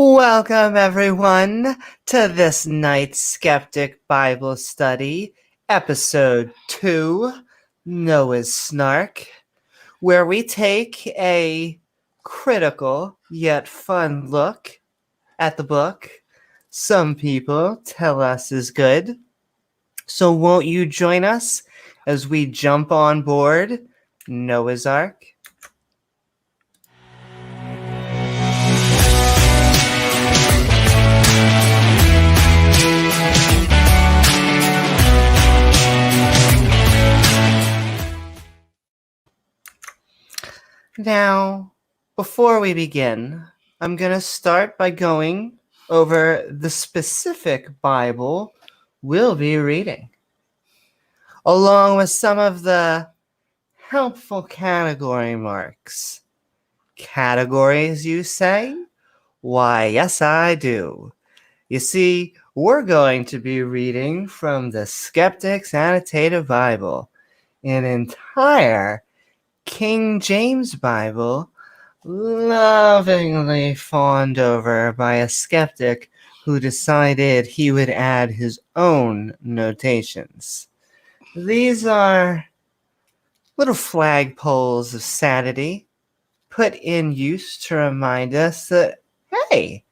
Welcome, everyone, to this night's Skeptic Bible Study, Episode 2, Noah's Snark, where we take a critical yet fun look at the book some people tell us is good. So won't you join us as we jump on board Noah's Ark? Now, before we begin, I'm going to start by going over the specific Bible we'll be reading, along with some of the helpful category marks. Categories, you say? Why, yes, I do. You see, we're going to be reading from the Skeptic's Annotated Bible, an entire King James Bible, lovingly fawned over by a skeptic who decided he would add his own notations. These are little flagpoles of sanity put in use to remind us that, hey,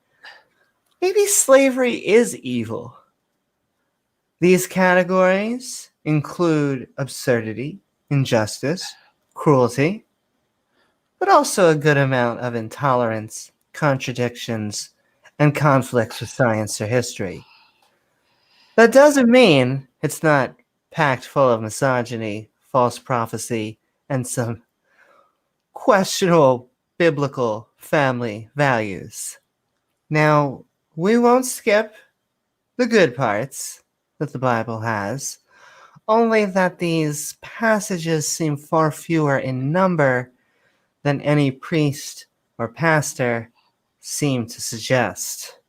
maybe slavery is evil. These categories include absurdity, injustice, cruelty, but also a good amount of intolerance, contradictions, and conflicts with science or history. That doesn't mean it's not packed full of misogyny, false prophecy, and some questionable biblical family values. Now, we won't skip the good parts that the Bible has, only that these passages seem far fewer in number than any priest or pastor seem to suggest.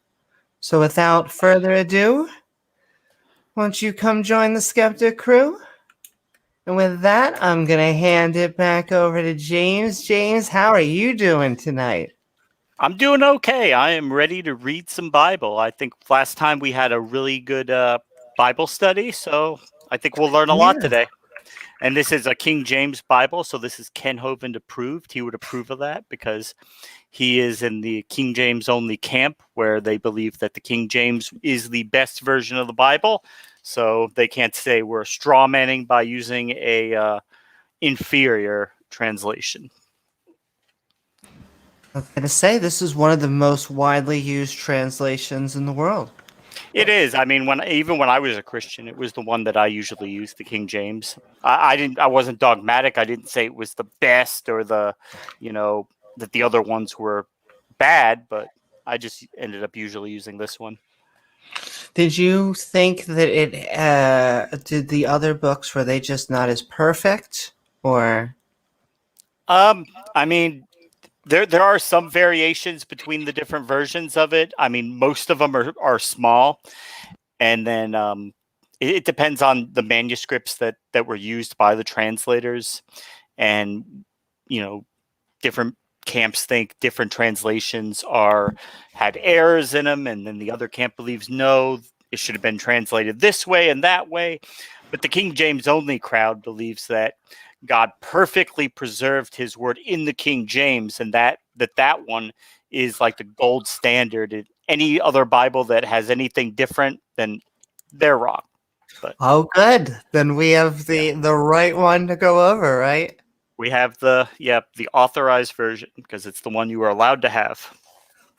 So without further ado, won't you come join the Skeptic crew? And with that, I'm going to hand it back over to James. James, how are you doing tonight? I'm doing okay. I am ready to read some Bible. I think last time we had a really good Bible study, so I think we'll learn a lot today. And this is a King James Bible, so this is Ken Hovind approved. He would approve of that because he is in the King James only camp where they believe that the King James is the best version of the Bible. So they can't say we're straw manning by using a inferior translation. I was going to say, this is one of the most widely used translations in the world. It is. I mean, even when I was a Christian, it was the one that I usually used, the King James. I wasn't dogmatic. I didn't say it was the best or that the other ones were bad, but I just ended up usually using this one. Did you think that did the other books, were they just not as perfect, or? I mean, there are some variations between the different versions of it. I mean, most of them are small, and then it depends on the manuscripts that were used by the translators, and different camps think different translations had errors in them, and then the other camp believes no, it should have been translated this way and that way. But the King James only crowd believes that God perfectly preserved his word in the King James, and that one is like the gold standard. Any other Bible that has anything different, then they're wrong. But oh, good. Then we have the right one to go over, right? We have the authorized version because it's the one you are allowed to have.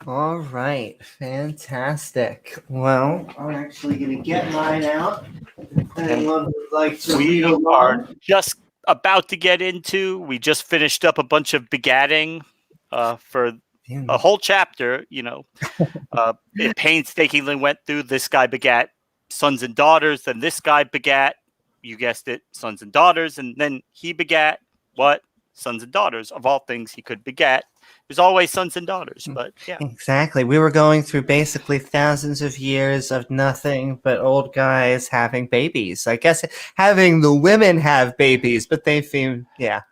All right. Fantastic. Well, I'm actually going to get mine out. Anyone would like to read along? We are just about to get into. We just finished up a bunch of begatting for a whole chapter. It painstakingly went through. This guy begat sons and daughters. Then this guy begat, you guessed it, sons and daughters. And then he begat what? Sons and daughters. Of all things he could begat. There's always sons and daughters, but yeah. Exactly. We were going through basically thousands of years of nothing but old guys having babies. I guess having the women have babies, but they seem, yeah.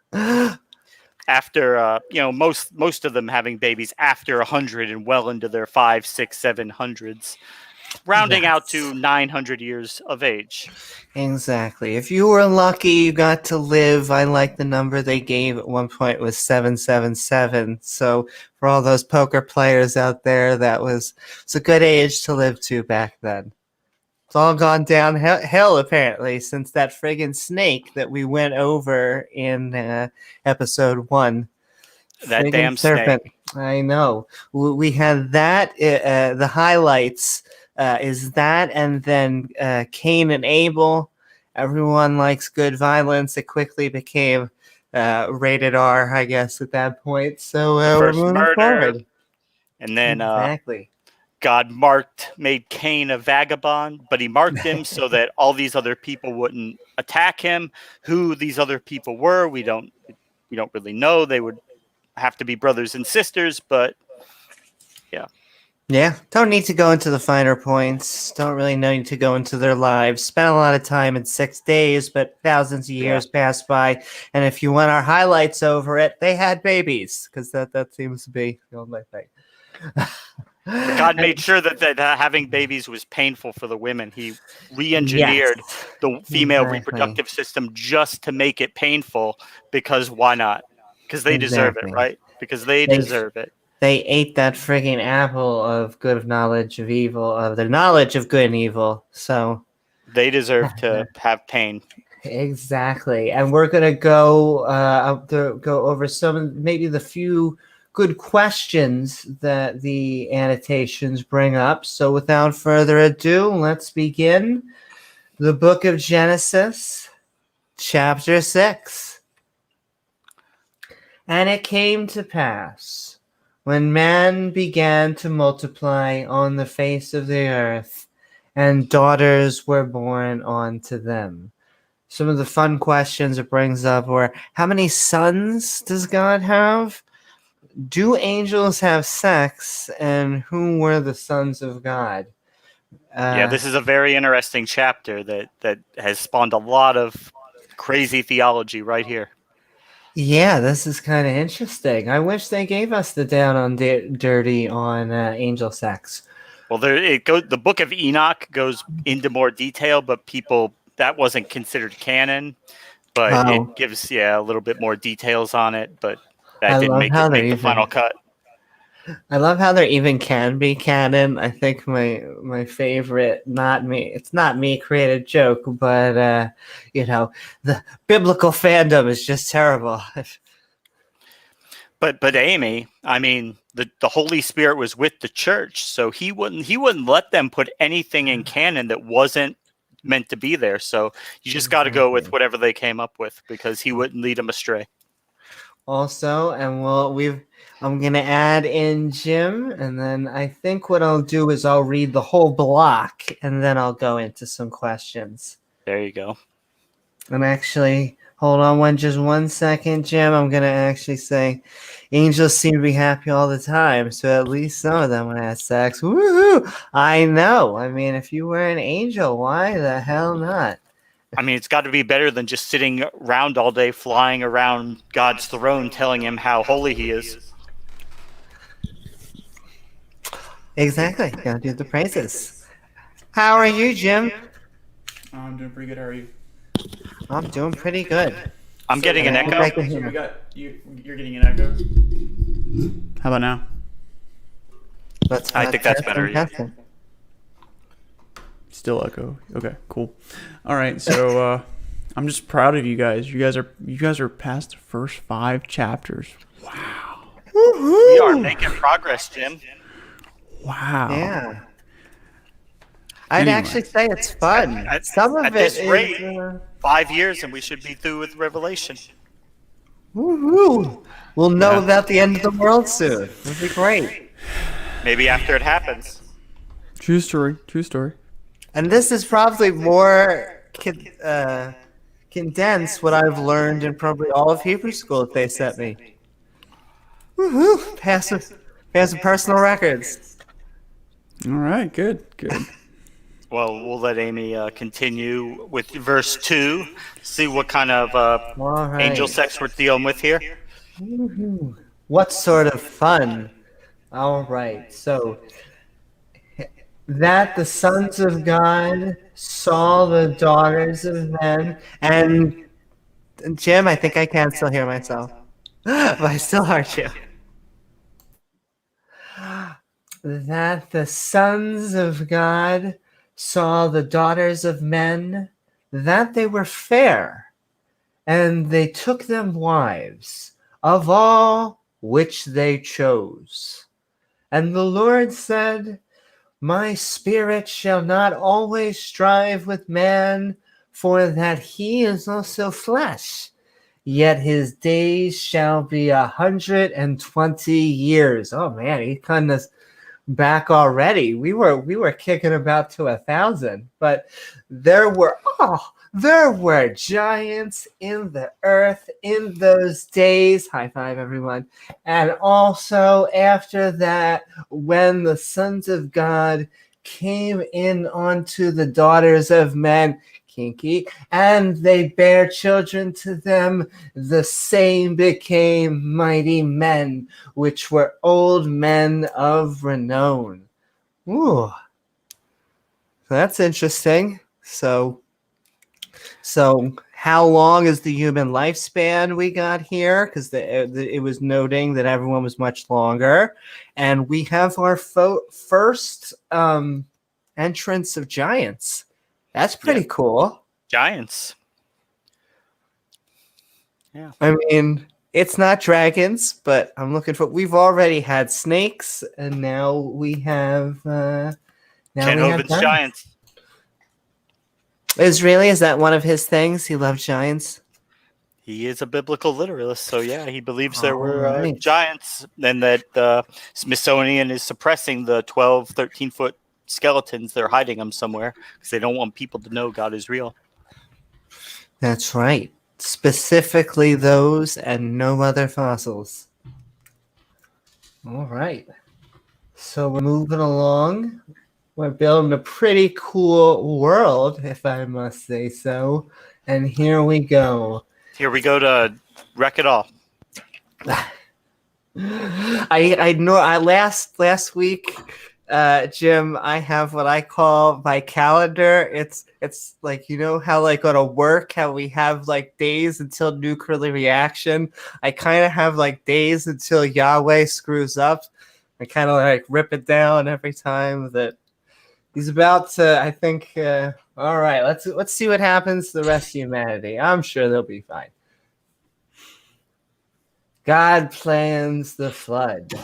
after most of them having babies after 100 and well into their 5, 6, 700s, rounding out to 900 years of age. Exactly. If you were lucky, you got to live. I like the number they gave at one point was 777. So for all those poker players out there, it's a good age to live to back then. It's all gone downhill apparently since that friggin' snake that we went over in episode 1. That Friggin' damn serpent. snake. I know. We had that. The highlights is that, and then Cain and Abel. Everyone likes good violence. It quickly became rated R, I guess, at that point. So The we're first moving murder, forward. and then Exactly. God made Cain a vagabond, but he marked him so that all these other people wouldn't attack him. Who these other people were, we don't really know. They would have to be brothers and sisters, but yeah. Yeah, don't need to go into the finer points. Don't really need to go into their lives. Spent a lot of time in 6 days, but thousands of years passed by. And if you want our highlights over it, they had babies, because that seems to be the only thing. But God made sure that having babies was painful for the women. He re-engineered the female reproductive system just to make it painful, because why not? Because they deserve it, right? Because they deserve it. They ate that frigging apple of good knowledge of evil, of the knowledge of good and evil. So they deserve to have pain. Exactly. And we're going to go over maybe the few good questions that the annotations bring up. So without further ado, let's begin. The book of Genesis, chapter 6. And it came to pass, when man began to multiply on the face of the earth, and daughters were born unto them. Some of the fun questions it brings up were, how many sons does God have? Do angels have sex? And who were the sons of God? This is a very interesting chapter that has spawned a lot of crazy theology right here. Yeah, this is kind of interesting. I wish they gave us the down on dirty on angel sex. Well, the book of Enoch goes into more detail, but that wasn't considered canon. But it gives a little bit more details on it, but that didn't make the final cut. I love how there even can be canon. I think my favorite, it's not me created joke, but the biblical fandom is just terrible. But Amy, I mean, the Holy Spirit was with the church, so he wouldn't let them put anything in canon that wasn't meant to be there. So you just got to go with whatever they came up with, because he wouldn't lead them astray. Also, and I'm gonna add in Jim, and then I think what I'll do is I'll read the whole block, and then I'll go into some questions. There you go. And actually, hold on just 1 second, Jim. I'm gonna actually say, angels seem to be happy all the time, so at least some of them would have sex. Woohoo! I know. I mean, if you were an angel, why the hell not? I mean, it's got to be better than just sitting around all day, flying around God's throne, telling him how holy he is. Exactly. Gotta do the praises. How are you, Jim? I'm doing pretty good. How are you? I'm doing pretty good. I'm getting an echo. So you're getting an echo. How about now? I think that's better. Yeah. Still echo. Okay, cool. All right, so I'm just proud of you guys. You guys are past the first 5 chapters. Wow. Woo-hoo. We are making progress, Jim. Wow. Yeah. I'd actually say it's fun. Some of at it this is, rate, 5 years and we should be through with Revelation. Woo-hoo. We'll know about the end of the world soon. It'll be great. Maybe after it happens. True story. True story. And this is probably more condensed what I've learned in probably all of Hebrew school that they sent me. Woohoo! Pass the personal records. All right, good. Well, we'll let Amy continue with verse 2. See what kind of angel sex we're dealing with here. Woohoo. What sort of fun? All right. So that the sons of God saw the daughters of men, and Jim, I think I can still hear myself, but I still heard you. That the sons of God saw the daughters of men, that they were fair, and they took them wives of all which they chose. And the Lord said, My spirit shall not always strive with man, for that he is also flesh. Yet his days shall be 120 years. Oh man, he kind of back already. We were kicking about to 1,000, but there were giants in the earth in those days. High five, everyone. And also after that, when the sons of God came in onto the daughters of men, kinky, and they bare children to them, the same became mighty men, which were old men of renown. Ooh, that's interesting. So how long is the human lifespan we got here? Because it was noting that everyone was much longer, and we have our first entrance of giants. That's pretty cool. Giants. Yeah. I mean, it's not dragons, but I'm looking for. We've already had snakes, and now we have. Ken Hovind's giants. Is that one of his things? He loves giants. He is a biblical literalist, so yeah, he believes there were Alright. giants, and that the Smithsonian is suppressing the 12, 13-foot skeletons. They're hiding them somewhere because they don't want people to know God is real. That's right. Specifically those and no other fossils. All right. So we're moving along. We're building a pretty cool world, if I must say so. And here we go. Here we go to wreck it all. I know. Last week, Jim, I have what I call my calendar. It's like, you know how like on a work how we have like days until nuclear reaction. I kind of have like days until Yahweh screws up. I kind of like rip it down every time that he's about to. I think. All right, let's see what happens to the rest of humanity. I'm sure they'll be fine. God plans the flood.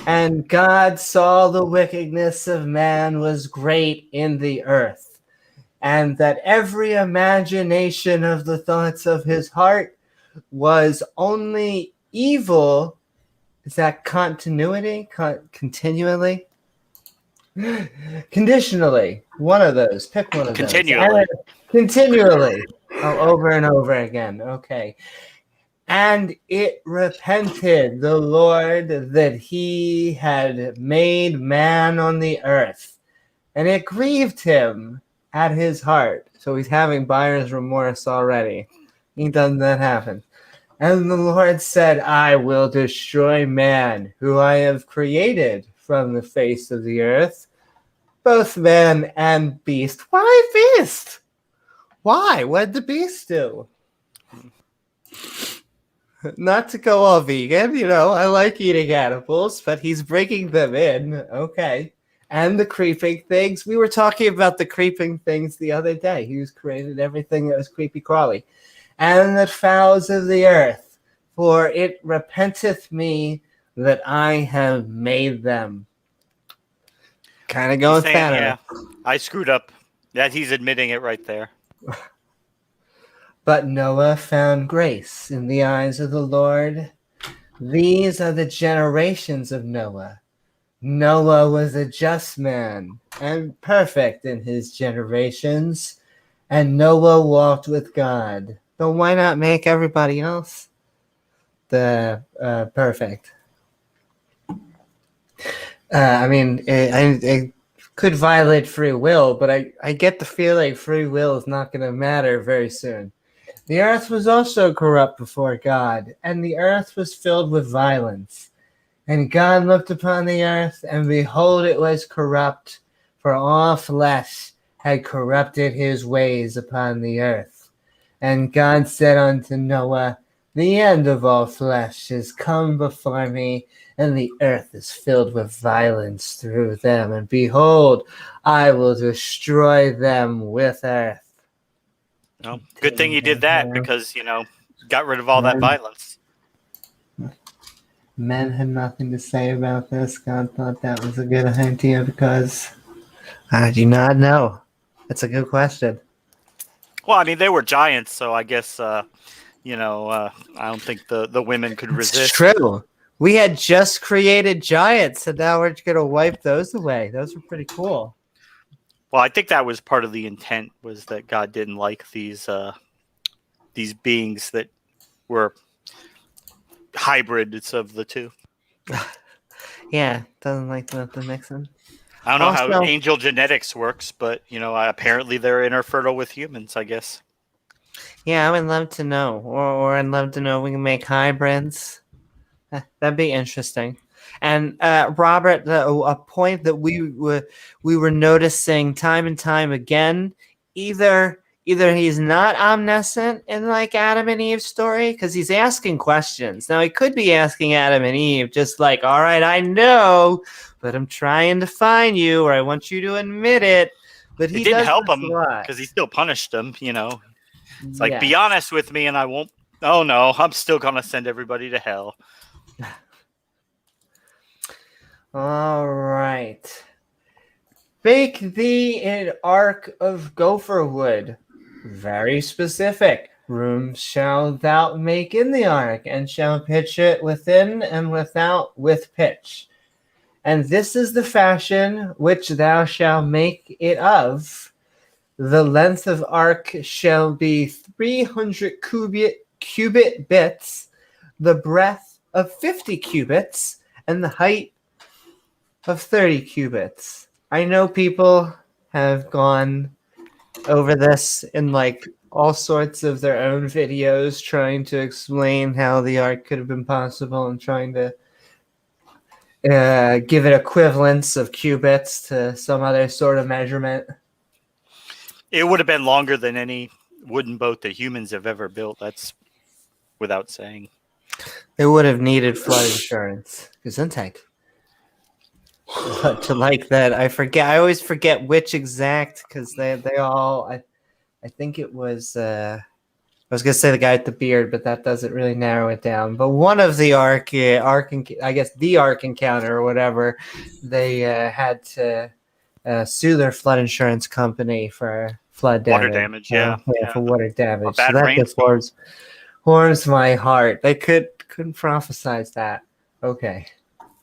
And God saw the wickedness of man was great in the earth, and that every imagination of the thoughts of his heart was only evil. Is that continuity? Continually? Conditionally. One of those. Pick one of Continually. those. Continually. Oh, over and over again. Okay. And it repented the Lord that he had made man on the earth, and it grieved him at his heart. So he's having buyer's remorse already. He doesn't that happen. And the Lord said, I will destroy man, who I have created from the face of the earth, both man and beast. Why beast? Why? What did the beast do? Not to go all vegan, you know, I like eating animals, but he's bringing them in. Okay. And the creeping things. We were talking about the creeping things the other day. He was created everything that was creepy crawly. And the fowls of the earth, for it repenteth me that I have made them. Kind of going fatter. Yeah, I screwed up. That he's admitting it right there. But Noah found grace in the eyes of the Lord. These are the generations of Noah. Noah was a just man and perfect in his generations, and Noah walked with God. So why not make everybody else the perfect? I mean, it could violate free will, but I get the feeling free will is not going to matter very soon. The earth was also corrupt before God, and the earth was filled with violence. And God looked upon the earth, and behold, it was corrupt, for all flesh had corrupted his ways upon the earth. And God said unto Noah, the end of all flesh is come before me, and the earth is filled with violence through them. And behold, I will destroy them with earth. Well, good thing you did that because, got rid of all that violence. Men had nothing to say about this. God thought that was a good idea because I do not know. That's a good question. Well, I mean, they were giants, so I guess, I don't think the women could resist. It's true. We had just created giants, and now we're going to wipe those away. Those were pretty cool. Well, I think that was part of the intent, was that God didn't like these beings that were hybrids of the two. Yeah, doesn't like the mixing. I don't know how angel genetics works, but apparently they're interfertile with humans, I guess. Yeah, I would love to know, or I'd love to know if we can make hybrids. That'd be interesting. And Robert, a point that we were noticing time and time again, either he's not omniscient in like Adam and Eve's story because he's asking questions. Now he could be asking Adam and Eve just like, all right, I know, but I'm trying to find you, or I want you to admit it. But he didn't help him because he still punished them. It's like, be honest with me, and I won't. Oh no, I'm still gonna send everybody to hell. All right. Bake thee an ark of gopher wood. Very specific. Rooms shall thou make in the ark, and shall pitch it within and without with pitch. And this is the fashion which thou shalt make it of. The length of ark shall be 300 cubit bits, the breadth of 50 cubits, and the height of 30 cubits. I know people have gone over this in like all sorts of their own videos trying to explain how the ark could have been possible and trying to give it equivalence of cubits to some other sort of measurement. It would have been longer than any wooden boat that humans have ever built. That's without saying. They would have needed flood insurance. Gesundheit. To like that, I always forget which exact, because they all, I think it was, I was going to say the guy with the beard, but that doesn't really narrow it down. But one of the I guess the Ark Encounter or whatever, they had to sue their flood insurance company for flood damage. Water damage, yeah. For water damage. So that just warms my heart. They couldn't prophesize that. Okay.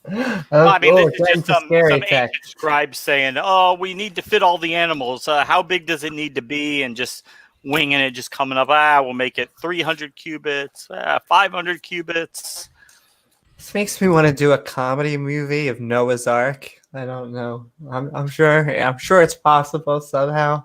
I mean, this is just some ancient scribe saying, "Oh, we need to fit all the animals. How big does it need to be?" And just winging it, just coming up. We'll make it 300 cubits, 500 cubits. This makes me want to do a comedy movie of Noah's Ark. I don't know. I'm sure it's possible somehow.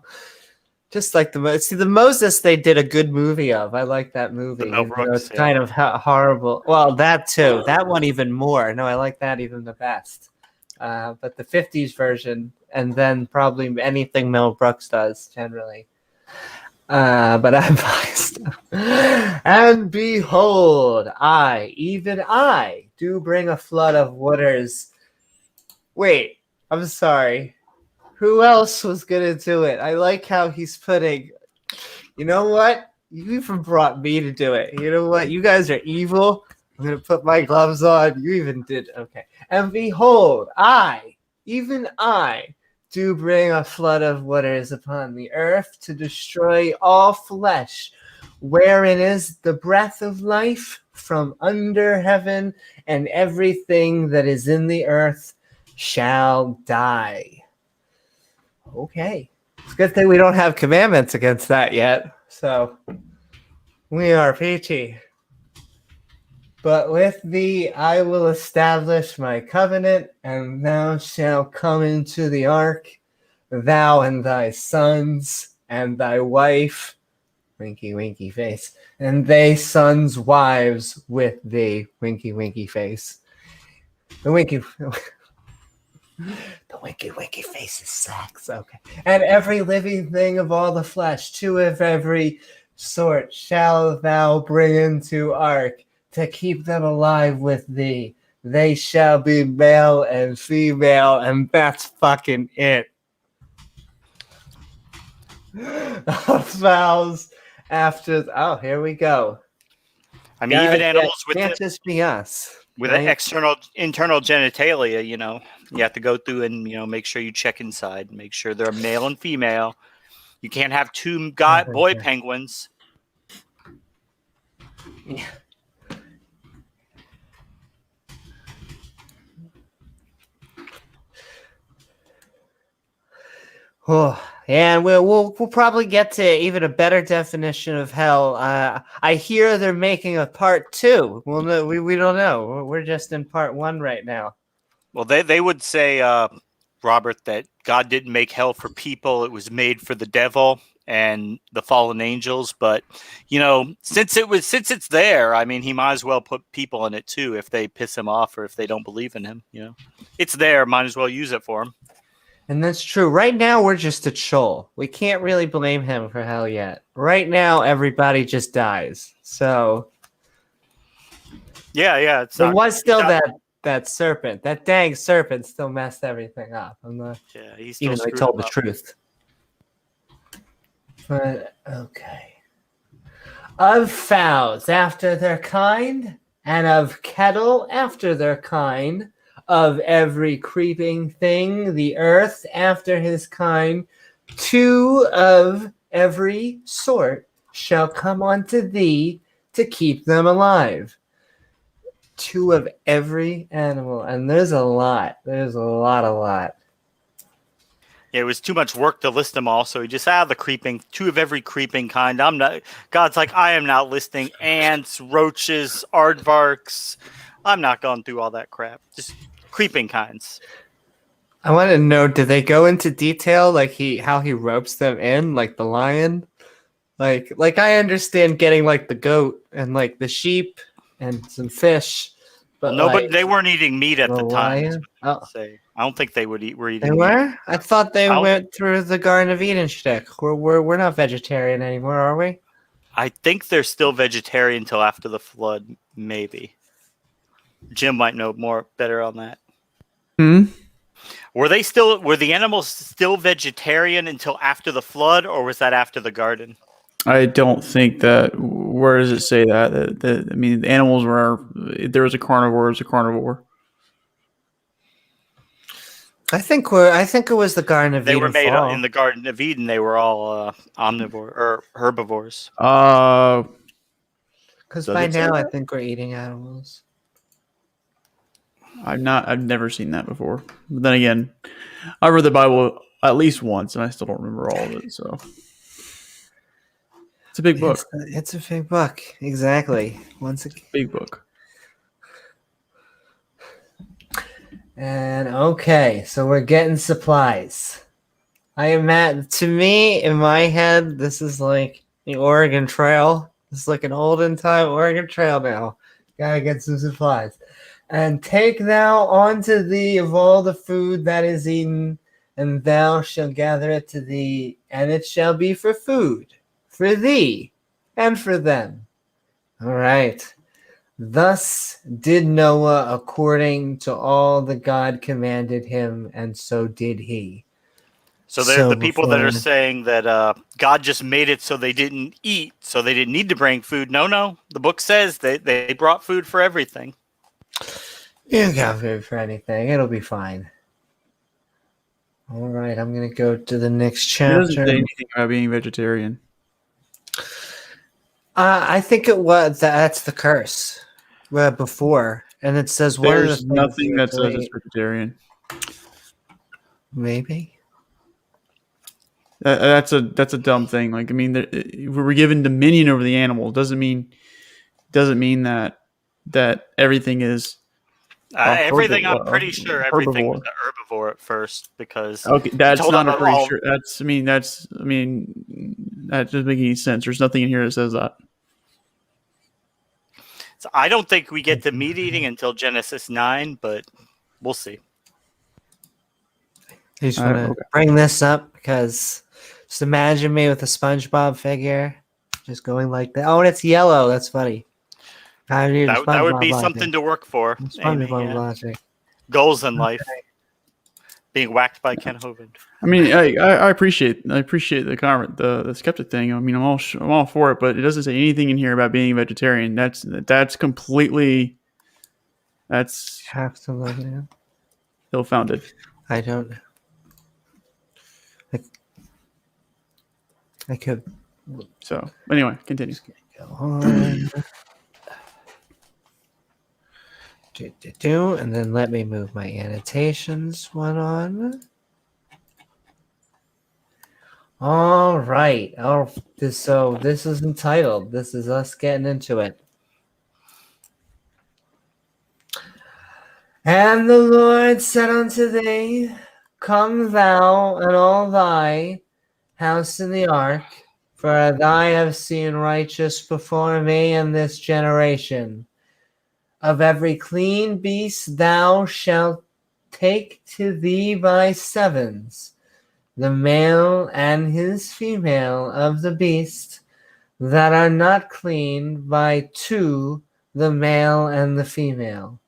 Just like the Moses, they did a good movie of. I like that movie. It's kind of horrible. Well, that too. That one even more. No, I like that even the best. But the 50s version, and then probably anything Mel Brooks does generally. But I'm biased. And behold, even I, do bring a flood of waters. Wait, I'm sorry. Who else was going to do it? I like how he's putting, you know what? You even brought me to do it. You know what? You guys are evil. I'm going to put my gloves on. You even did. Okay. And behold, even I, do bring a flood of waters upon the earth to destroy all flesh, wherein is the breath of life from under heaven, and everything that is in the earth shall die. Okay. It's a good thing we don't have commandments against that yet. So we are peachy. But with thee I will establish my covenant, and thou shalt come into the ark, thou and thy sons, and thy wife, winky, winky face, and they sons' wives with thee, winky, winky face. The winky, the winky, winky face is sex. Okay. And every living thing of all the flesh, two of every sort, shall thou bring into ark to keep them alive with thee. They shall be male and female, and that's fucking it. Vows after. Oh, here we go. I mean, even animals can't just be us. with right? internal genitalia, you have to go through and make sure you check inside, make sure they're male and female. You can't have two boy penguins. Yeah. Oh, and we'll probably get to even a better definition of hell. I hear they're making a part 2. Well, no, we don't know. We're just in part 1 right now. Well, they would say, Robert, that God didn't make hell for people; it was made for the devil and the fallen angels. But since it's there, I mean, he might as well put people in it too if they piss him off or if they don't believe in him. It's there; might as well use it for him. And that's true. Right now, we're just a troll. We can't really blame him for hell yet. Right now, everybody just dies. So yeah, there was still that serpent. That dang serpent still messed everything up. I'm not. Yeah, he's still Even though he told the truth. But okay. Of fowls after their kind, and of cattle after their kind, of every creeping thing, the earth after his kind, 2 of every sort shall come unto thee to keep them alive. 2 of every animal, and there's a lot. There's a lot. Yeah, it was too much work to list them all, so he just the creeping, 2 of every creeping kind. God's like, I am not listing ants, roaches, aardvarks. I'm not going through all that crap. Just creeping kinds. I want to know, did they go into detail like how he ropes them in, like the lion? Like I understand getting like the goat and like the sheep and some fish, but but they weren't eating meat at the time. Lion? Oh. I don't think they were eating They meat. were? I thought they went through the Garden of Eden shtick. We're not vegetarian anymore, are we? I think they're still vegetarian until after the flood, maybe. Jim might know better on that. Were the animals still vegetarian until after the flood, or was that after the garden? I don't think that. Where does it say that? I mean, the animals were. If there was a carnivore, it was a carnivore. I think it was the Garden of Eden. They were made in the Garden of Eden. They were all omnivore or herbivores. Because by now I think we're eating animals. I've never seen that before. But then again, I read the Bible at least once, and I still don't remember all of it. So it's a big book. It's a big book, exactly. Big book. And okay, so we're getting supplies. To me, in my head, this is like the Oregon Trail. It's like an olden time Oregon Trail now. Gotta get some supplies. And take thou unto thee of all the food that is eaten, and thou shalt gather it to thee, and it shall be for food, for thee, and for them. All right. Thus did Noah according to all that God commanded him, and so did he. So they're the people that are saying that God just made it so they didn't eat, so they didn't need to bring food. No. The book says they brought food for everything. You got food for anything. It'll be fine. All right, I'm going to go to the next chapter. It doesn't say anything about being vegetarian. I think it was that's the curse before, and it says there's nothing that says it's vegetarian. Maybe that's a dumb thing. Like, I mean, we're given dominion over the animal. Doesn't mean that everything is. Everything. I'm pretty sure everything was an herbivore at first because. Okay, that's not a pretty sure. That doesn't make any sense. There's nothing in here that says that. So I don't think we get to meat eating until Genesis 9, but we'll see. I just want to Okay. bring this up because just imagine me with a SpongeBob figure just going like that. Oh, and it's yellow. That's funny. I need That would be something to work for. Amy, SpongeBob yeah. logic. Goals in life. Being whacked by Ken Hovind. I mean, I appreciate the comment, the skeptic thing. I mean, I'm all for it, but it doesn't say anything in here about being a vegetarian. That's completely Have to look it. ill-founded. I don't know. I could So anyway, continue. go on. And then let me move my annotations one on. All right. So this is entitled. This is us getting into it. And the Lord said unto thee, Come thou and all thy house in the ark, for I have seen righteous before me in this generation. Of every clean beast thou shalt take to thee by sevens, the male and his female of the beast that are not clean by two, the male and the female.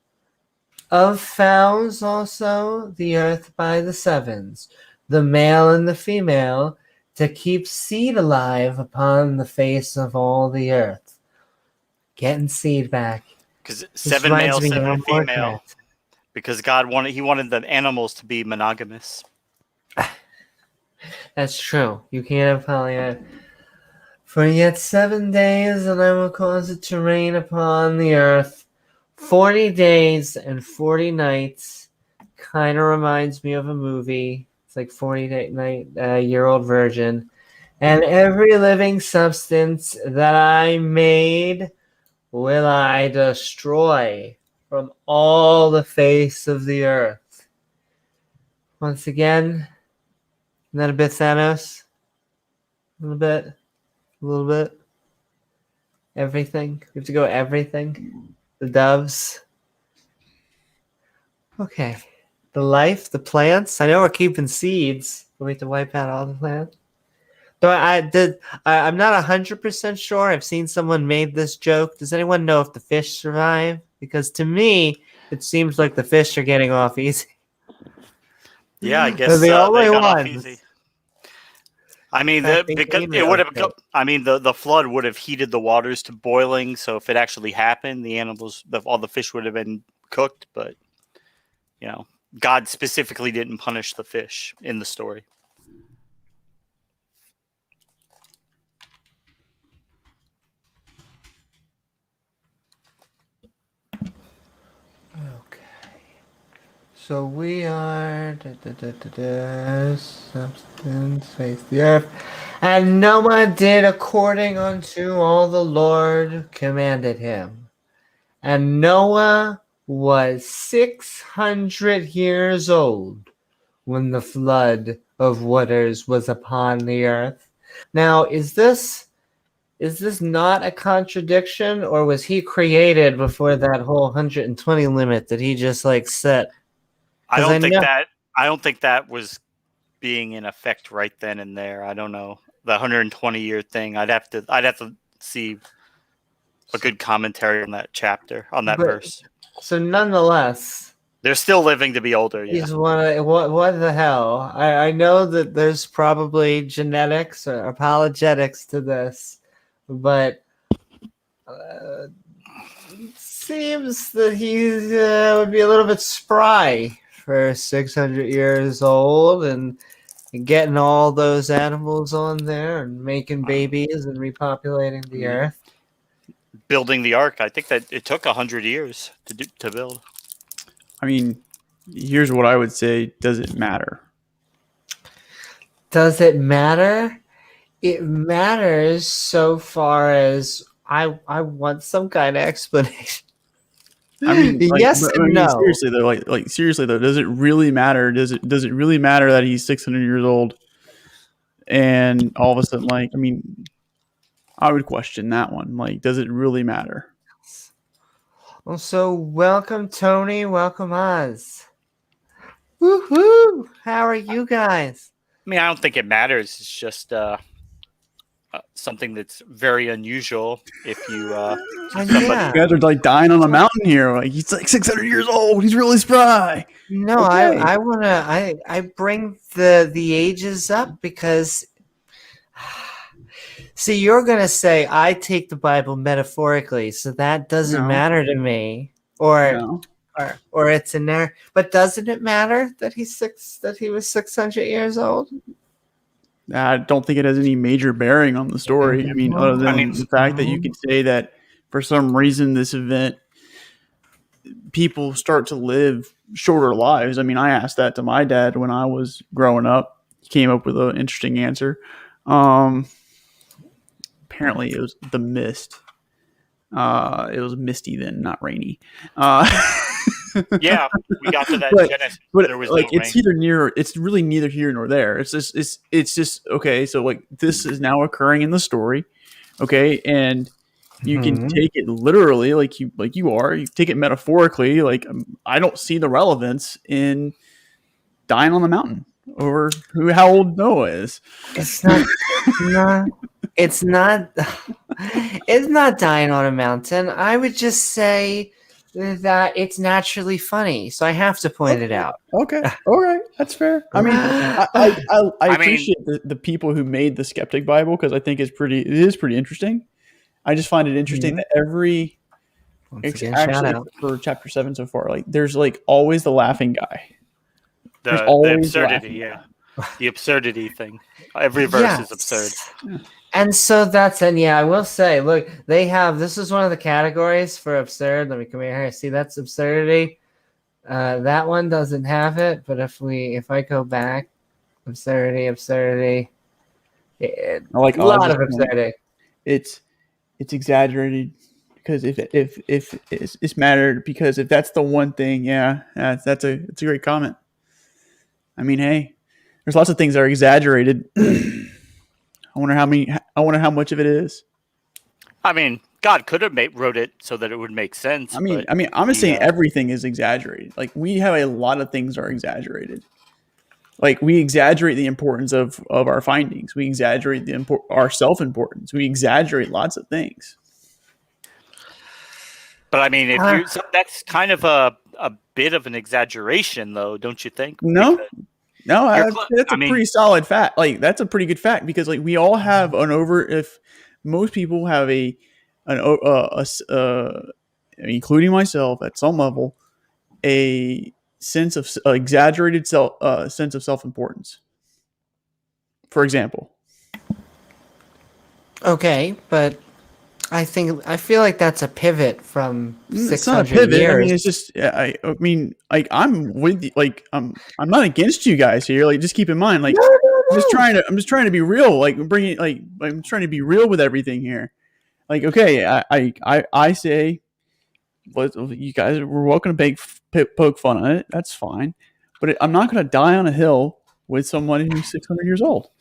Of fowls also the earth by the sevens, the male and the female, to keep seed alive upon the face of all the earth. Getting seed back. Because 7 male, 7 female. Because God wanted the animals to be monogamous. That's true. You can't have polyandry. For yet 7 days, and I will cause it to rain upon the earth 40 days and 40 nights. Kind of reminds me of a movie. It's like 40-year-old virgin. And every living substance that I made will I destroy from all the face of the earth. Once again, isn't that a bit Thanos? A little bit. Everything. We have to go everything. The doves. Okay. The life, the plants. I know we're keeping seeds, but we have to wipe out all the plants. So I'm not 100% sure. I've seen someone made this joke. Does anyone know if the fish survive? Because to me, it seems like the fish are getting off easy. Yeah, I guess They're the they only got off ones. easy. I mean, because it would have. I mean, the flood would have heated the waters to boiling. So if it actually happened, all the fish would have been cooked. But God specifically didn't punish the fish in the story. So we are substance face the earth, and Noah did according unto all the Lord commanded him. And Noah was 600 years old when the flood of waters was upon the earth. Now, is this not a contradiction, or was he created before that whole 120 limit that he just set? I don't think that was being in effect right then and there. I don't know. The 120-year thing. I'd have to see a good commentary on that chapter, on that verse. So nonetheless, they're still living to be older. Yeah. He's what the hell? I know that there's probably genetics or apologetics to this, but it seems that he would be a little bit spry for 600 years old and getting all those animals on there and making babies and repopulating the earth. Building the ark, I think that it took 100 years to build. I mean, here's what I would say. Does it matter? Does it matter? It matters so far as I want some kind of explanation. I mean, yes and no. Seriously though, does it really matter? Does it really matter that he's 600 years old? and all of a sudden, like, I mean, I would question that one. Like, does it really matter? Well, so welcome, Tony. Welcome, Oz. Woohoo! How are you guys? I mean, I don't think it matters. It's just something that's very unusual. If you somebody, Yeah. You guys are like dying on a mountain here. Like, he's like 600 years old. He's really spry. No, Okay. I bring the ages up because see, you're gonna say I take the Bible metaphorically, so that doesn't No. matter to me. Or No. or it's in there. But doesn't it matter that he was 600 years old? I don't think it has any major bearing on the story. I mean, other than the fact that you could say that for some reason this event, people start to live shorter lives. I mean, I asked that to my dad when I was growing up. He came up with an interesting answer. Apparently, it was the mist. It was misty then, not rainy. yeah, we got to that. But- Genesis. But There was like, no it's rain. either near. It's really neither here nor there. It's just okay. So like, this is now occurring in the story, okay, and you can take it literally, like you are. You take it metaphorically. Like, I don't see the relevance in dying on the mountain or how old Noah is. It's not. It's not. It's not dying on a mountain. I would just say that it's naturally funny, so I have to point it out. Okay, all right, that's fair. I mean, I mean- appreciate the people who made the Skeptic Bible because I think it is pretty interesting. I just find it interesting that every Once again, shout actually out. for chapter 7 so far, like there's like always the laughing guy. There's The always absurdity, laughing. yeah, the absurdity thing. Every verse is absurd. And so I will say, look, they have, this is one of the categories for absurd. Let me come here. See, that's absurdity. That one doesn't have it, but if I go back, absurdity, I like a lot Oz's of point. absurdity. It's exaggerated because if it's mattered because if that's the one thing, that's a great comment. I mean, hey, there's lots of things that are exaggerated. I wonder how much of it is. I mean, God could have wrote it so that it would make sense. I'm but not saying he, everything is exaggerated. Like, we have a lot of things that are exaggerated. Like, we exaggerate the importance of our findings. We exaggerate our self-importance. We exaggerate lots of things. But I mean, that's kind of a bit of an exaggeration, though, don't you think? No, Because- no, You're that's a pretty solid fact. Like, that's a pretty good fact because like we all have if most people have including myself at some level, a sense of exaggerated sense of self-importance. For example, Okay, but I feel like that's a pivot from it's not a 600 pivot. years. I mean, it's just I mean, like, I'm with you. Like, I'm not against you guys here. Like, just keep in mind, like, No. I'm just trying to be real. Like, I'm trying to be real with everything here. Like, okay, I say, you guys were welcome to poke fun on it. That's fine, but I'm not going to die on a hill with someone who's 600 years old.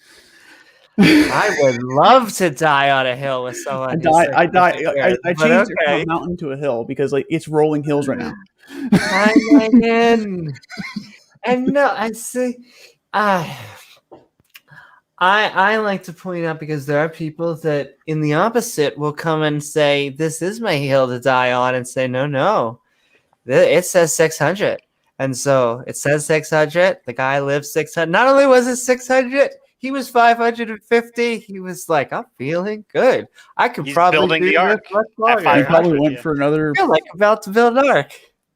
I would love to die on a hill with someone. I changed it from okay. a mountain to a hill because like it's rolling hills right now. I'm in. And no, I see. I like to point out because there are people that in the opposite will come and say, "This is my hill to die on," and say, "No, it says 600." And so it says 600. The guy lived 600. Not only was it 600, he was 550. He was like, I'm feeling good. I could He's probably building do the this ark much at longer. He 500. probably went yeah. for another. I feel like I'm about to build an ark.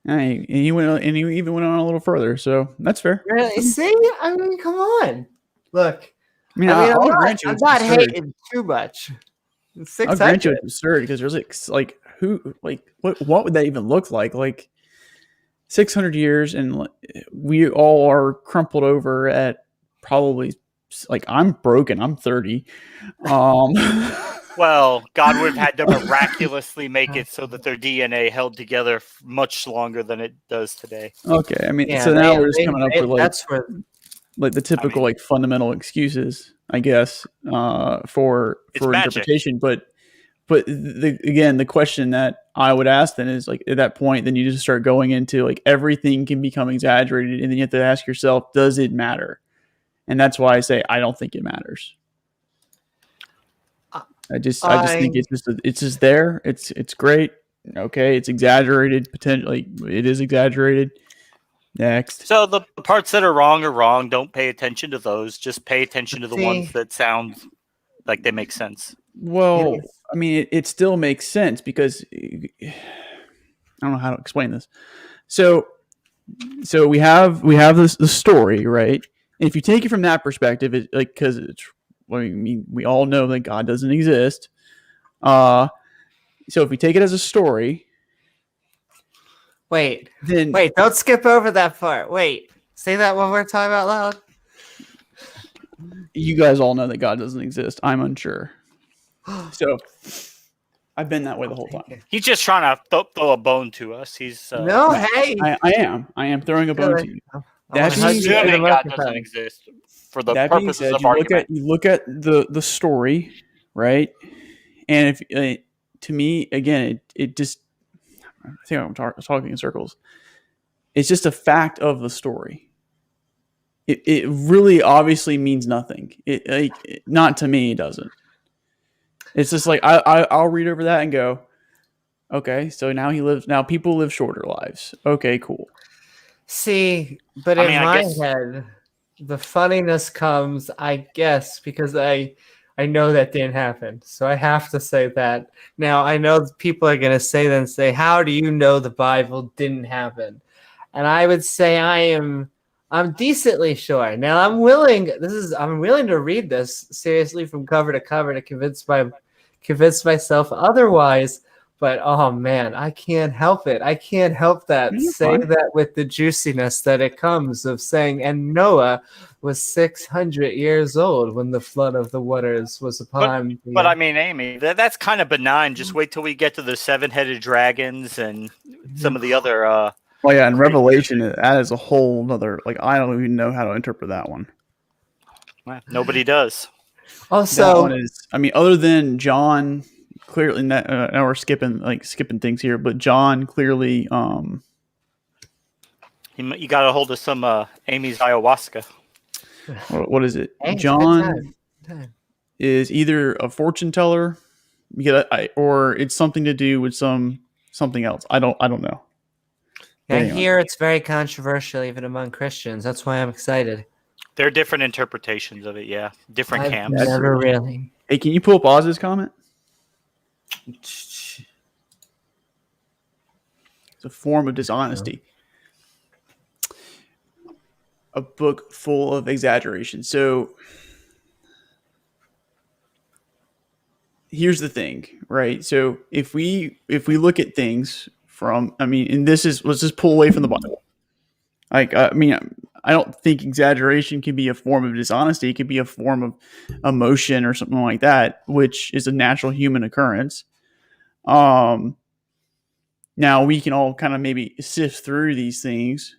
And he even went on a little further. So that's fair. Really? See? I mean, come on. Look. I mean, I'm it's not absurd. hating too much. I'll 600. grant you it's absurd because there's like what would that even look like? Like 600 years and we all are crumpled over at probably like I'm broken. I'm 30. Well, God would have had to miraculously make it so that their DNA held together much longer than it does today. Okay, I mean, Yeah, so now we're just coming up with like that's where the typical like fundamental excuses. I guess, for magic. interpretation. But the question that I would ask then is, like, at that point, then you just start going into, like, everything can become exaggerated, and then you have to ask yourself, does it matter? And that's why I say I don't think it matters. I just think it's just there. It's great. Okay, it's exaggerated. Potentially, it is exaggerated. Next. So the parts that are wrong. Don't pay attention to those. Just pay attention to the ones that sound like they make sense. Well, I mean, it still makes sense because I don't know how to explain this. So we have this the story, right? And if you take it from that perspective, it, like, because it's, I mean, we all know that God doesn't exist. So if we take it as a story, wait, don't skip over that part. Wait, say that one more time out loud. You guys all know that God doesn't exist. I'm unsure. So I've been that way the whole time. He's just trying to throw a bone to us. He's hey, I am throwing a bone to you. That's assuming God doesn't exist for the purposes of argument. You look at the story, right? And if to me, again, it just, I think I'm talking in circles. It's just a fact of the story. It really obviously means nothing. Not to me, it doesn't. It's just like I'll read over that and go, okay, so now people live shorter lives. Okay, cool. See, but in my head, the funniness comes, I guess, because I know that didn't happen. So I have to say that. Now, I know people are going to say, how do you know the Bible didn't happen? And I would say I'm decently sure. Now, I'm willing to read this seriously from cover to cover to convince myself otherwise. But oh man, I can't help it. I can't help that. That with the juiciness that it comes of saying, and Noah was 600 years old when the flood of the waters was upon him. But I mean, Amy, that's kind of benign. Just wait till we get to the 7-headed dragons and some of the other. Well, yeah, in Revelation, that is a whole other. Like, I don't even know how to interpret that one. Nobody does. Also, that one is, I mean, other than John. Clearly, now we're skipping things here, but John clearly, you got a hold of some Amy's ayahuasca. What is it? John is either a fortune teller, or it's something to do with something else. I don't know. I hear it's very controversial even among Christians. That's why I'm excited. There are different interpretations of it. Yeah, different camps. Never really. Hey, can you pull up Oz's comment? It's a form of dishonesty. A book full of exaggeration. So here's the thing, right? So if we look at things from, I mean, and let's just pull away from the Bible. Like, I mean, I don't think exaggeration can be a form of dishonesty. It could be a form of emotion or something like that, which is a natural human occurrence. Now we can all kind of maybe sift through these things,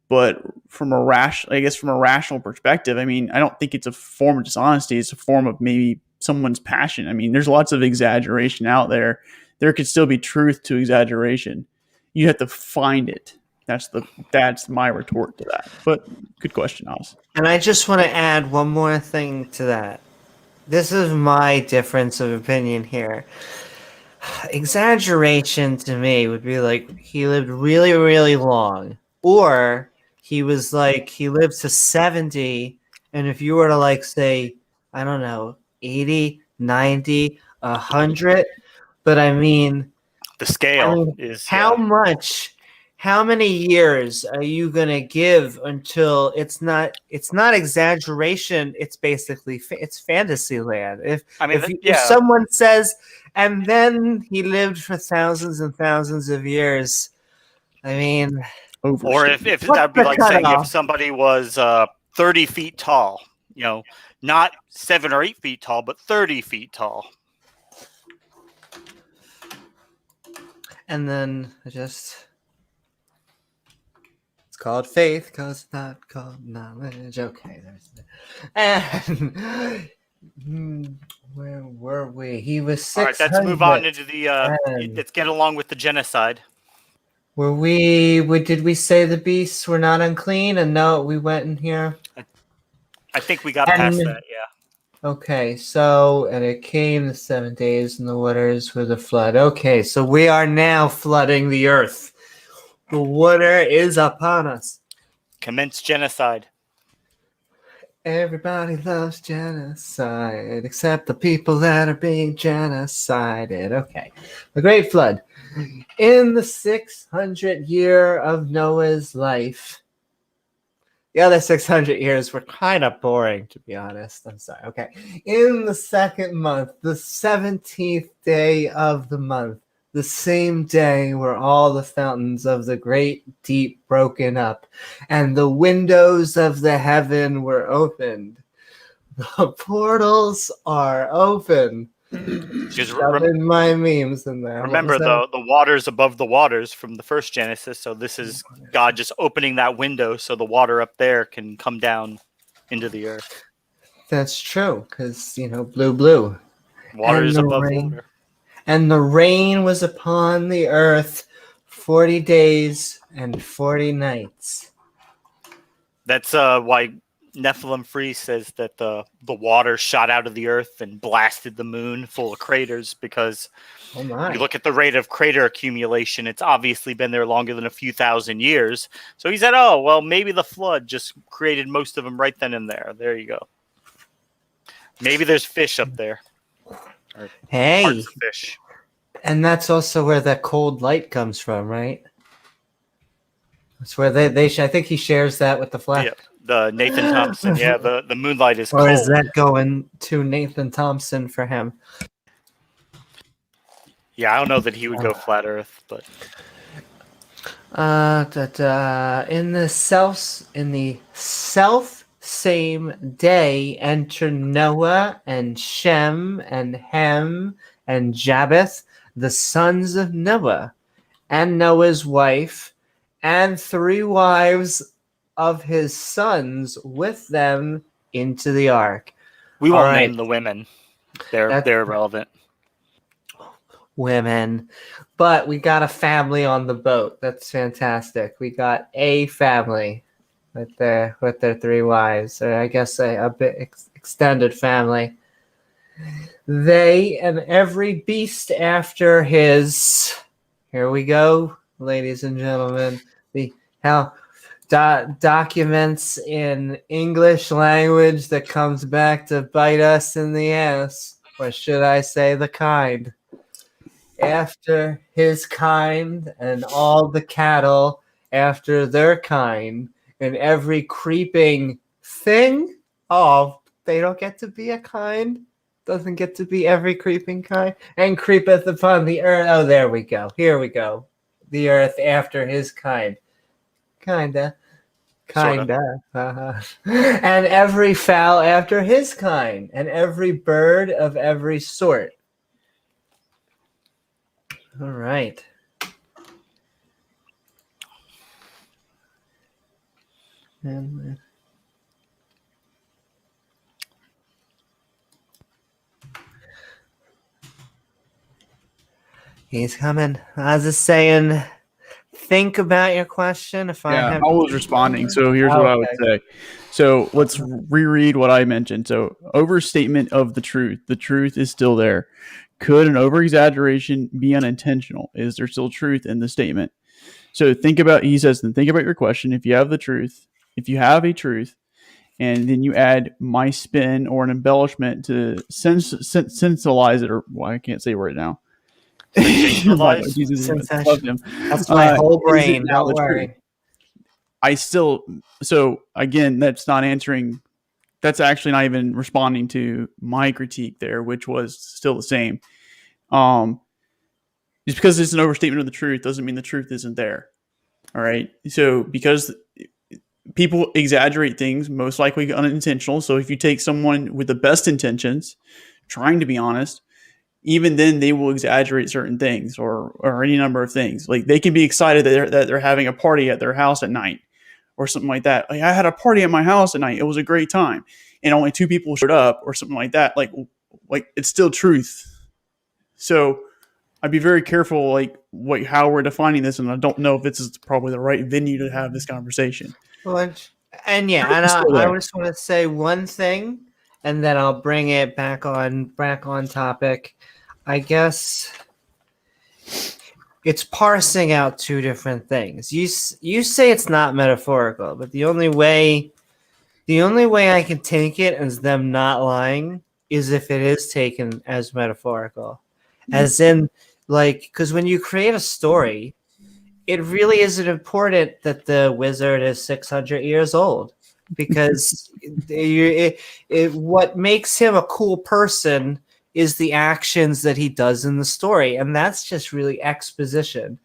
but from a rational perspective, I mean, I don't think it's a form of dishonesty. It's a form of maybe someone's passion. I mean, there's lots of exaggeration out there. There could still be truth to exaggeration. You have to find it. That's my retort to that. But good question, Oz. And I just want to add one more thing to that. This is my difference of opinion here. Exaggeration to me would be like he lived really, really long, or he lived to 70, and if you were to say, I don't know, 80, 90, 100, but I mean, the scale is how many years are you gonna give until it's not exaggeration? It's basically it's fantasy land. If someone says, and then he lived for thousands and thousands of years, I mean, or if that'd be like saying if somebody was 30 feet tall, not 7 or 8 feet tall, but 30 feet tall. And then it's called faith because it's not called knowledge. Okay, and where were we? He was 600. All right, let's move on into the. and Let's get along with the genocide. were we? Did we say the beasts were not unclean? And no, we went in here. I think we got past that. Yeah. Okay, so and it came the 7 days, and the waters were the flood. Okay, so we are now flooding the earth. The water is upon us. Commence genocide. Everybody loves genocide, except the people that are being genocided. Okay, the Great Flood. In the 600th year of Noah's life. The other 600 years were kind of boring, to be honest. I'm sorry. Okay. In the second month, the 17th day of the month, the same day were all the fountains of the great deep broken up, and the windows of the heaven were opened. The portals are open. In my memes in there. Remember the waters above the waters from the first Genesis. So this is God just opening that window so the water up there can come down into the earth. That's true, because blue. Water is above water. And the rain was upon the earth 40 days and 40 nights. That's why Nephilim Free says that the water shot out of the earth and blasted the moon full of craters, because you look at the rate of crater accumulation, it's obviously been there longer than a few thousand years. So he said, oh, well, maybe the flood just created most of them right then and there. There you go. Maybe there's fish up there. Hey. Parts of fish. And that's also where that cold light comes from, right? That's where they I think he shares that with the flag. Yeah. The Nathan Thompson, the moonlight is cold. Or is that going to Nathan Thompson for him? Yeah, I don't know that he would go flat Earth, but in the self same day enter Noah and Shem and Ham and Japheth, the sons of Noah, and Noah's wife, and 3 wives of his sons with them into the ark. We won't name the women. They're irrelevant. Women. But we got a family on the boat. That's fantastic. We got a family with their 3 wives, or I guess a bit extended family. They and every beast after his. Here we go, ladies and gentlemen. Documents in English language that comes back to bite us in the ass, or should I say the kind. After his kind, and all the cattle after their kind, and every creeping thing. Oh, they don't get to be a kind. Doesn't get to be every creeping kind. And creepeth upon the earth. Oh, there we go. Here we go. The earth after his kind. Kinda. And every fowl after his kind, and every bird of every sort. All right. And he's coming. I was just saying, think about your question. I was responding. So here's what I would say. So let's reread what I mentioned. So overstatement of the truth. The truth is still there. Could an over-exaggeration be unintentional? Is there still truth in the statement? So he says, think about your question. If you have a truth, and then you add my spin or an embellishment to sensualize it, or I can't say it right now. That's my whole brain. Don't worry. Again, that's not answering. That's actually not even responding to my critique there, which was still the same. Just because it's an overstatement of the truth doesn't mean the truth isn't there. All right. So because people exaggerate things, most likely unintentional. So if you take someone with the best intentions, trying to be honest, even then they will exaggerate certain things or any number of things. Like they can be excited that they're having a party at their house at night. or something like that. Like, I had a party at my house and it was a great time, and only 2 people showed up, or something like that. Like it's still truth. So I'd be very careful, how we're defining this, and I don't know if this is probably the right venue to have this conversation. Well, and I just want to say one thing, and then I'll bring it back on topic. I guess it's parsing out two different things. You say it's not metaphorical, but the only way I can take it as them not lying is if it is taken as metaphorical, as in, because when you create a story, it really isn't important that the wizard is 600 years old, because what makes him a cool person is the actions that he does in the story, and that's just really exposition.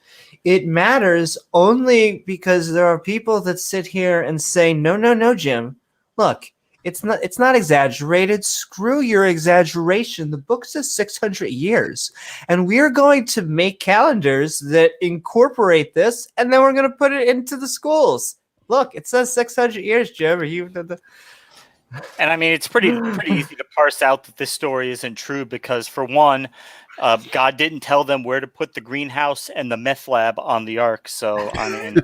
It matters only because there are people that sit here and say, no, Jim, look, it's not exaggerated. Screw your exaggeration. The book says 600 years, and we're going to make calendars that incorporate this, and then we're going to put it into the schools. Look, it says 600 years, Jim. And I mean, it's pretty easy to parse out that this story isn't true because, for one, God didn't tell them where to put the greenhouse and the meth lab on the ark. So, I mean,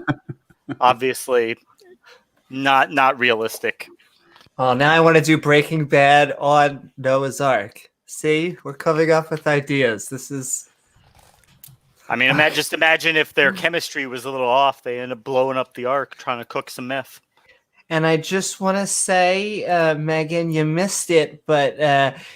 obviously, not realistic. Oh, now I want to do Breaking Bad on Noah's Ark. See, we're coming up with ideas. This is. I mean, imagine if their chemistry was a little off. They end up blowing up the ark trying to cook some meth. And I just want to say, Megan, you missed it, but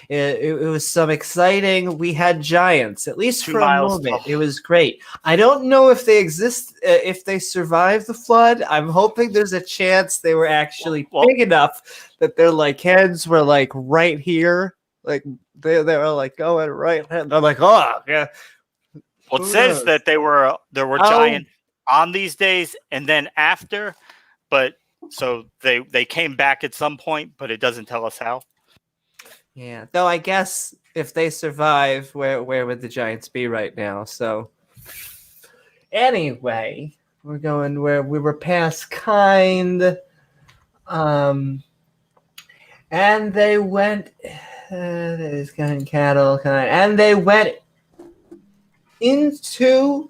it was some exciting. We had giants, at least for a moment. It was great. I don't know if they exist, if they survived the flood. I'm hoping there's a chance they were actually big enough that their heads were right here, they were going right. And I'm like, oh yeah. Well, it says that there were giants on these days, and then after, but. So they came back at some point, but it doesn't tell us how. Yeah, though I guess if they survive, where would the Giants be right now? So anyway, we're going where we were past kind, and they went. There's kind of cattle, and they went onto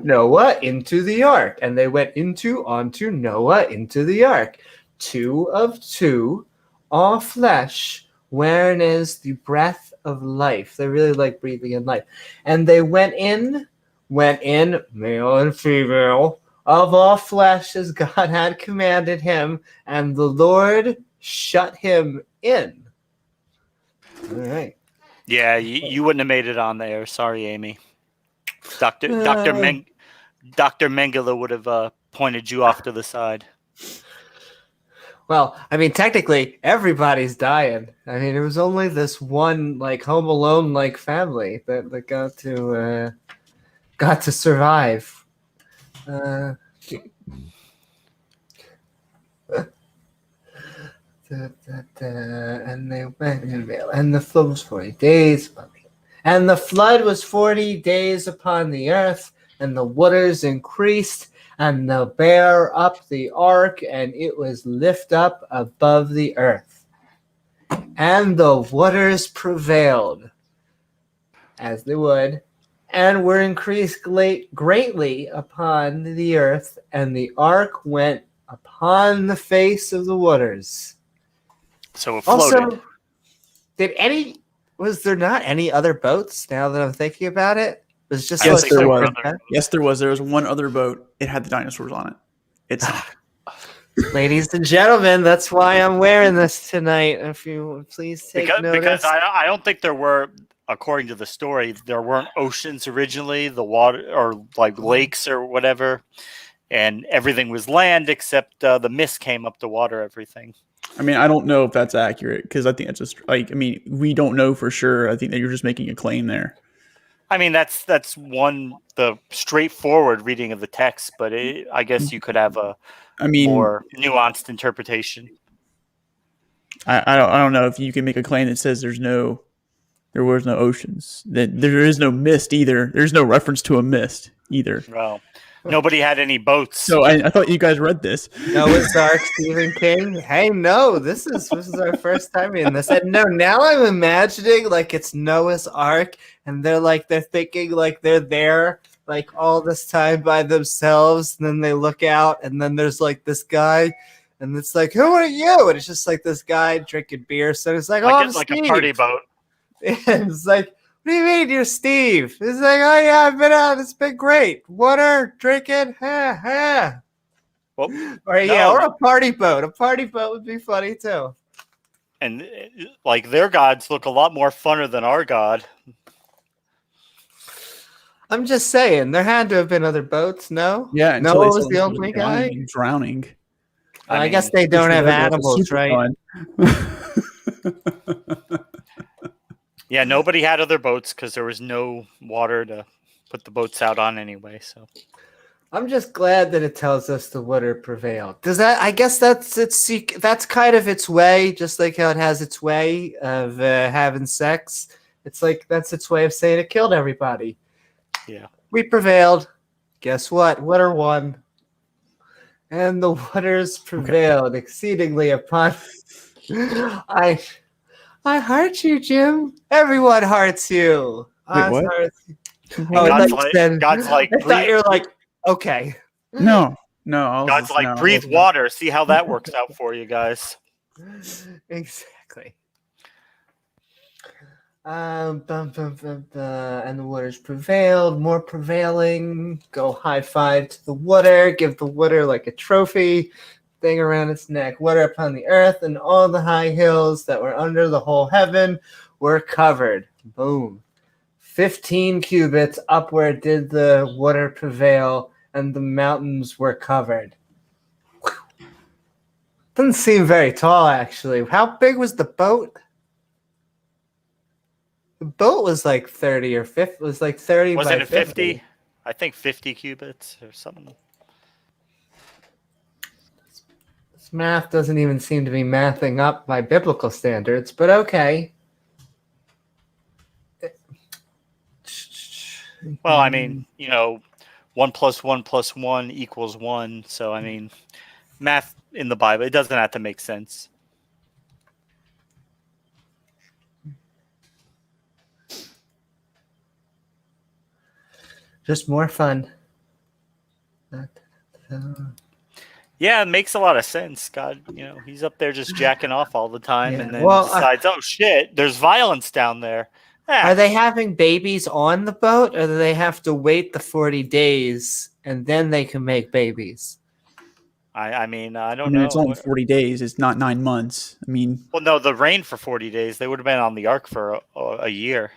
Noah into the ark, and they went onto Noah into the ark. 2 of 2, all flesh, wherein is the breath of life. They really like breathing in life. And they went in, male and female, of all flesh, as God had commanded him, and the Lord shut him in. All right. Yeah, you wouldn't have made it on there. Sorry, Amy. Dr. Mengele would have pointed you off to the side. Well, I mean, technically, everybody's dying. I mean, it was only this one, Home Alone family that got to survive. And they went in veil, and the flood was 40 days. And the flood was 40 days upon the earth, and the waters increased, and they bare up the ark, and it was lift up above the earth. And the waters prevailed, as they would, and were increased greatly upon the earth, and the ark went upon the face of the waters. So it floated. Also, was there not any other boats, now that I'm thinking about it? It was just yes, there was. Yes, there was. There was one other boat. It had the dinosaurs on it. It's ladies and gentlemen, that's why I'm wearing this tonight. If you please take notice. Because I don't think there were, according to the story, there weren't oceans originally, the water or lakes or whatever, and everything was land except the mist came up to water everything. I mean, I don't know if that's accurate because I think it's just we don't know for sure. I think that you're just making a claim there. I mean, that's the straightforward reading of the text, but I guess you could have a more nuanced interpretation. I don't know if you can make a claim that says there was no oceans, that there is no mist either. There's no reference to a mist either. Well, Nobody had any boats. So I thought you guys read this. Noah's Ark, Stephen King. Hey, no, this is our first time reading this. And no, now I'm imagining like it's Noah's Ark, and they're thinking like they're there like all this time by themselves, and then they look out, and then there's like this guy, and it's like, who are you? And it's just like this guy drinking beer. So it's like, oh, I'm like Steve. a party boat. And it's like, what do you mean you're Steve? It's like, oh yeah, I've been out. It's been great. Water, drinking, ha ha. Well, Or yeah, or a party boat. A party boat would be funny too. And like their gods look a lot more funner than our god. I'm just saying, there had to have been other boats, no? Yeah, until Noah they was saw the this only guy guy? drowning. I guess they don't have animals, right? Yeah, nobody had other boats because there was no water to put the boats out on anyway. So I'm just glad that it tells us the water prevailed. Does that? I guess that's kind of its way, just like how it has its way of having sex. It's like that's its way of saying it killed everybody. Yeah, we prevailed. Guess what? Water won, and the waters prevailed exceedingly upon. I heart you, Jim. Everyone hearts you. Wait, what? God's like, I thought you were like, okay. No. God's like, breathe water. See how that works out for you guys. Exactly. And the waters prevailed. More prevailing. Go high five to the water. Give the water like a trophy thing around its neck. Water upon the earth, and all the high hills that were under the whole heaven were covered. Boom. 15 cubits upward did the water prevail, and the mountains were covered. Whew. Doesn't seem very tall, actually. How big was the boat? The boat was like 30 or 50. It was like 30 Was by it a 50? I think 50 cubits or something. This math doesn't even seem to be mathing up by biblical standards, but okay. Well, I mean, 1 + 1 + 1 = 1. So, I mean, math in the Bible, it doesn't have to make sense. Just more fun. Yeah, it makes a lot of sense. God, he's up there just jacking off all the time, and then decides, oh shit, there's violence down there. Are they having babies on the boat, or do they have to wait the 40 days and then they can make babies? I mean, I don't know. It's only 40 days. It's not 9 months. I mean, well, no, the rain for 40 days. They would have been on the ark for a year.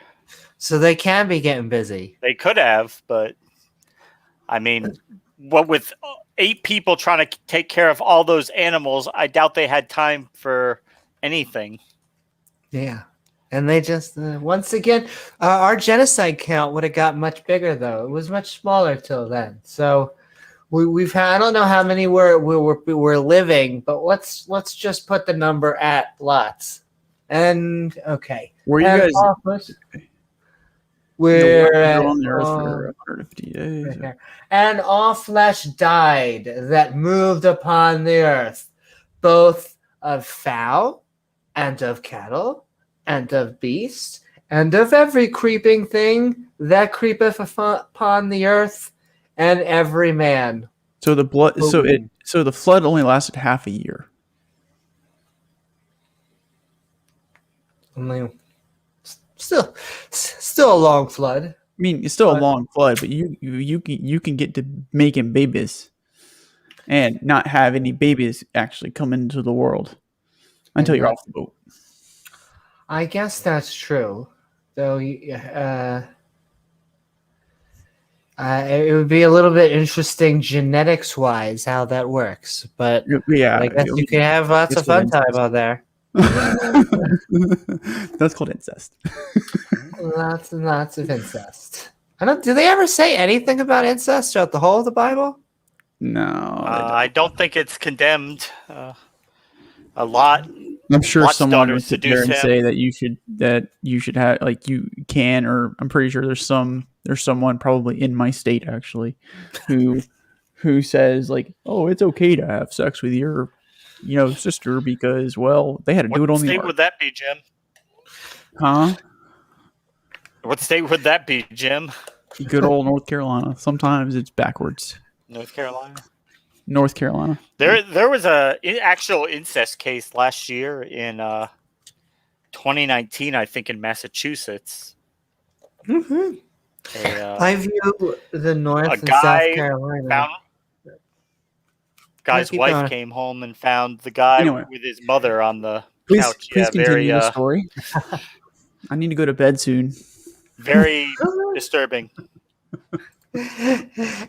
So they can be getting busy. They could have, but I mean, what with 8 people trying to take care of all those animals, I doubt they had time for anything. Yeah. And they just, once again, our genocide count would have got much bigger, though. It was much smaller till then. So we've had, I don't know how many we're living, but let's just put the number at lots. And, okay. Were you guys... We're on the earth for 150 days. Right, and all flesh died that moved upon the earth, both of fowl and of cattle and of beast and of every creeping thing that creepeth upon the earth, and every man. So the blood. So the flood only lasted half a year. Still a long flood. I mean, it's still a long flood, but you can get to making babies, and not have any babies actually come into the world until you're off the boat. I guess that's true, though. It would be a little bit interesting genetics-wise how that works, but yeah, I guess you can have lots of fun time out there. That's called incest. Lots and lots of incest. Do they ever say anything about incest throughout the whole of the Bible? No, I don't think it's condemned a lot. I'm sure Lot's someone would sit there and seduce say that you should have, like, you can, or I'm pretty sure there's someone probably in my state actually who who says like, "Oh, it's okay to have sex with your, sister because well, they had to do it What on the state ark." would that be, Jim? Huh? What state would that be, Jim? Good old North Carolina. Sometimes it's backwards. North Carolina. North Carolina. There was a actual incest case last year in 2019, I think, in Massachusetts. Mhm. A I view the North and South guy Carolina. found guy's keep wife going. came home and found the guy Anyway. with his mother on the Please couch. Yeah, continue the story. I need to go to bed soon. very disturbing.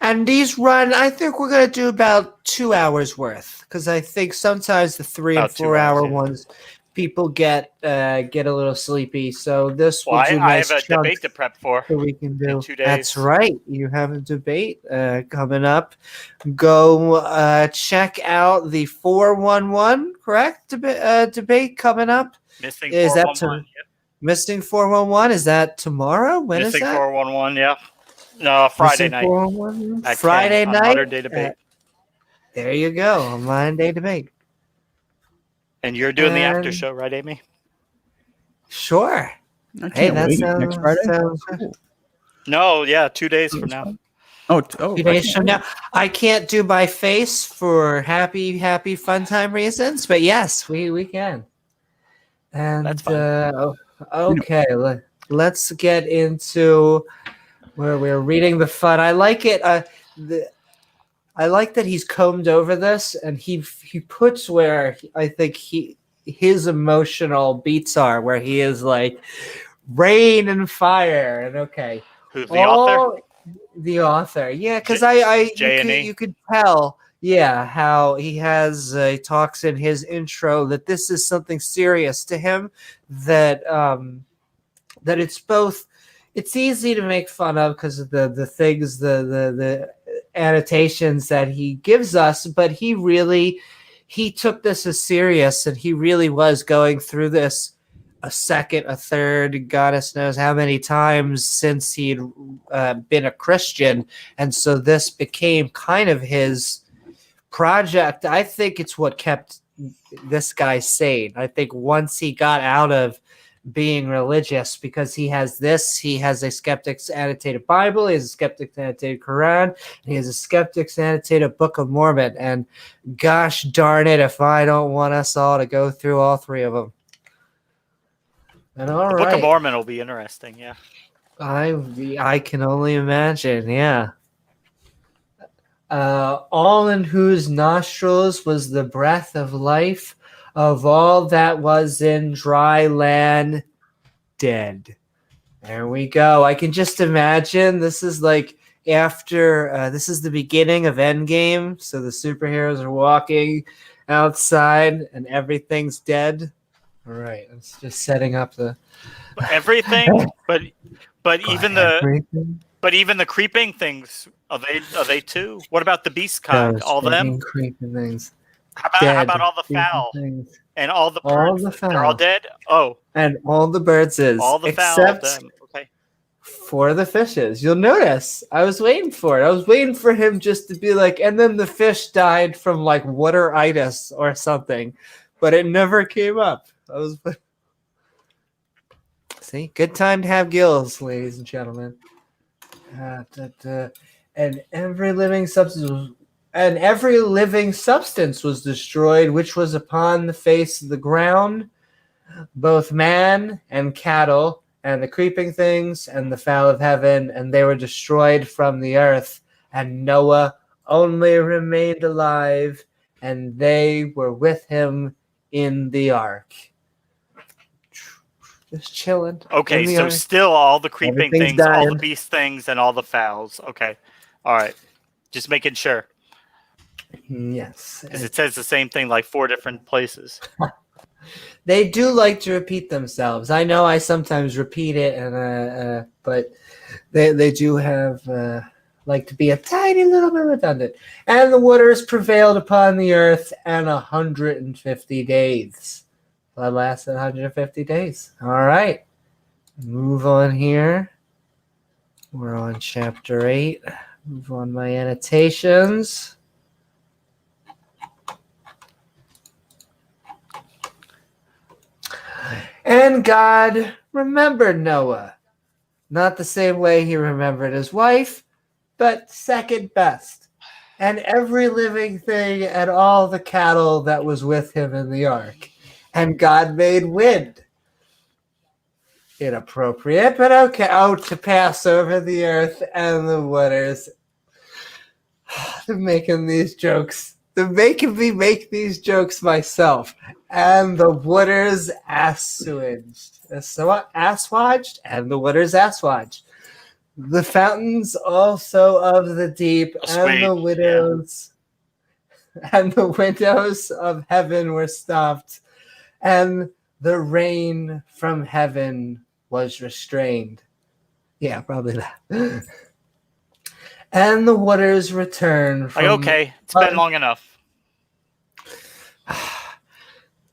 And these run, I think we're going to do about 2 hours worth, because I think sometimes the 3 and About 2 4 hour hours, yeah. ones, people get a little sleepy. So this Well, will do I nice have a chunks debate to prep for. that we can do. 2 days. That's right. You have a debate coming up. Go check out the 411, correct? Debate coming up. Missing Is that 411. Yep. Missing 411? Is that tomorrow? When Missing is that? 411. Yeah. No, Friday Missing night. 411? At Friday 10 on night. Modern Day Debate. There you go. A modern day debate. And you're doing the after And- show, right, Amy? Sure. I Hey, can't that wait. sounds Next Friday. sounds Cool. No, yeah, 2 days from now. Oh, 2 days from now. I can't do my face for happy fun time reasons, but yes, we can. And That's fine. okay, let's get into where we're reading the fun. I like it. I like that he's combed over this, and he puts where I think his emotional beats are, where he is like rain and fire, and okay. Who, the author? The author, yeah, because J&E? you could tell, yeah, how he has he talks in his intro that this is something serious to him, that that it's both. It's easy to make fun of because of the things, the annotations that he gives us, but he took this as serious, and he really was going through this a second, a third, goddess knows how many times since he'd been a Christian. And so this became kind of his project. I think it's what kept this guy sane. I think once he got out of being religious, because he has a Skeptic's Annotated Bible, he has a Skeptic's Annotated Quran, and he has a Skeptic's Annotated Book of Mormon. And gosh darn it, if I don't want us all to go through all three of them. And The Book of Mormon will be interesting, yeah. I can only imagine, yeah. All in whose nostrils was the breath of life, of all that was in dry land, dead. There we go. I can just imagine this is like after this is the beginning of Endgame, so the superheroes are walking outside and everything's dead. All right, it's just setting up the everything, but even everything. even the creeping things, are they too? What about the beast kind? Those All them? creeping things. How about all the fowl Things. and all the birds? All the They're all fowl. dead. Oh, And all the birds is all the fowl. except Them. Okay. for the fishes. You'll notice I was waiting for it. I was waiting for him just to be like, and then the fish died from like wateritis or something, but it never came up. I was see, good time to have gills, ladies and gentlemen. And every living substance was destroyed, which was upon the face of the ground, both man and cattle, and the creeping things, and the fowl of heaven, and they were destroyed from the earth. And Noah only remained alive, and they were with him in the ark. Just chilling. Okay, in the so ark. still all the creeping Everything's things, all the dying. beast things, and all the fowls. Okay. All right. Just making sure. Yes. Because it says the same thing like 4 different places. They do like to repeat themselves. I know I sometimes repeat it, and but they do have like to be a tiny little bit redundant. And the waters prevailed upon the earth, and 150 days. That lasted 150 days. All right, move on here. We're on chapter 8. Move on my annotations. And God remembered Noah. Not the same way he remembered his wife, but second best. And every living thing and all the cattle that was with him in the ark. And God made wind. Inappropriate, but okay. Oh, to pass over the earth and the waters. They're making these jokes. They're making me make these jokes myself. And the waters assuaged. So assuaged, and the waters assuaged. The fountains also of the deep and the windows and the windows of heaven were stopped, and the rain from heaven was restrained. Yeah, probably that. And the waters returned from okay, it's been long enough.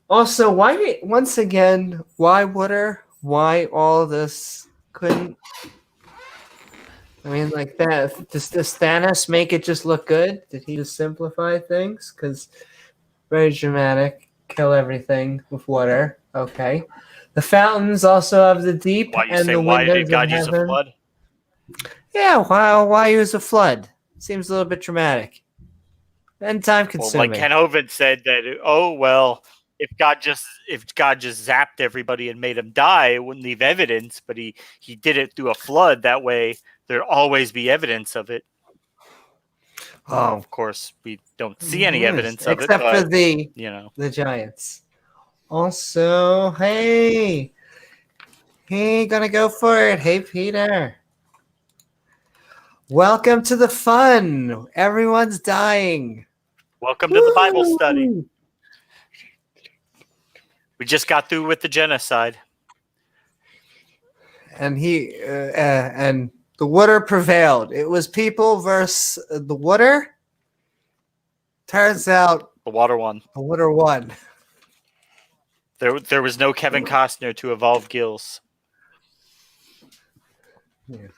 Also, why once again, why water? Why all this couldn't I mean, like that. Does Thanos make it just look good? Did he just simplify things? Because very dramatic. Kill everything with water. Okay. The fountains also of the deep Why you and say the why windows did God of use a heaven. flood? Yeah, why use a flood? Seems a little bit dramatic. And time Well, consuming. like Ken Hovind said that. Oh well, if God just zapped everybody and made them die, it wouldn't leave evidence. But he did it through a flood. That way, there'd always be evidence of it. Oh, Of course, we don't see any evidence of it, except for but the Giants. Also, hey, gonna go for it. Hey, Peter. Welcome to the fun. Everyone's dying. Welcome to the Bible study. We just got through with the genocide. And and the water prevailed. It was people versus the water. Turns out the water won. The water won. There was no Kevin Costner to evolve gills. Yeah,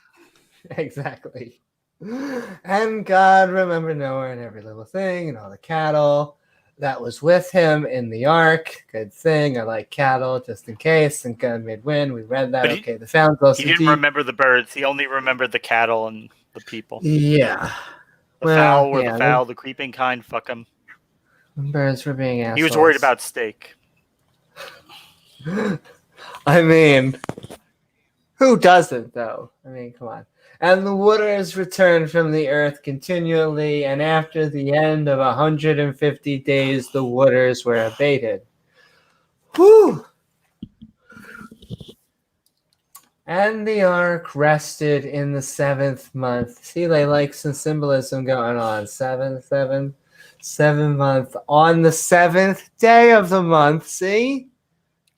exactly. And God remembered Noah and every little thing and all the cattle that was with him in the ark. Good thing. I like cattle just in case. And God made wind. We read that. But okay. The fountains also he didn't remember the birds. He only remembered the cattle and the people. Yeah. The fowl were the fowl, the creeping kind. Fuck them. Birds were being assholes. He was worried about steak. I mean, who doesn't, though? I mean, come on. And the waters returned from the earth continually, and after the end of 150 days, the waters were abated. Whew! And the ark rested in the 7th month. See, they like some symbolism going on. 7 month. On the 7th day of the month, see?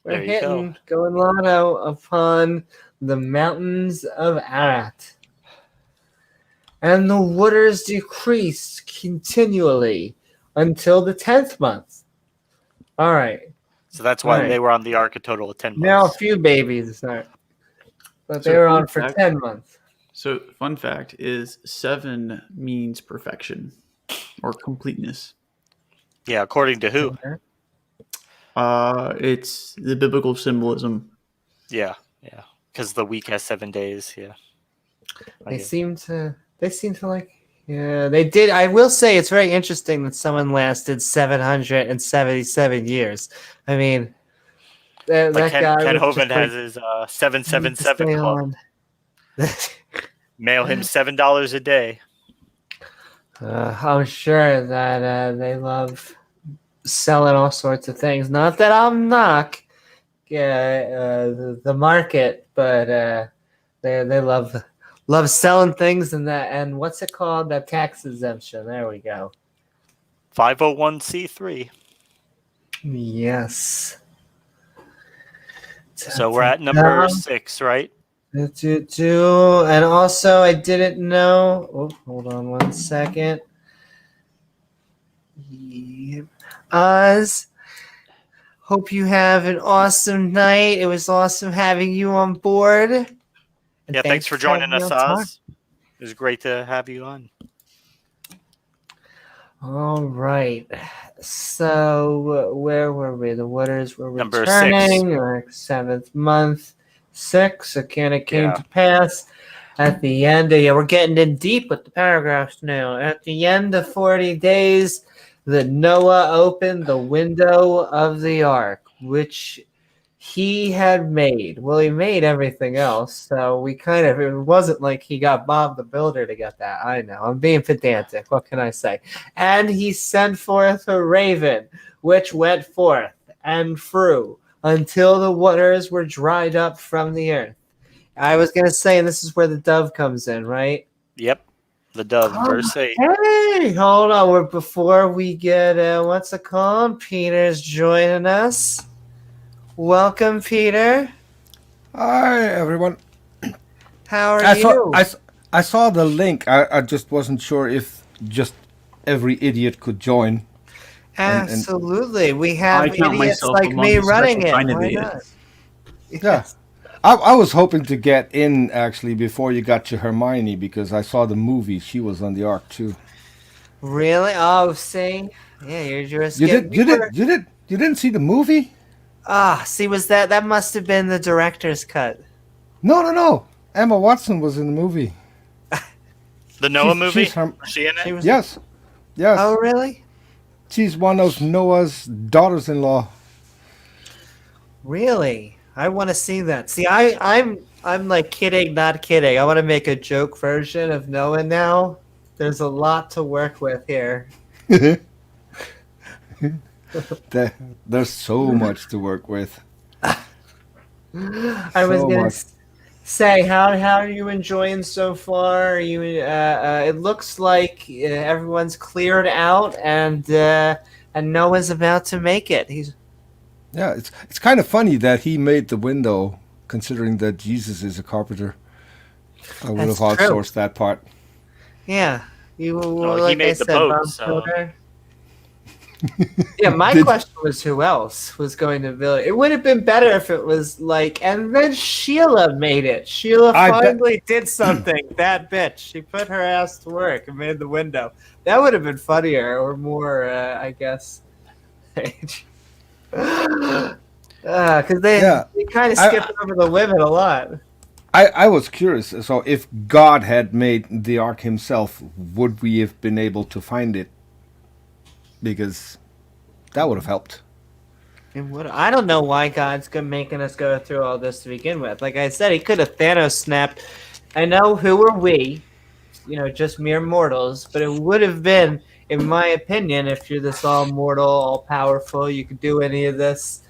We're hitting going Lotto upon the mountains of Arat. And the waters decreased continually until the 10th month. All right. So that's why they were on the ark a total of 10 months. Now a few babies, but they were on for 10 months. So fun fact is 7 means perfection or completeness. Yeah, according to who? It's the biblical symbolism. Yeah. Because the week has 7 days. Yeah. They seem to like. Yeah, they did. I will say it's very interesting that someone lasted 777 years. I mean, that guy. Ken Hovind has his 777 club. Mail him $7 a day. I'm sure that they love selling all sorts of things. Not that I'll knock the market, but they love selling things and what's it called? That tax exemption. There we go. 501c3. Yes. So we're at number 6, right? And also, I didn't know. Oh, hold on 1 second. Oz, hope you have an awesome night. It was awesome having you on board. And thanks for joining us, Oz. It was great to have you on. All right. So where were we? The waters were Number returning. Our 7th month, 6. Again, it came to pass at the end. Yeah, we're getting in deep with the paragraphs now. At the end of 40 days, that Noah opened the window of the ark, which he had made. Well, he made everything else, so it wasn't like he got Bob the Builder to get that. I know, I'm being pedantic. What can I say? And he sent forth a raven, which went forth and flew until the waters were dried up from the earth. I was going to say, and this is where the dove comes in, right? Yep. The dove, verse 8. Hey, hold on. Before we get, what's it called? Peter's joining us. Welcome, Peter. Hi, everyone. How are you? I saw the link. I just wasn't sure if just every idiot could join. Absolutely. We have I count idiots myself like among me the running special it. kind of Why idiots. not? Yeah. I was hoping to get in, actually, before you got to Hermione, because I saw the movie. She was on the Ark, too. Really? Oh, see? Yeah, you're just You didn't see the movie? see, was that must have been the director's cut. No. Emma Watson was in the movie. The Noah movie? she's her- Was she in it? Yes. Oh, really? She's one of Noah's daughters-in-law. Really? I want to see that. See, I'm like kidding, not kidding. I want to make a joke version of Noah now. There's a lot to work with here. There's so much to work with. I was gonna say, how are you enjoying so far? Are you? It looks like everyone's cleared out, and Noah's about to make it. Yeah, it's kind of funny that he made the window, considering that Jesus is a carpenter. I would have outsourced that part. Yeah, He like made I the said, boat, Bob so. Builder. Yeah, my question was who else was going to build it. It would have been better if it was like, and then Sheila made it. Sheila finally did something. That bitch. She put her ass to work and made the window. That would have been funnier or more, I guess. Because they kind of skipped over the women a lot. I was curious. So if God had made the ark himself, would we have been able to find it? Because that would have helped. I don't know why God's making us go through all this to begin with. Like I said, he could have Thanos snapped. I know, who are we? Just mere mortals. But it would have been, in my opinion, if you're this all mortal, all powerful, you could do any of this.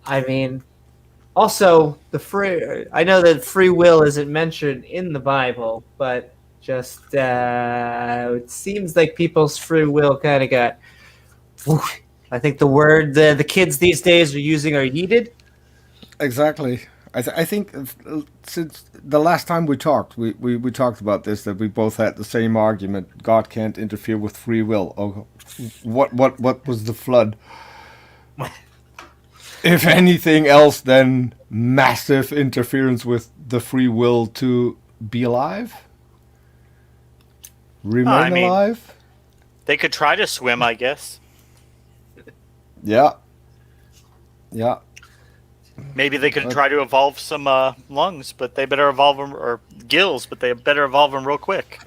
I mean, also I know that free will isn't mentioned in the Bible, but just it seems like people's free will kind of got. I think the word the kids these days are using are yeeted. Exactly. I think since the last time we talked, we talked about this, that we both had the same argument. God can't interfere with free will. Oh, what was the flood? If anything else than massive interference with the free will to be alive? Remain alive? They could try to swim, I guess. Yeah. Maybe they could try to evolve some lungs, but they better evolve them, or gills, but they better evolve them real quick.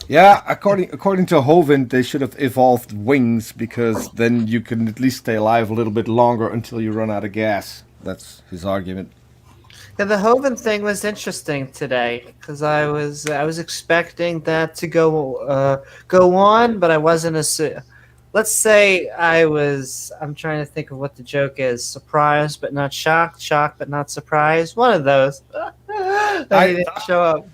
Yeah, according to Hovind, they should have evolved wings, because then you can at least stay alive a little bit longer until you run out of gas. That's his argument. Yeah, the Hovind thing was interesting today because I was expecting that to go on, but I wasn't let's say I'm trying to think of what the joke is. Surprised but not shocked, shocked but not surprised. One of those. He didn't show up.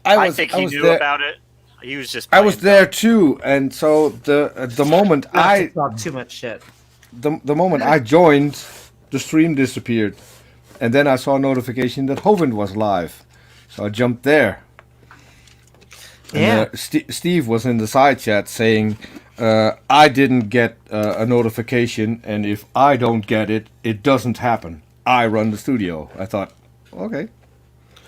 I think he knew about it. He was just. I was there too, and so the moment I talk too much shit. The moment I joined, the stream disappeared, and then I saw a notification that Hovind was live, so I jumped there. Yeah. And, Steve was in the side chat saying, "I didn't get a notification, and if I don't get it, it doesn't happen. I run the studio." I thought, okay.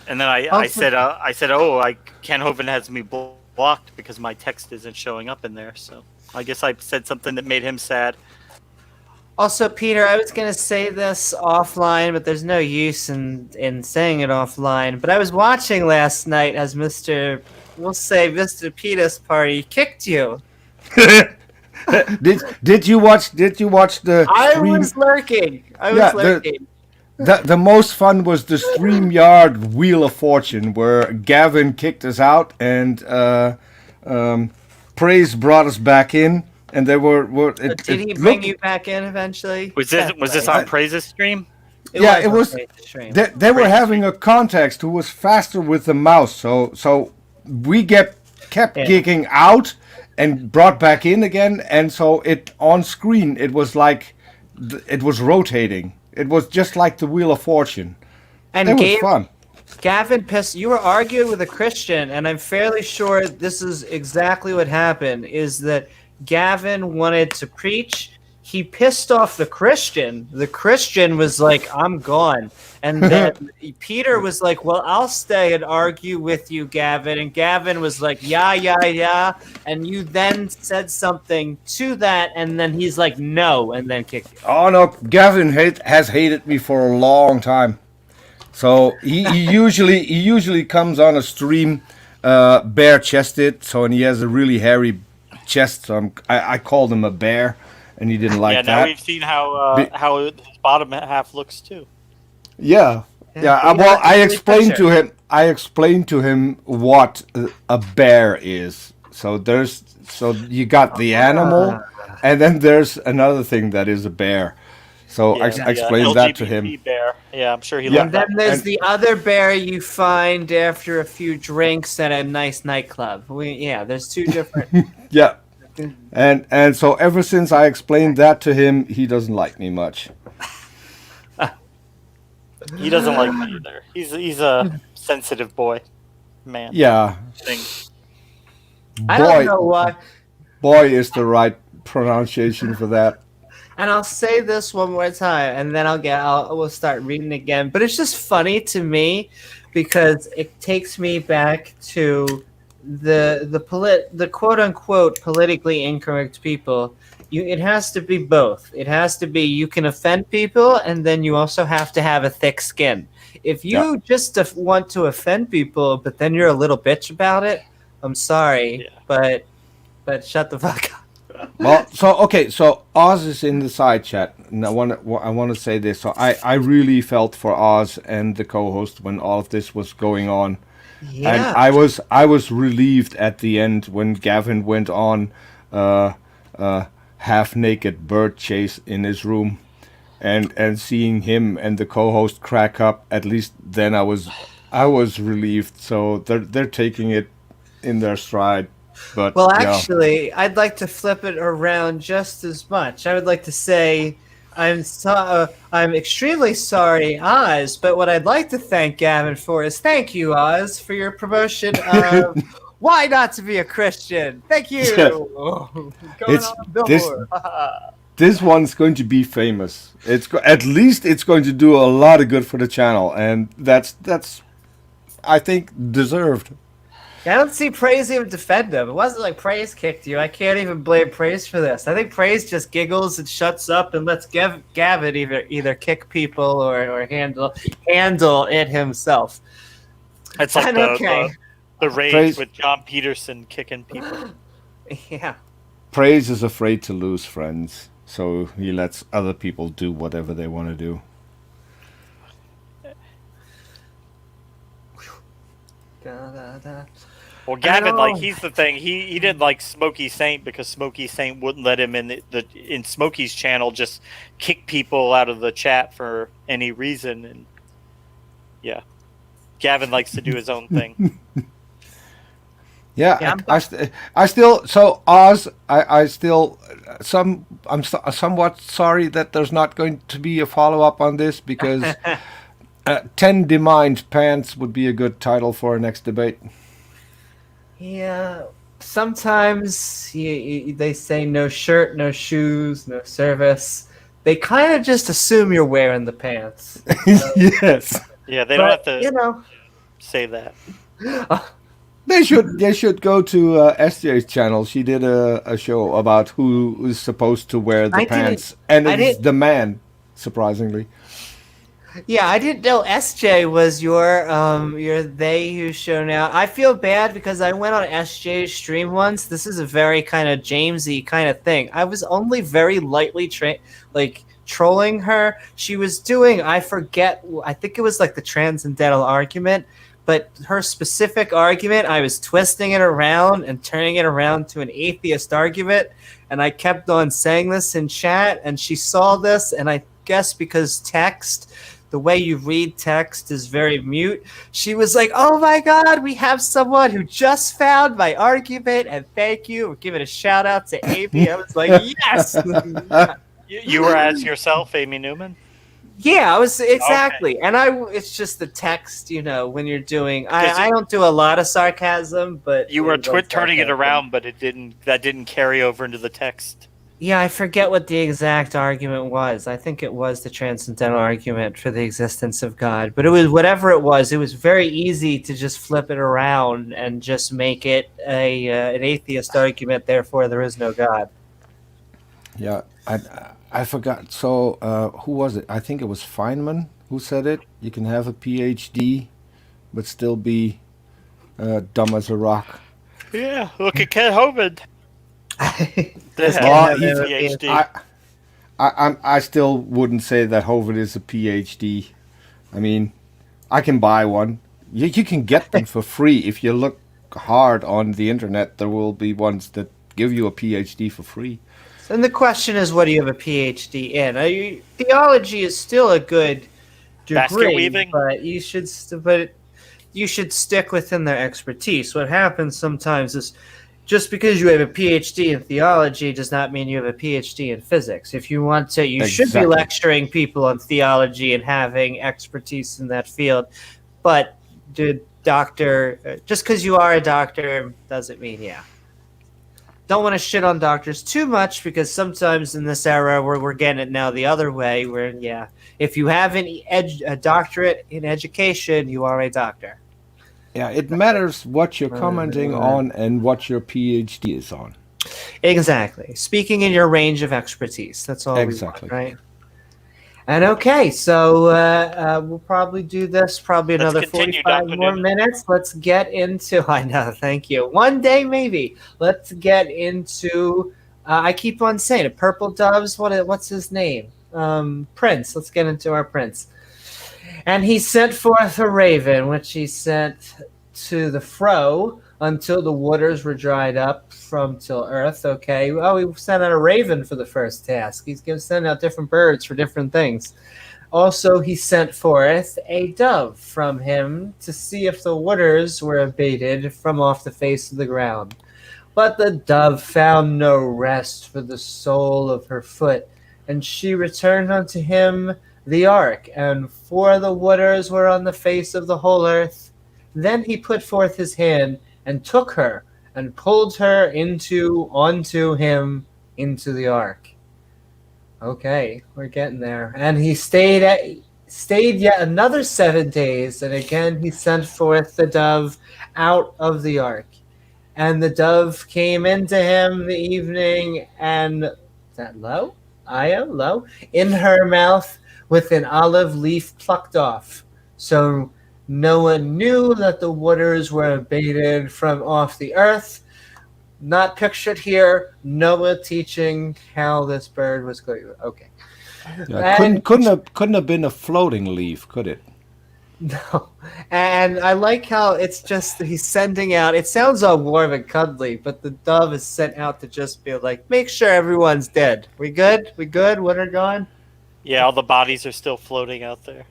And then I Also- said, oh, Ken Hovind has me blocked because my text isn't showing up in there. So I guess I said something that made him sad. Also, Peter, I was gonna say this offline, but there's no use in saying it offline. But I was watching last night as we'll say Mr. Peter's party kicked you. Did you watch the I stream? was lurking. Yeah, the most fun was the StreamYard Wheel of Fortune, where Gavin kicked us out and Praise brought us back in, and they were Did he bring you back in eventually? Was this on Praise's stream? It was. on Praise stream. They were having a contest who was faster with the mouse, so we kept kicking out and brought back in again, and so it on screen it was like it was rotating. It was just like the Wheel of Fortune. And It was fun. Gavin pissed. You were arguing with a Christian, and I'm fairly sure this is exactly what happened. Is that Gavin wanted to preach? He pissed off the Christian. The Christian was like, "I'm gone," and then Peter was like, "Well, I'll stay and argue with you, Gavin." And Gavin was like, "Yeah, yeah, yeah." And you then said something to that, and then he's like, "No," and then kicked you. Oh no, Gavin has hated me for a long time. So he usually comes on a stream bare chested, so and he has a really hairy chest. So I called him a bear, and he didn't like yeah, that. now we've seen how his bottom half looks too. Yeah. Well, I explained to him what a bear is. So you got the animal, and then there's another thing that is a bear. So I explained that to him. LGBT bear. Yeah, I'm sure he And loved then that. there's the other bear you find after a few drinks at a nice nightclub. There's two different. Yeah. And so ever since I explained that to him, he doesn't like me much. He doesn't like me either. He's a sensitive man. Yeah. Thing. I don't know why. Boy is the right pronunciation for that. And I'll say this one more time, and then we'll start reading again. But it's just funny to me because it takes me back to the quote unquote politically incorrect people. It has to be both. It has to be you can offend people, and then you also have to have a thick skin. If you just want to offend people, but then you're a little bitch about it, I'm sorry, but shut the fuck up. Well, so Oz is in the side chat, and I want to say this. So I really felt for Oz and the co-host when all of this was going on, and I was relieved at the end when Gavin went on half-naked bird chase in his room, and seeing him and the co-host crack up. At least then I was relieved. So they're taking it in their stride. But, actually, I'd like to flip it around just as much. I would like to say I'm extremely sorry, Oz, but what I'd like to thank Gavin for is thank you, Oz, for your promotion of Why Not to Be a Christian. Thank you. This one's going to be famous. At least it's going to do a lot of good for the channel, and that's I think deserved. I don't see Praise even defend him. It wasn't like Praise kicked you. I can't even blame Praise for this. I think Praise just giggles and shuts up and lets Gavin either kick people or handle it himself. It's like the rage with John Peterson kicking people. Yeah. Praise is afraid to lose friends, so he lets other people do whatever they want to do. Well, Gavin, he's the thing. He didn't like Smokey Saint because Smokey Saint wouldn't let him in Smokey's channel just kick people out of the chat for any reason. And Gavin likes to do his own thing. I still so Oz. I'm somewhat sorry that there's not going to be a follow up on this because 10 Demind Pants would be a good title for our next debate. Yeah, sometimes they say no shirt, no shoes, no service. They kind of just assume you're wearing the pants. Yes. Yeah, they don't have to. say that. They should go to SJ's channel. She did a show about who is supposed to wear the I didn't- pants, and I it's didn't- the man, surprisingly. Yeah, I didn't know SJ was your they who show now. I feel bad because I went on SJ's stream once. This is a very kind of Jamesy kind of thing. I was only very lightly trolling her. She was doing, I think it was like the transcendental argument, but her specific argument, I was twisting it around and turning it around to an atheist argument, and I kept on saying this in chat, and she saw this, and I guess because the way you read text is very mute, she was like, oh my god, we have someone who just found my argument, and thank you. We're giving a shout out to Amy. I was like, yes. You were as yourself, Amy Newman? Yeah, I was exactly. Okay. And it's just the text, when you're doing, I don't do a lot of sarcasm, but you were turning it around, but that didn't carry over into the text. Yeah, I forget what the exact argument was. I think it was the transcendental argument for the existence of God. But it was whatever it was very easy to just flip it around and just make it an atheist argument, therefore there is no God. Yeah, I forgot. So who was it? I think it was Feynman who said it. You can have a PhD, but still be dumb as a rock. Yeah, look at Ken Hovind. I still wouldn't say that Hovind is a PhD. I mean, I can buy one. You can get them for free. If you look hard on the internet, there will be ones that give you a PhD for free. And the question is, what do you have a PhD in? Theology is still a good degree, but you should stick within their expertise. What happens sometimes is, just because you have a PhD in theology does not mean you have a PhD in physics. If you want to, you should be lecturing people on theology and having expertise in that field. But just because you are a doctor doesn't mean, Don't want to shit on doctors too much, because sometimes in this era we're getting it now the other way, where, if you have a doctorate in education, you are a doctor. Yeah, it matters what you're commenting on and what your PhD is on. Exactly. Speaking in your range of expertise. That's all we want, right? And okay, so we'll probably do this another 45 more minutes. Let's get into, I know, thank you. One day, maybe. Let's get into, I keep on saying it, Purple Doves, what's his name? Prince. Let's get into our Prince. And he sent forth a raven, which he sent to the fro until the waters were dried up till earth. Okay. Oh, he sent out a raven for the first task. He's going to send out different birds for different things. Also, he sent forth a dove from him to see if the waters were abated from off the face of the ground. But the dove found no rest for the sole of her foot, and she returned unto him the ark, and for the waters were on the face of the whole earth. Then he put forth his hand and took her and pulled her onto him into the ark. Okay, we're getting there. And he stayed yet another 7 days, and again he sent forth the dove out of the ark. And the dove came into him the evening, and lo, in her mouth, with an olive leaf plucked off. So Noah knew that the waters were abated from off the earth. Not pictured here. Noah teaching how this bird was going. Okay. Yeah, couldn't have been a floating leaf, could it? No. And I like how it's just he's sending out. It sounds all warm and cuddly, but the dove is sent out to just be like, make sure everyone's dead. We good? We good? Winter gone? Yeah, all the bodies are still floating out there.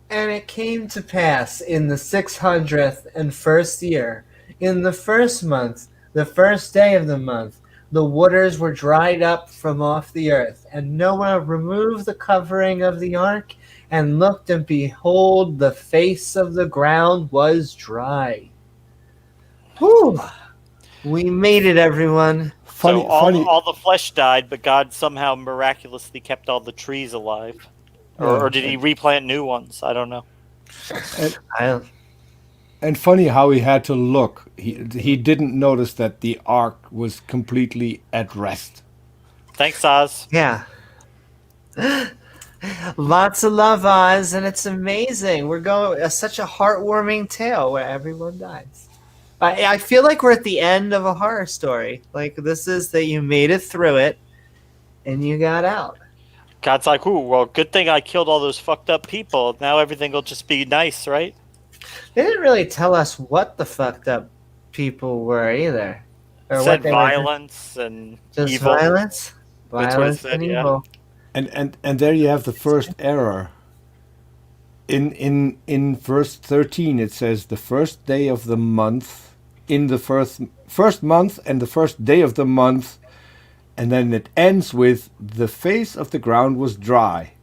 And it came to pass in the 601st year, in the first month, the first day of the month, the waters were dried up from off the earth. And Noah removed the covering of the ark and looked, and behold, the face of the ground was dry. Whew. We made it, everyone. All the flesh died, but God somehow miraculously kept all the trees alive. Or did he replant new ones? I don't know. And, I and funny how he had to look. He didn't notice that the ark was completely at rest. Thanks, Oz. yeah. Lots of love, Oz, and it's amazing. We're going such a heartwarming tale where everyone dies. I feel like we're at the end of a horror story. Like this is that you made it through it and you got out. God's like, ooh, well, good thing I killed all those fucked up people. Now everything will just be nice, right? They didn't really tell us what the fucked up people were either. Or Said what they were. violence and Just evil. violence? That's what it Violence said, and yeah. evil. And there you have the first error. In verse 13 it says the first day of the month in the first month and the first day of the month, and then it ends with the face of the ground was dry.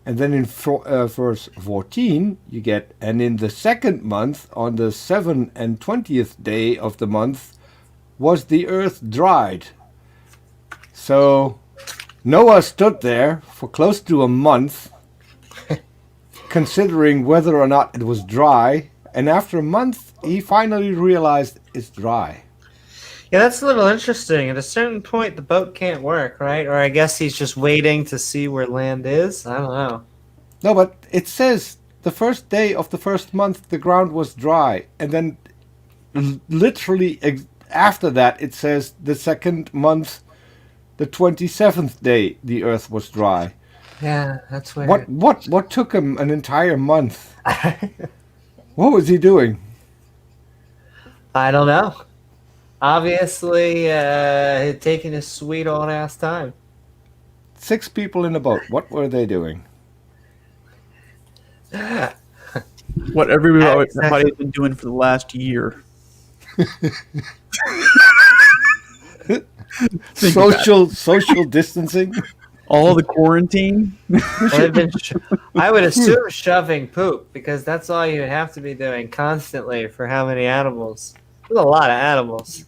And then in verse 14 you get, and in the second month on the 27th day of the month was the earth dried. So Noah stood there for close to a month considering whether or not it was dry, and after a month he finally realized it's dry. Yeah, that's a little interesting. At a certain point, the boat can't work, right? Or I guess he's just waiting to see where land is. I don't know. No, but it says the first day of the first month the ground was dry, and then literally after that it says the second month, the 27th day, the earth was dry. Yeah, that's weird. What took him an entire month? What was he doing? I don't know. Obviously, taking his sweet old ass time. 6 people in a boat. What were they doing? What everybody's been doing for the last year. Social distancing. All the quarantine. I would assume shoving poop, because that's all you have to be doing constantly for how many animals? There's a lot of animals.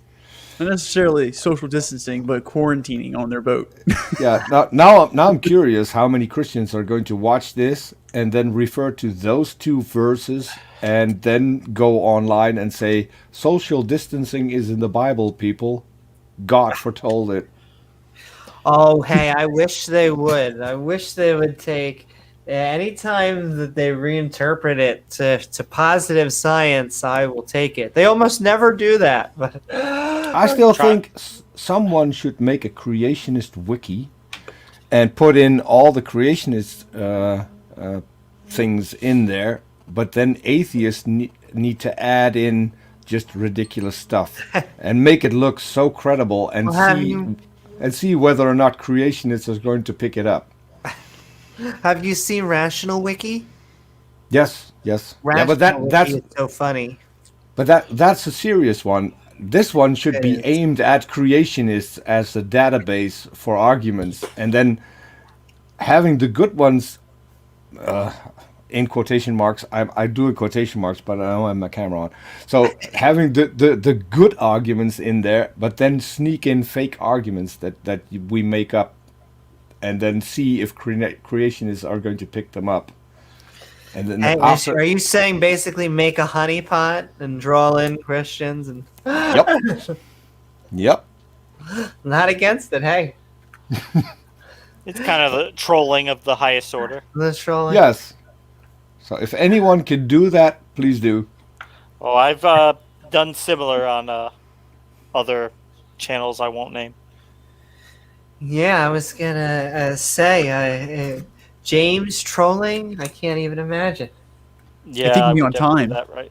Not necessarily social distancing, but quarantining on their boat. Yeah. Now I'm curious how many Christians are going to watch this and then refer to those 2 verses and then go online and say social distancing is in the Bible, people. God foretold it. Oh, hey, I wish they would. I wish they would take any time that they reinterpret it to positive science. I will take it. They almost never do that, but I still think someone should make a creationist wiki and put in all the creationist things in there, but then atheists need to add in just ridiculous stuff and make it look so credible and see whether or not creationists are going to pick it up. Have you seen Rational Wiki? Yes. Rational Yeah, Wiki that's is so funny. But that's a serious one. This one should be aimed at creationists as a database for arguments, and then having the good ones, in quotation marks. I do in quotation marks, but I don't have my camera on. So having the good arguments in there, but then sneak in fake arguments that we make up, and then see if creationists are going to pick them up. And then Hey, are you saying basically make a honeypot and draw in Christians and? Yep. Not against it. Hey, It's kind of the trolling of the highest order. the trolling. Yes. So if anyone can do that, please do. Oh, I've done similar on other channels I won't name. Yeah, I was gonna say James trolling. I can't even imagine. Yeah, I think we'll be would on definitely time. do that right.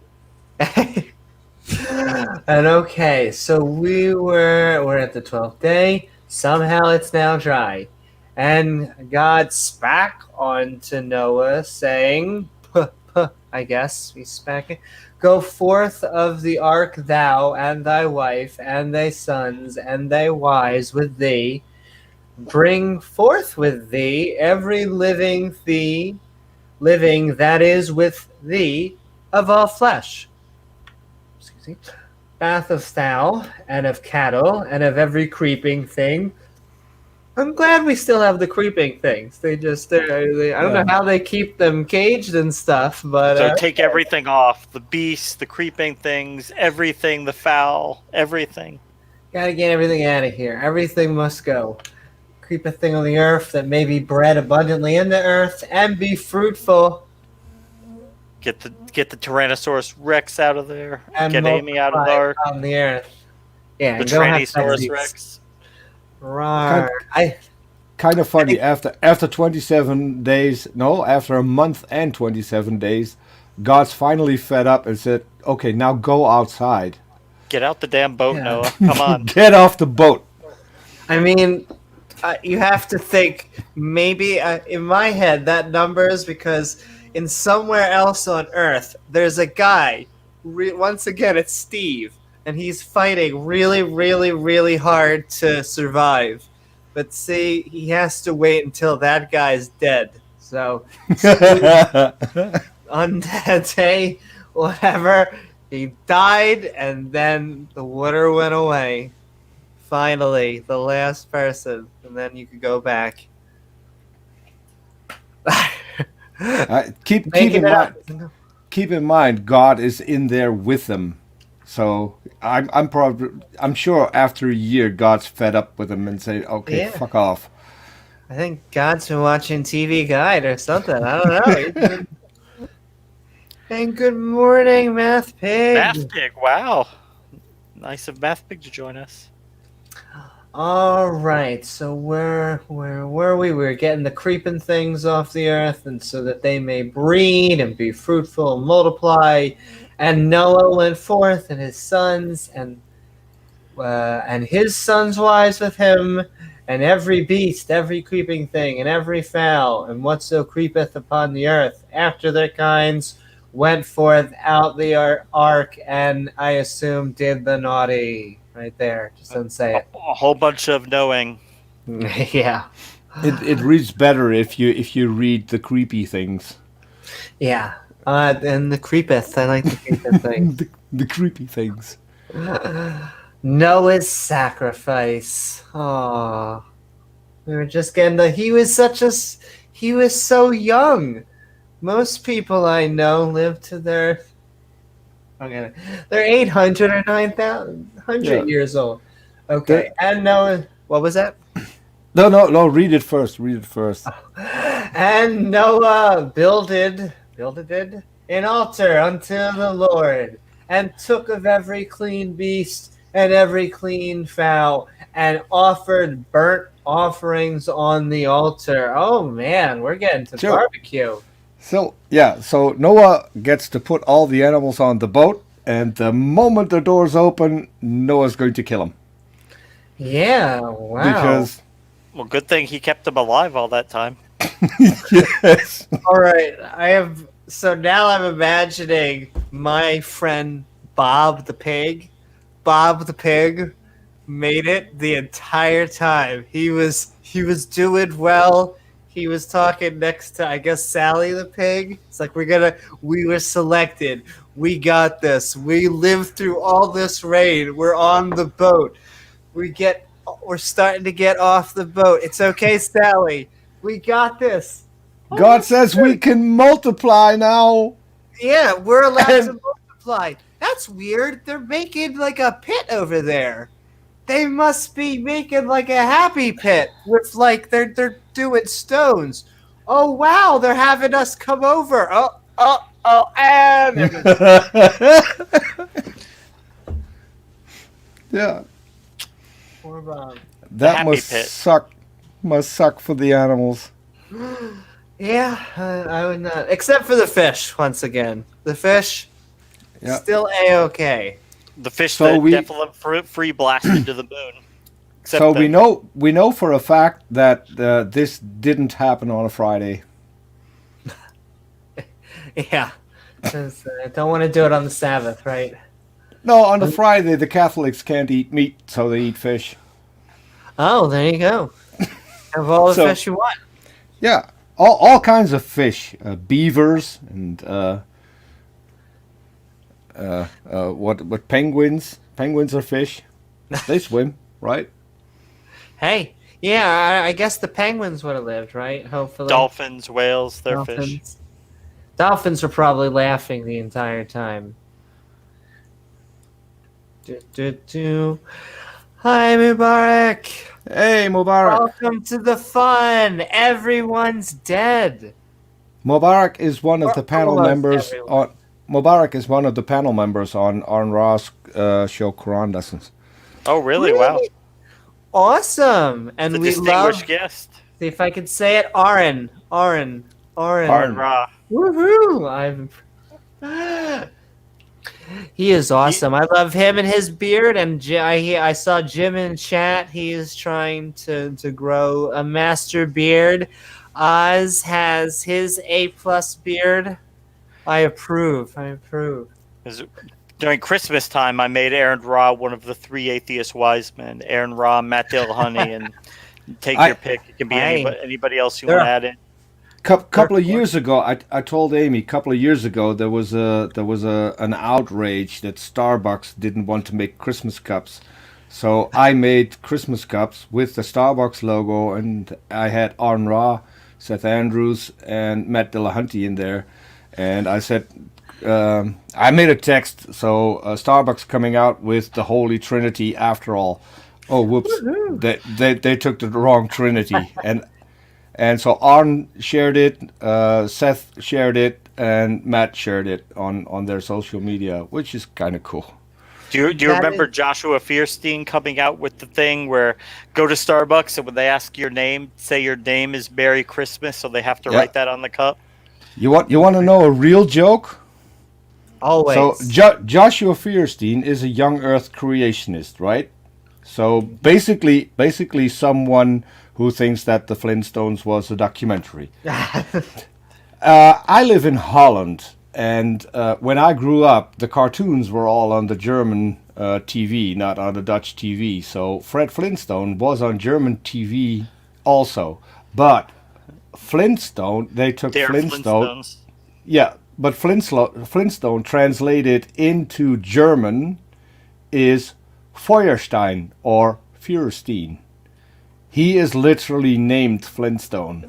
And okay, so we're at the 12th day. Somehow it's now dry. And God spake unto Noah, saying, I guess he's spake, go forth of the ark, thou and thy wife, and thy sons, and thy wives with thee. Bring forth with thee every living that is with thee of all flesh. Excuse me. Both of fowl, and of cattle, and of every creeping thing I'm glad we still have the creeping things. I don't know how they keep them caged and stuff, but So take everything off: the beasts, the creeping things, everything, the fowl, everything. gotta get everything out of here. Everything must go. Creep a thing on the earth that may be bred abundantly in the earth and be fruitful. Get the Tyrannosaurus Rex out of there. And Get Amy out of multiply there. on the earth. Yeah, The and go have Tyrannosaurus sex. Rex. Rawr. Kind of funny. After 27 days, no, after a month and 27 days, God's finally fed up and said, "Okay, now go outside. Get out the damn boat, Yeah. Noah. Come on. Get off the boat." I mean, you have to think, maybe in my head that number is because in somewhere else on Earth, there's a guy, once again, it's Steve, and he's fighting really, really, really hard to survive. But see, he has to wait until that guy's dead. So, on that day, whatever, he died, and then the water went away. Finally, the last person, and then you could go back. Keep Making in it mind. up. Keep in mind, God is in there with them. So I'm sure after a year, God's fed up with them and say, "Okay, Yeah. fuck off." I think God's been watching TV Guide or something. I don't know. And good morning, Math Pig. Math Pig. Wow. Nice of Math Pig to join us. All right, so where were we? We were getting the creeping things off the earth, and so that they may breed and be fruitful and multiply. And Noah went forth, and his sons, and his sons' wives with him, and every beast, every creeping thing, and every fowl, and whatso creepeth upon the earth, after their kinds, went forth out the ark, and I assume did the naughty. Right there, just don't say it. A whole bunch of knowing. Yeah, It reads better if you read the creepy things. yeah. And the creepeth. I like the creepeth thing. The creepy things. Noah's sacrifice. Oh, we were just getting he was so young. Most people I know live to their 800 or 9,100 years old. Okay, and Noah, what was that? No. Read it first. And Noah builded an altar unto the Lord, and took of every clean beast and every clean fowl, and offered burnt offerings on the altar. Oh man, we're getting to barbecue. So Noah gets to put all the animals on the boat, and the moment the doors open, Noah's going to kill them. Yeah, wow. Because Well, good thing he kept them alive all that time. yes. All right, so now I'm imagining my friend Bob the pig. Bob the pig made it the entire time. He was doing well. He was talking next to, I guess, Sally the pig. It's like we were selected. We got this. We lived through all this rain. We're on the boat. We're starting to get off the boat. It's okay, Sally. We got this. God says we can multiply now. Yeah, we're allowed to multiply. That's weird. They're making like a pit over there. They must be making like a happy pit with like they're doing stones. Oh wow, they're having us come over. And Yeah. poor Bob. That Happy must pit. suck. Must suck for the animals. Yeah, I would not. Except for the fish, once again. The fish, Yeah. still A-okay. The fish So that we- definitely free blasted to the moon. Except So that- we know for a fact that this didn't happen on a Friday. Yeah. 'Cause, don't want to do it on the Sabbath, right? No, on the Friday the Catholics can't eat meat, so they eat fish. Oh, there you go. Have all the So- fish you want. Yeah, all kinds of fish, beavers and what penguins? Penguins are fish. They swim, right? Hey, Yeah, I guess the penguins would have lived, right? Hopefully. Dolphins, whales, they're fish. Dolphins. Dolphins were probably laughing the entire time. Hi, Mubarak. Hey, Mubarak. Welcome to the fun. Everyone's dead. Mubarak is one of Or the panel almost members everyone. on. Mubarak is one of the panel members on Ra's show Quran lessons. Oh, really? Wow. Awesome. And The we distinguished love, guest. see if I can say it, Aaron. Aaron. Ra. Woohoo! He is awesome. I love him and his beard. And I saw Jim in chat. He is trying to grow a master beard. Oz has his A+ beard. I approve. During Christmas time, I made Aaron Ra one of the 3 atheist wise men. Aaron Ra, Matt Dillahunty, and take your pick. It can be anybody else you want to add in. Couple of years ago, I told Amy. Couple of years ago, there was an outrage that Starbucks didn't want to make Christmas cups, so I made Christmas cups with the Starbucks logo, and I had Aaron Ra, Seth Andrews, and Matt Dillahunty in there, and I said, I made a text. So Starbucks coming out with the Holy Trinity after all. Oh, whoops! They took the wrong Trinity, and so Arn shared it, Seth shared it, and Matt shared it on their social media, which is kind of cool. Do you remember Joshua Fierstein coming out with the thing where go to Starbucks and when they ask your name, say your name is Merry Christmas, so they have to write that on the cup? You want to know a real joke? Always. So Joshua Fierstein is a young Earth creationist, right? So basically someone who thinks that the Flintstones was a documentary. I live in Holland, and when I grew up, the cartoons were all on the German TV, not on the Dutch TV. So Fred Flintstone was on German TV also, but Flintstone, they took Flintstone. Flintstones. Yeah, but Flintstone translated into German is Feuerstein or Feuerstein. He is literally named Flintstone.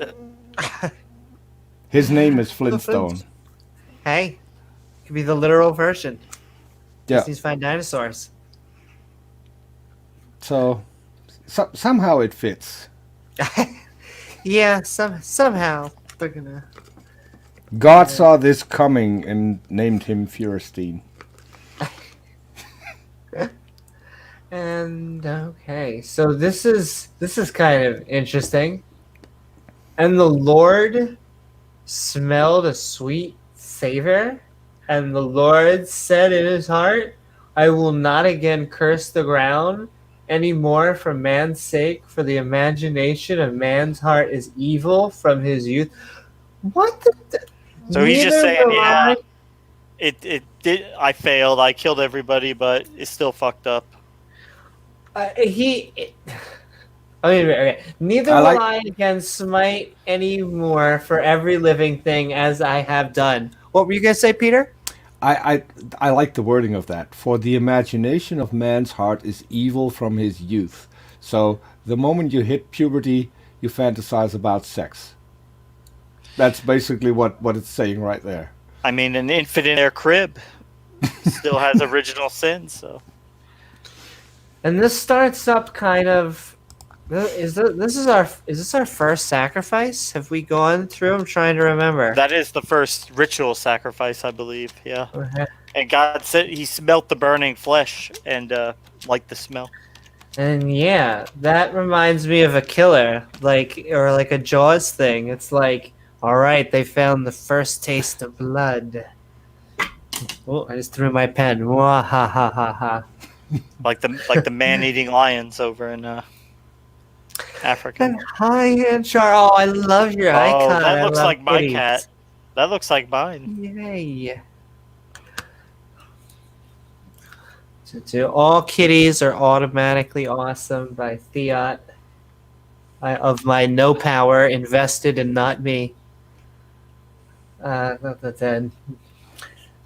His name is Flintstone. Hey, could be the literal version. Yeah. Disney's Find Dinosaurs. So somehow it fits. Yeah, somehow they're gonna. God saw this coming and named him Feuerstein. And okay, so this is kind of interesting. And the Lord smelled a sweet savor, and the Lord said in his heart, I will not again curse the ground any more for man's sake, for the imagination of man's heart is evil from his youth. What the? So he's just saying, I I failed, I killed everybody, but it's still fucked up. Okay. Neither will I again smite any more for every living thing as I have done. What were you gonna say, Peter? I like the wording of that. For the imagination of man's heart is evil from his youth. So the moment you hit puberty, you fantasize about sex. That's basically what it's saying right there. I mean, an infant in their crib still has original sin, so. And this starts up kind of. Is this our first sacrifice? Have we gone through? I'm trying to remember. That is the first ritual sacrifice, I believe. Yeah. Okay. And God said he smelt the burning flesh and liked the smell. And yeah, that reminds me of a killer, like a Jaws thing. It's like, all right, they found the first taste of blood. Oh, I just threw my pen. Wah, ha ha ha ha. Like the man-eating lions over in Africa. And hi, and Charles. Oh, I love your icon. That looks like my kitties. cat. That looks like mine. Yay. All kitties are automatically awesome by fiat of my no power invested in not me.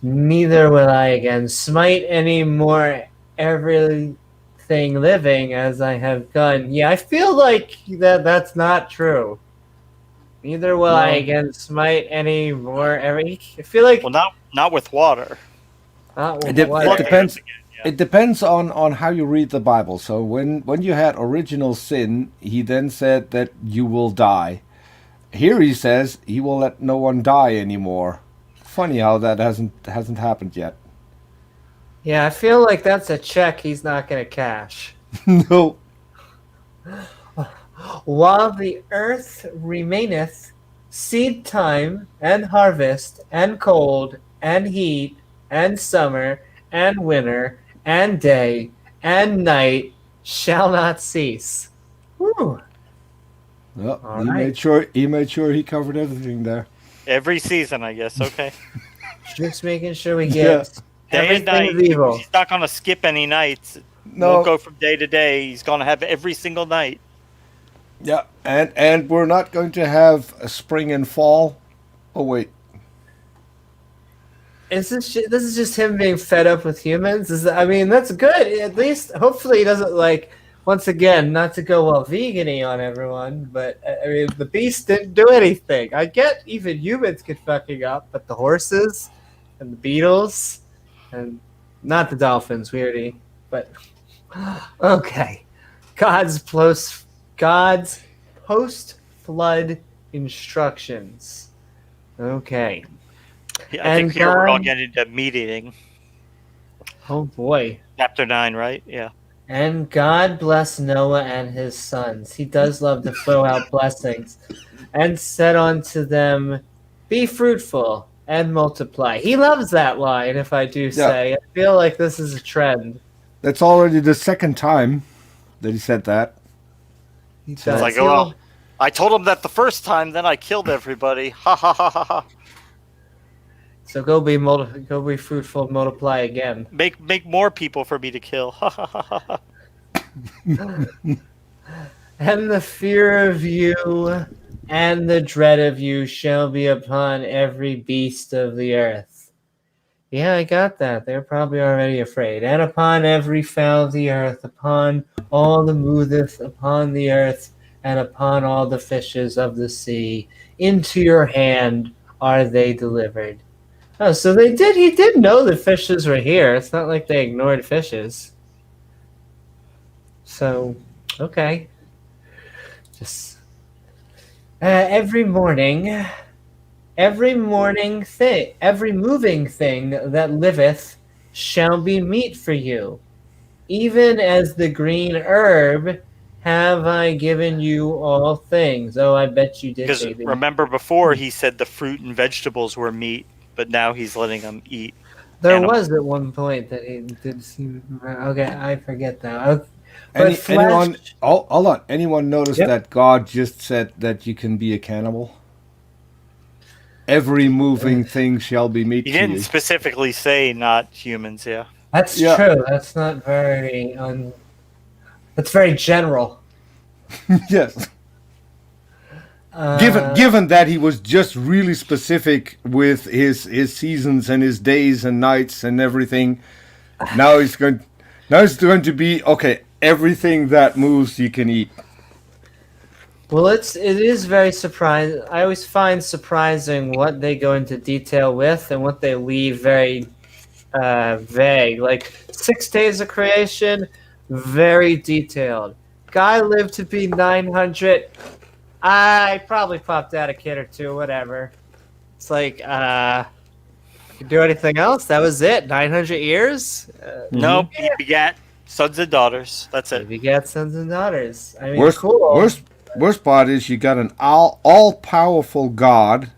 Neither will I again smite any more every everything living as I have done. Yeah, I feel like that's not true. Neither will I No. again smite any more. I feel like Well, not with water. not It, with de- what it Flood I- depends. again, yeah. It depends on how you read the Bible. So when you had original sin, he then said that you will die. Here he says he will let no one die anymore. Funny how that hasn't happened yet. Yeah, I feel like that's a check he's not going to cash. No. While the earth remaineth, seed time and harvest and cold and heat and summer and winter and day and night shall not cease. Whew. Well, All he right. made sure he covered everything there. Every season, I guess. Okay. Just making sure we Yeah. get Day and everything night. of evil. He's not going to skip any nights. No. Won't go from day to day. He's going to have every single night. Yeah, and we're not going to have a spring and fall. Oh wait. This is just him being fed up with humans. I mean, that's good. At least, hopefully, he doesn't like. Once again, not to go all vegan-y on everyone, but I mean, the beast didn't do anything. I get even humans get fucking up, but the horses and the beetles, and not the dolphins, weirdy, but okay. God's post-flood instructions. Okay. I And think here we're all God- getting into meat eating. Oh boy. Chapter 9, right? Yeah. And God bless Noah and his sons. He does love to throw out blessings. And said unto them, be fruitful and multiply. He loves that line, if I do say. I feel like this is a trend. That's already the second time that he said that. He It's does. like, He well, lo- I told him that the first time, then I killed everybody. Ha ha ha ha ha. So go be fruitful and multiply again. Make more people for me to kill. Ha ha ha ha ha. And the fear of you and the dread of you shall be upon every beast of the earth. Yeah, I got that. They're probably already afraid. And upon every fowl of the earth, upon all the moveth upon the earth, and upon all the fishes of the sea. Into your hand are they delivered. Oh, so he did know that fishes were here. It's not like they ignored fishes. So, okay. Just every moving thing that liveth shall be meat for you. Even as the green herb have I given you all things. Oh, I bet you did, Because baby. remember before he said the fruit and vegetables were meat, but now he's letting them eat. There animals. was at one point that he did seem. Okay, I forget that. Okay. Anyone? Oh, hold on. Anyone notice Yep. that God just said that you can be a cannibal? Every moving thing shall be meat He to didn't you. specifically say not humans, yeah. That's Yeah. true. That's not very. That's very general. Yes. Uh, Given that he was just really specific with his seasons and his days and nights and everything, now it's going to be okay. Everything that moves you can eat. Well, it is very surprising. I always find surprising what they go into detail with and what they leave very vague. Like 6 days of creation, very detailed. Guy lived to be 900. I probably popped out a kid or two, whatever. It's like, you do anything else? That was it. 900 years. Nope, he begat sons and daughters. That's it. Maybe got sons and daughters. I mean, Worst, cool. worst part is you got an all powerful God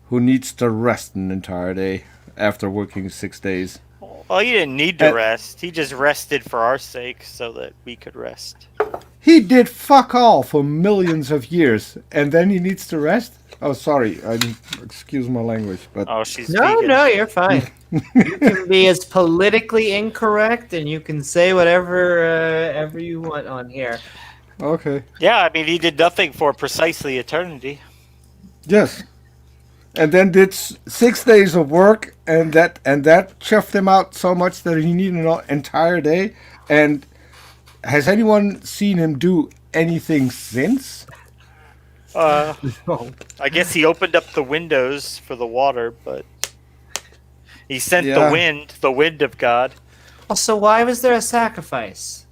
who needs to rest an entire day after working 6 days. Well, he didn't need to And- rest. He just rested for our sake so that we could rest. He did fuck all for millions of years, and then he needs to rest. Oh, sorry. Excuse my language, but Oh, she's No, vegan. no, you're fine. You can be as politically incorrect, and you can say whatever ever you want on here. okay. Yeah, I mean, he did nothing for precisely eternity. Yes. And then did 6 days of work, and that chuffed him out so much that he needed an entire day. And has anyone seen him do anything since? Oh, I guess he opened up the windows for the water, but he sent Yeah. the wind of God. so why was there a sacrifice?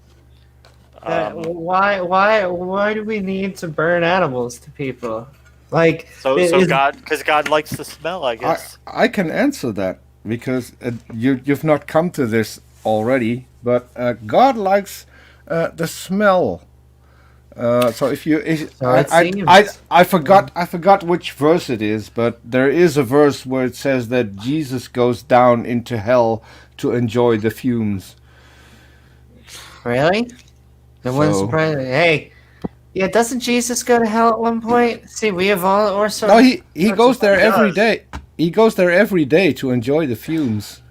Why do we need to burn animals to people? Like, So is- because God likes the smell, I guess. I can answer that because you've not come to this already, but God likes the smell. So So it seems. I forgot which verse it is, but there is a verse where it says that Jesus goes down into hell to enjoy the fumes. Really? The one So- surprising. Hey, yeah, doesn't Jesus go to hell at one point? See, we have all or so. No, he goes there He every does. day. He goes there every day to enjoy the fumes.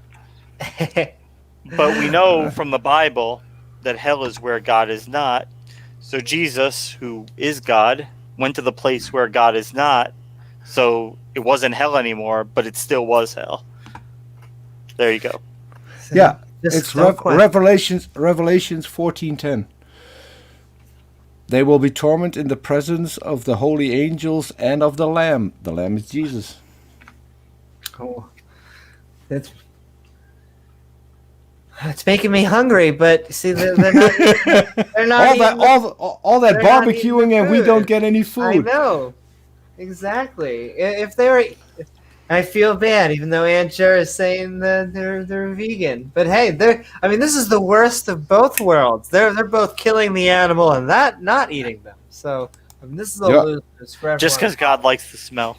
But we know from the Bible that hell is where God is not. So Jesus, who is God, went to the place where God is not. So it wasn't hell anymore, but it still was hell. There you go. Yeah, Just it's don't question. Revelations 14:10. They will be tormented in the presence of the holy angels and of the Lamb. The Lamb is Jesus. Oh, it's making me hungry, but see, they're not. They're not all that eating the- all that they're not eating barbecuing the and we food. don't get any I food. know, exactly. If they were, I feel bad, even though Aunt Jer is saying that they're vegan. But hey, I mean, this is the worst of both worlds. They're both killing the animal and that not eating them. So I mean, this is a Yeah. losers for everyone. Just because God likes the smell.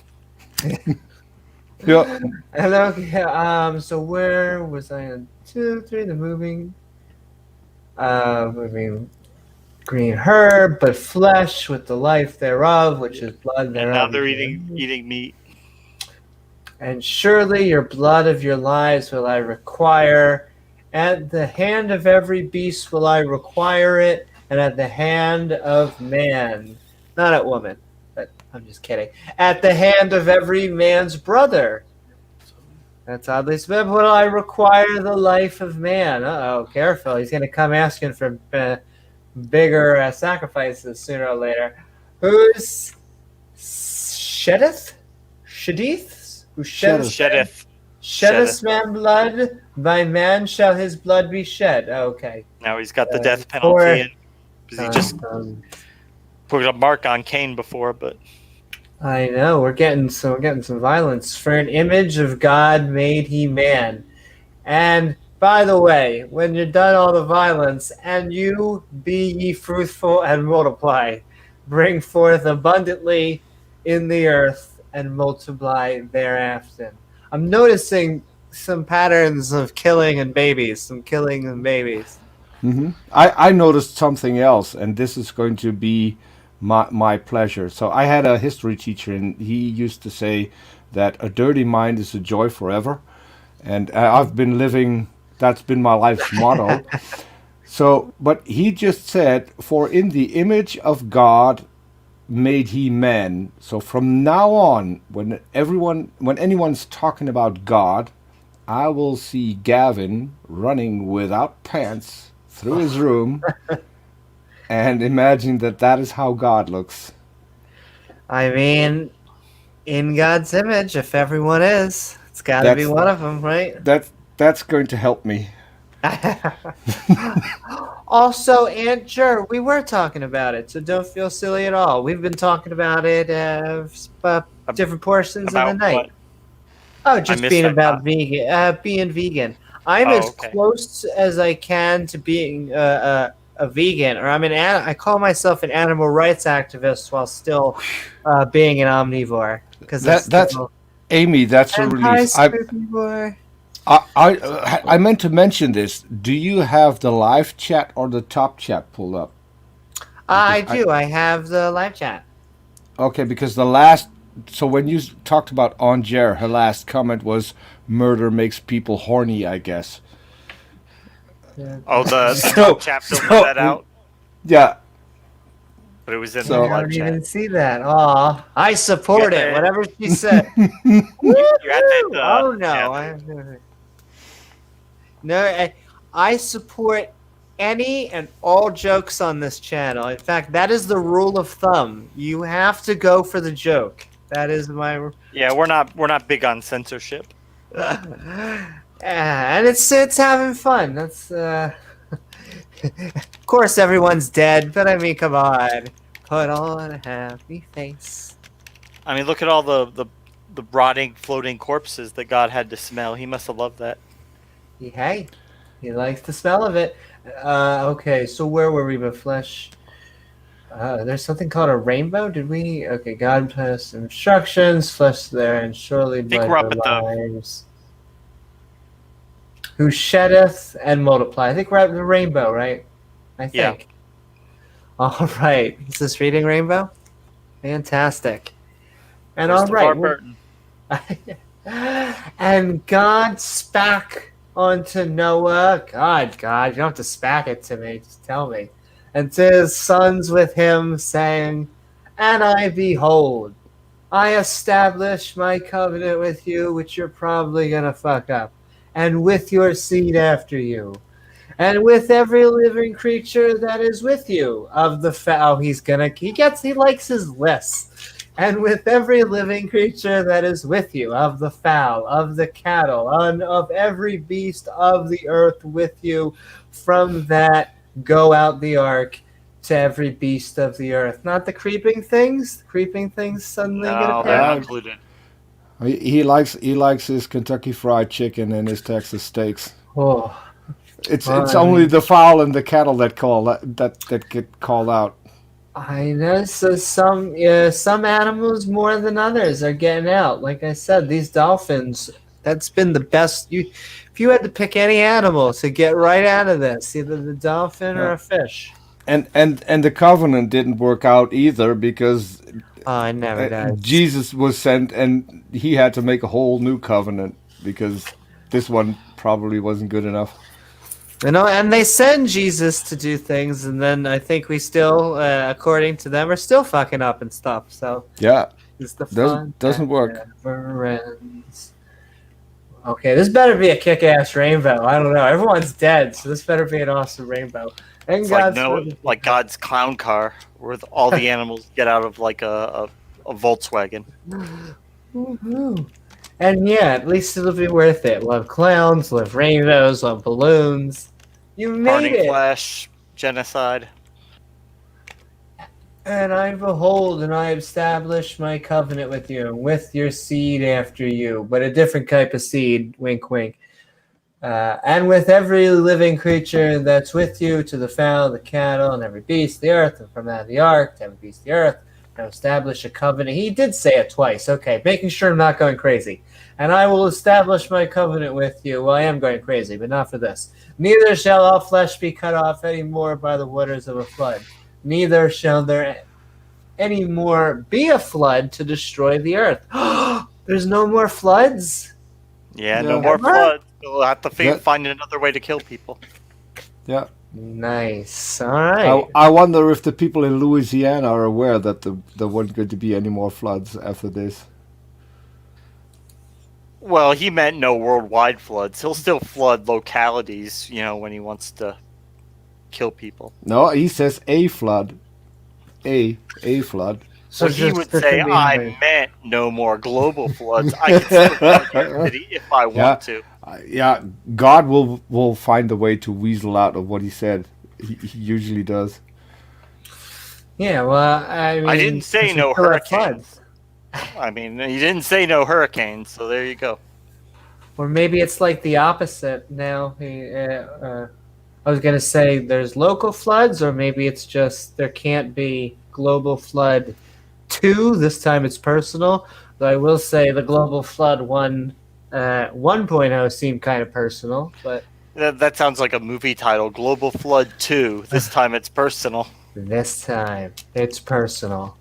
Yeah. And okay, so where was I on 2, 3? The moving green herb, but flesh with the life thereof, which is blood And thereof. now they're eating meat. And surely your blood of your lives will I require. At the hand of every beast will I require it, and at the hand of man, not at woman, but I'm just kidding. At the hand of every man's brother. That's oddly specific. Will I require the life of man? Uh-oh, careful. He's going to come asking for bigger sacrifices sooner or later. Who's sheddeth? Sheddeth? Who sheddeth? Sheddeth. Man blood, by man shall his blood be shed. Okay. Now he's got the death Or- penalty. And, 'cause he just Um, put a mark on Cain before, but I know we're getting some violence. For an image of God made he man. And by the way, when you're done all the violence, and you be ye fruitful and multiply, bring forth abundantly in the earth and multiply thereafter. I'm noticing some patterns of killing and babies. I noticed something else, and this is going to be my pleasure. So I had a history teacher, and he used to say that a dirty mind is a joy forever, and I've been living. That's been my life's motto. So, but he just said, "For in the image of God made he man." So from now on, when anyone's talking about God, I will see Gavin running without pants through his room and imagine that is how God looks. I mean, in God's image, if everyone is, it's got to be That's- one of them, right? That's going to help me. Also, Aunt Jer, we were talking about it, so don't feel silly at all. We've been talking about it different portions of the about night. what? Oh, just missed being that about part. being vegan. I'm Oh, as okay. close as I can to being a vegan, or I call myself an animal rights activist while still being an omnivore. Because That's Amy. That's a relief. I meant to mention this. Do you have the live chat or the top chat pulled up? I do. I have the live chat. Okay, because the last. So when you talked about Angere, her last comment was "murder makes people horny." I guess. Oh, the So- top chapter so- let that out, Yeah. but it was in So- the I live don't chat. even see that. Aw, I support You it. got Whatever she said. You had that, Oh no! yeah. No, I support any and all jokes on this channel. In fact, that is the rule of thumb. You have to go for the joke. That is my. Yeah, we're not big on censorship. And it's having fun. That's of course everyone's dead, but I mean, come on, put on a happy face. I mean, look at all the rotting, floating corpses that God had to smell. He must have loved that. Hey, he likes the smell of it. Okay, so where were we with flesh? There's something called a rainbow. Did we? Okay, God has instructions. Flesh there, and surely think by we're up the at the- lives. Who sheddeth and multiply. I think we're at the rainbow, right? I Yeah. think. All right. Is this reading rainbow? Fantastic. And all Christopher right. Burton. And God spake unto Noah. God, you don't have to spack it to me. Just tell me. And to his sons with him, saying, and I behold, I establish my covenant with you, which you're probably going to fuck up, and with your seed after you, and with every living creature that is with you of the fowl. He likes his list. And with every living creature that is with you, of the fowl, of the cattle, and of every beast of the earth with you, from that go out the ark to every beast of the earth. Not the creeping things. The creeping things suddenly get No, a they're pass. not included. He likes his Kentucky Fried Chicken and his Texas steaks. Oh, It's Well, I only mean- the fowl and the cattle that get called out. I know. So some animals more than others are getting out. Like I said, these dolphins. That's been the best. If you had to pick any animal to get right out of this, either the dolphin or Yeah. a fish. And the covenant didn't work out either because Oh, it never does. Jesus was sent and he had to make a whole new covenant because this one probably wasn't good enough. And they send Jesus to do things, and then I think we still, according to them, are still fucking up and stuff. So Yeah, it's the fun doesn't that work. never ends. Okay, this better be a kick-ass rainbow. I don't know. Everyone's dead, so this better be an awesome rainbow. And It's God's like God's clown car, where all the animals get out of like a Volkswagen. Woohoo. And yeah, at least it'll be worth it. We'll have clowns, we'll have rainbows, we'll have balloons. You made Burning it. flesh, genocide. And I behold, and I establish my covenant with you, and with your seed after you, but a different type of seed, wink, wink. And with every living creature that's with you, to the fowl, the cattle, and every beast of the earth, and from out of the ark, to every beast of the earth, and establish a covenant. He did say it twice. Okay, making sure I'm not going crazy. And I will establish my covenant with you. Well, I am going crazy, but not for this. Neither shall all flesh be cut off any more by the waters of a flood. Neither shall there any more be a flood to destroy the earth. There's no more floods? Yeah, Yeah. no more Ever? flood. We'll have to Yeah. find another way to kill people. Yeah. Nice. All right. I wonder if the people in Louisiana are aware that there weren't going to be any more floods after this. Well, he meant no worldwide floods. He'll still flood localities, when he wants to kill people. No, he says a flood. A flood. So he just would there say, can be I another- meant no more global floods. I can still flood your city if I want to. Yeah, God will find a way to weasel out of what he said. He usually does. Yeah, well, I mean, I didn't say we no still have hurricanes. I mean, he didn't say no hurricanes, so there you go. Or maybe it's like the opposite now. I was going to say there's local floods, or maybe it's just there can't be global flood 2. This time it's personal. Though I will say the global flood 1.0 seemed kind of personal, but That sounds like a movie title, Global Flood 2. This time it's personal. this time it's personal.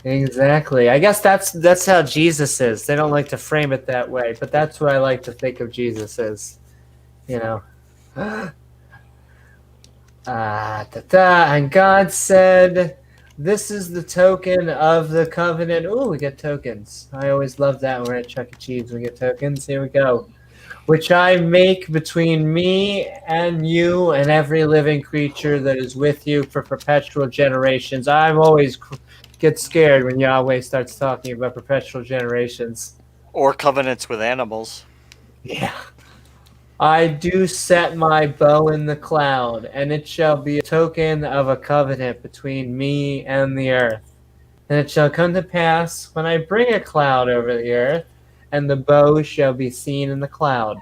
Exactly. I guess that's how Jesus is. They don't like to frame it that way, but that's what I like to think of Jesus as. And God said, "This is the token of the covenant." Ooh, we get tokens. I always love that when we're at Chuck E. Cheese. We get tokens. Here we go. which I make between me and you and every living creature that is with you for perpetual generations. I'm always get scared when Yahweh starts talking about perpetual generations. Or covenants with animals. Yeah. I do set my bow in the cloud, and it shall be a token of a covenant between me and the earth. And it shall come to pass when I bring a cloud over the earth, and the bow shall be seen in the cloud.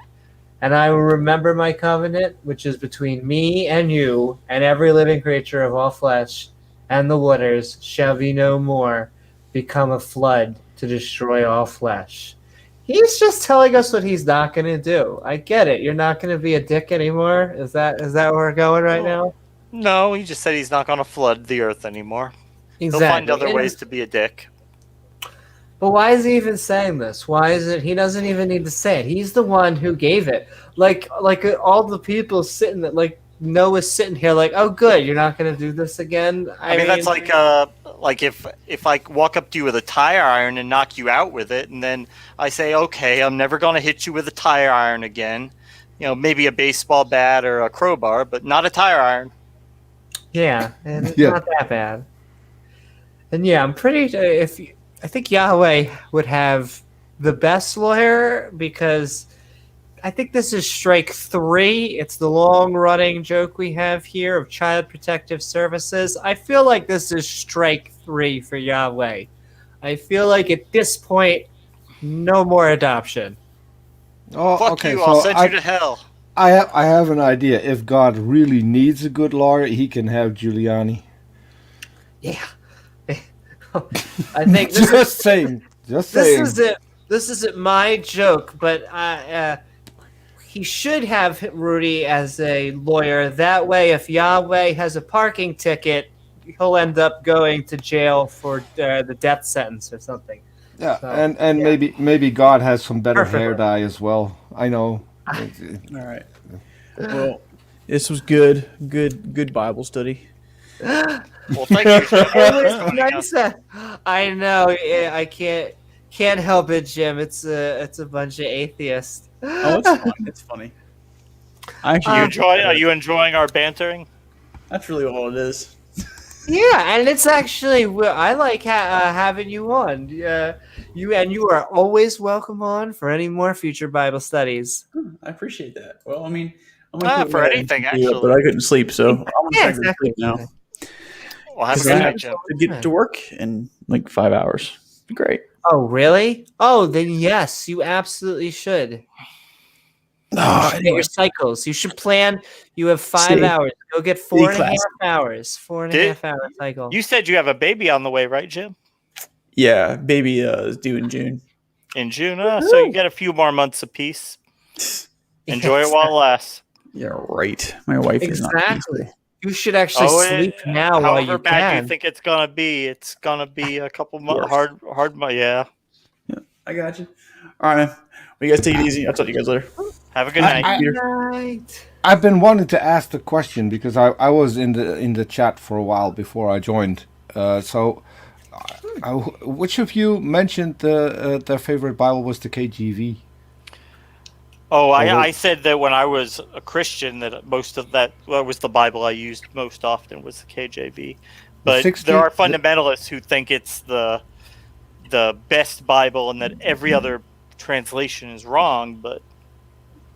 And I will remember my covenant, which is between me and you, and every living creature of all flesh, and the waters shall be no more, become a flood to destroy all flesh. He's just telling us what he's not going to do. I get it. You're not going to be a dick anymore. Is that where we're going right now? No, he just said he's not going to flood the earth anymore. He'll find other ways to be a dick. But why is he even saying this? Why is it he doesn't even need to say it? He's the one who gave it. Like all the people sitting that like Noah's sitting here like, oh good, you're not gonna do this again. I mean that's like if I walk up to you with a tire iron and knock you out with it, and then I say, okay, I'm never gonna hit you with a tire iron again. You know, maybe a baseball bat or a crowbar, but not a tire iron. Yeah, and it's not that bad. And yeah, I'm pretty. I think Yahweh would have the best lawyer because I think this is strike 3. It's the long-running joke we have here of Child Protective Services. I feel like this is strike 3 for Yahweh. I feel like at this point, no more adoption. Oh, Fuck okay. you! So I'll send you to hell. I have an idea. If God really needs a good lawyer, he can have Giuliani. Yeah. I think this Just saying. This isn't my joke, but he should have Rudy as a lawyer. That way, if Yahweh has a parking ticket, he'll end up going to jail for the death sentence or something. Yeah, So, and yeah. maybe God has some better Perfect. hair dye as well. I know. All right. Well, this was good Bible study. Well, thank you. It was nice. I know. Yeah, I can't help it, Jim. It's a bunch of atheists. Oh, it's fun. It's funny. I actually Are you enjoying our bantering? That's really all it is. Yeah, and it's actually I like having you on. You are always welcome on for any more future Bible studies. I appreciate that. Well, I mean, I'm gonna For anything, actually. but I couldn't sleep, so I'm gonna Yeah, try to exactly. sleep now. Well, have a 'Cause good I night, have Jim. to get to work in like 5 hours. Be great. Oh, really? Oh, then yes, you absolutely should. Oh, Get your cycles. You should plan. You have 5 Stay- hours. Go get 4.5 classy. hours. 4.5 hour cycle. You said you have a baby on the way, right, Jim? yeah, baby is due in June. In June, so you get a few more months apiece. Enjoy it while it lasts. Yeah, right. My wife is not. Exactly. You should actually sleep now while you However bad can. you think it's gonna be a couple months hard. Yeah. I got you. All right, man. Well, you guys take it easy. I'll talk to you guys later. Have a good night. Right. I've been wanting to ask the question because I was in the chat for a while before I joined. Which of you mentioned their favorite Bible was the KJV? Oh, I said that when I was a Christian that most of that was the Bible I used most often was the KJV. But there are fundamentalists who think it's the best Bible and that every other translation is wrong. But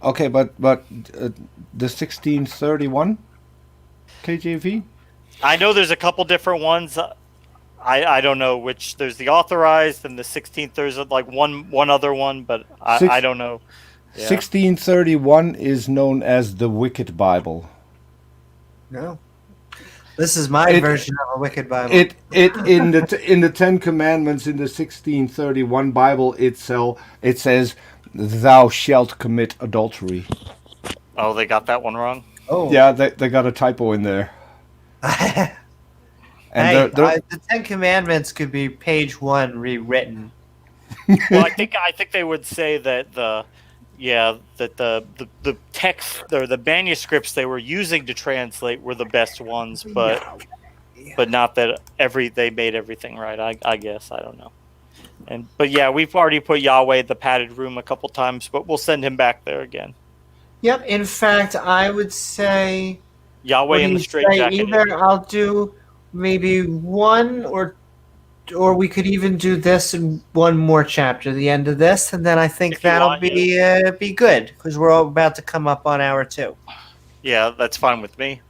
okay, but the 1631 KJV. I know there's a couple different ones. I don't know which. There's the authorized and the 16th. There's like one other one, but I don't know. Yeah. 1631 is known as the Wicked Bible. No. This is my version of a wicked Bible. It in the Ten Commandments in the 1631 Bible itself it says, "Thou shalt commit adultery." Oh, they got that one wrong. Oh, yeah, they got a typo in there. And the Ten Commandments could be page 1 rewritten. Well, I think they would say that the text or the manuscripts they were using to translate were the best ones, but not that they made everything right. I guess I don't know. But yeah, we've already put Yahweh in the padded room a couple times, but we'll send him back there again. Yep. In fact, I would say, Yahweh what do in the you say? straitjacket. Either I'll do maybe one, or we could even do this in one more chapter, the end of this, and then I think If you that'll want, yeah. be good because we're all about to come up on hour 2. Yeah, that's fine with me.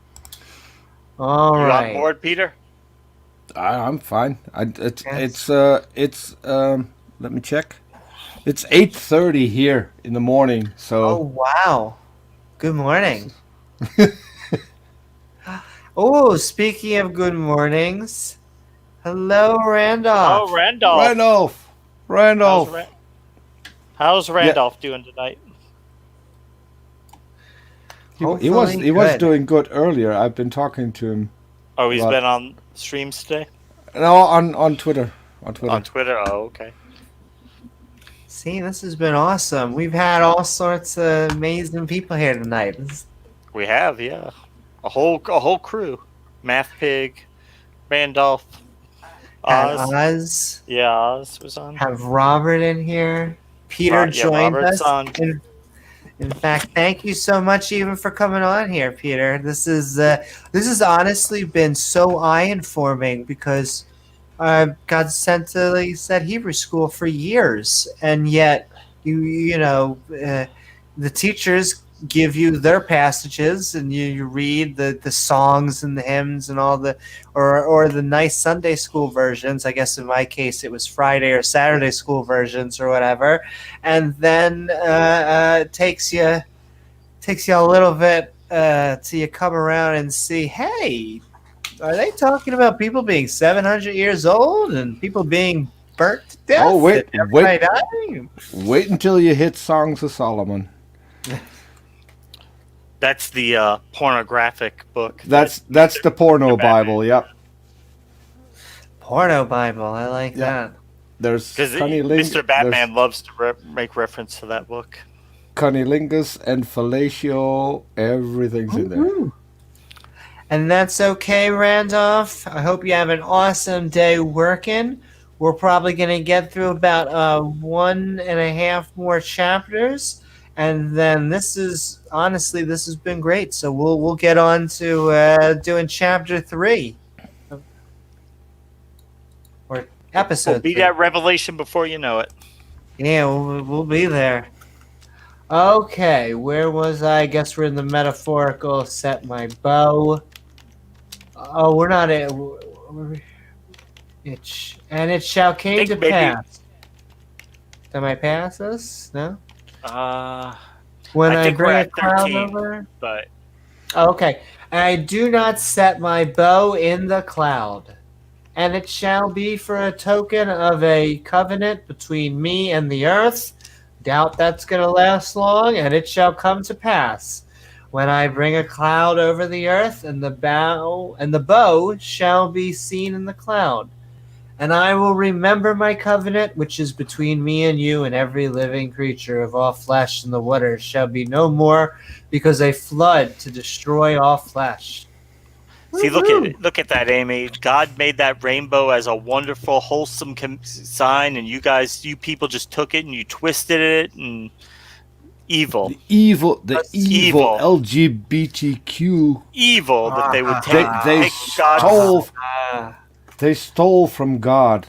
All You on right. board, Peter? I'm fine. Yes. Let me check. It's 8:30 here in the morning. Oh So wow. Good morning. Oh, speaking of good mornings, hello, Oh, Randolph. Randolph. Randolph, How's Randolph. How's Randolph doing tonight? Hopefully He was good. doing good earlier. I've been talking to him. Oh, he's About- been on streams today No, on Twitter. On Twitter. on Twitter. Oh, okay. See, this has been awesome. We've had all sorts of amazing people here tonight. We have, yeah, a whole crew. Math Pig, Randolph, Had Oz. Oz, Yeah, Oz was on. have Robert in here. Peter Yeah, joined Robert's us. on. In fact, thank you so much even for coming on here, Peter. This has honestly been so eye-informing because got sent to, like you said, Hebrew school for years, and yet the teachers give you their passages, and you read the songs and the hymns and all the or the nice Sunday school versions. I guess in my case it was Friday or Saturday school versions or whatever, and then takes you a little bit till you come around and see, hey, are they talking about people being 700 years old and people being burnt to death? Oh, wait, and wait. everybody dying? Wait until you hit Songs of Solomon. That's the pornographic book. That's the porno Bible. Yep. Porno Bible, I like Yeah. that. There's Because Mr. Batman loves to make reference to that book. Cunnilingus and Fellatio. Everything's in there. Woo-hoo. And that's okay, Randolph. I hope you have an awesome day working. We're probably going to get through about 1.5 more chapters, and then this has been great. So we'll get on to doing chapter 3 or episode. We'll be 3. at Revelation before you know it. Yeah, we'll be there. Okay, where was I? I guess we're in the metaphorical set my bow. Oh, we're not at it shall came Think to maybe- pass. Am I past this? No? When I I think we're bring a at cloud 13. over? But Oh, okay. I do not set my bow in the cloud, and it shall be for a token of a covenant between me and the earth. Doubt that's going to last long, and it shall come to pass when I bring a cloud over the earth, and the bow shall be seen in the cloud. And I will remember my covenant, which is between me and you, and every living creature of all flesh in the waters shall be no more, because a flood to destroy all flesh. see, Woo-hoo. look at that, Amy. God made that rainbow as a wonderful, wholesome sign, and you people just took it and you twisted it and evil, The evil evil. LGBTQ. evil that they would They take God's. stole. Ah, They stole from God.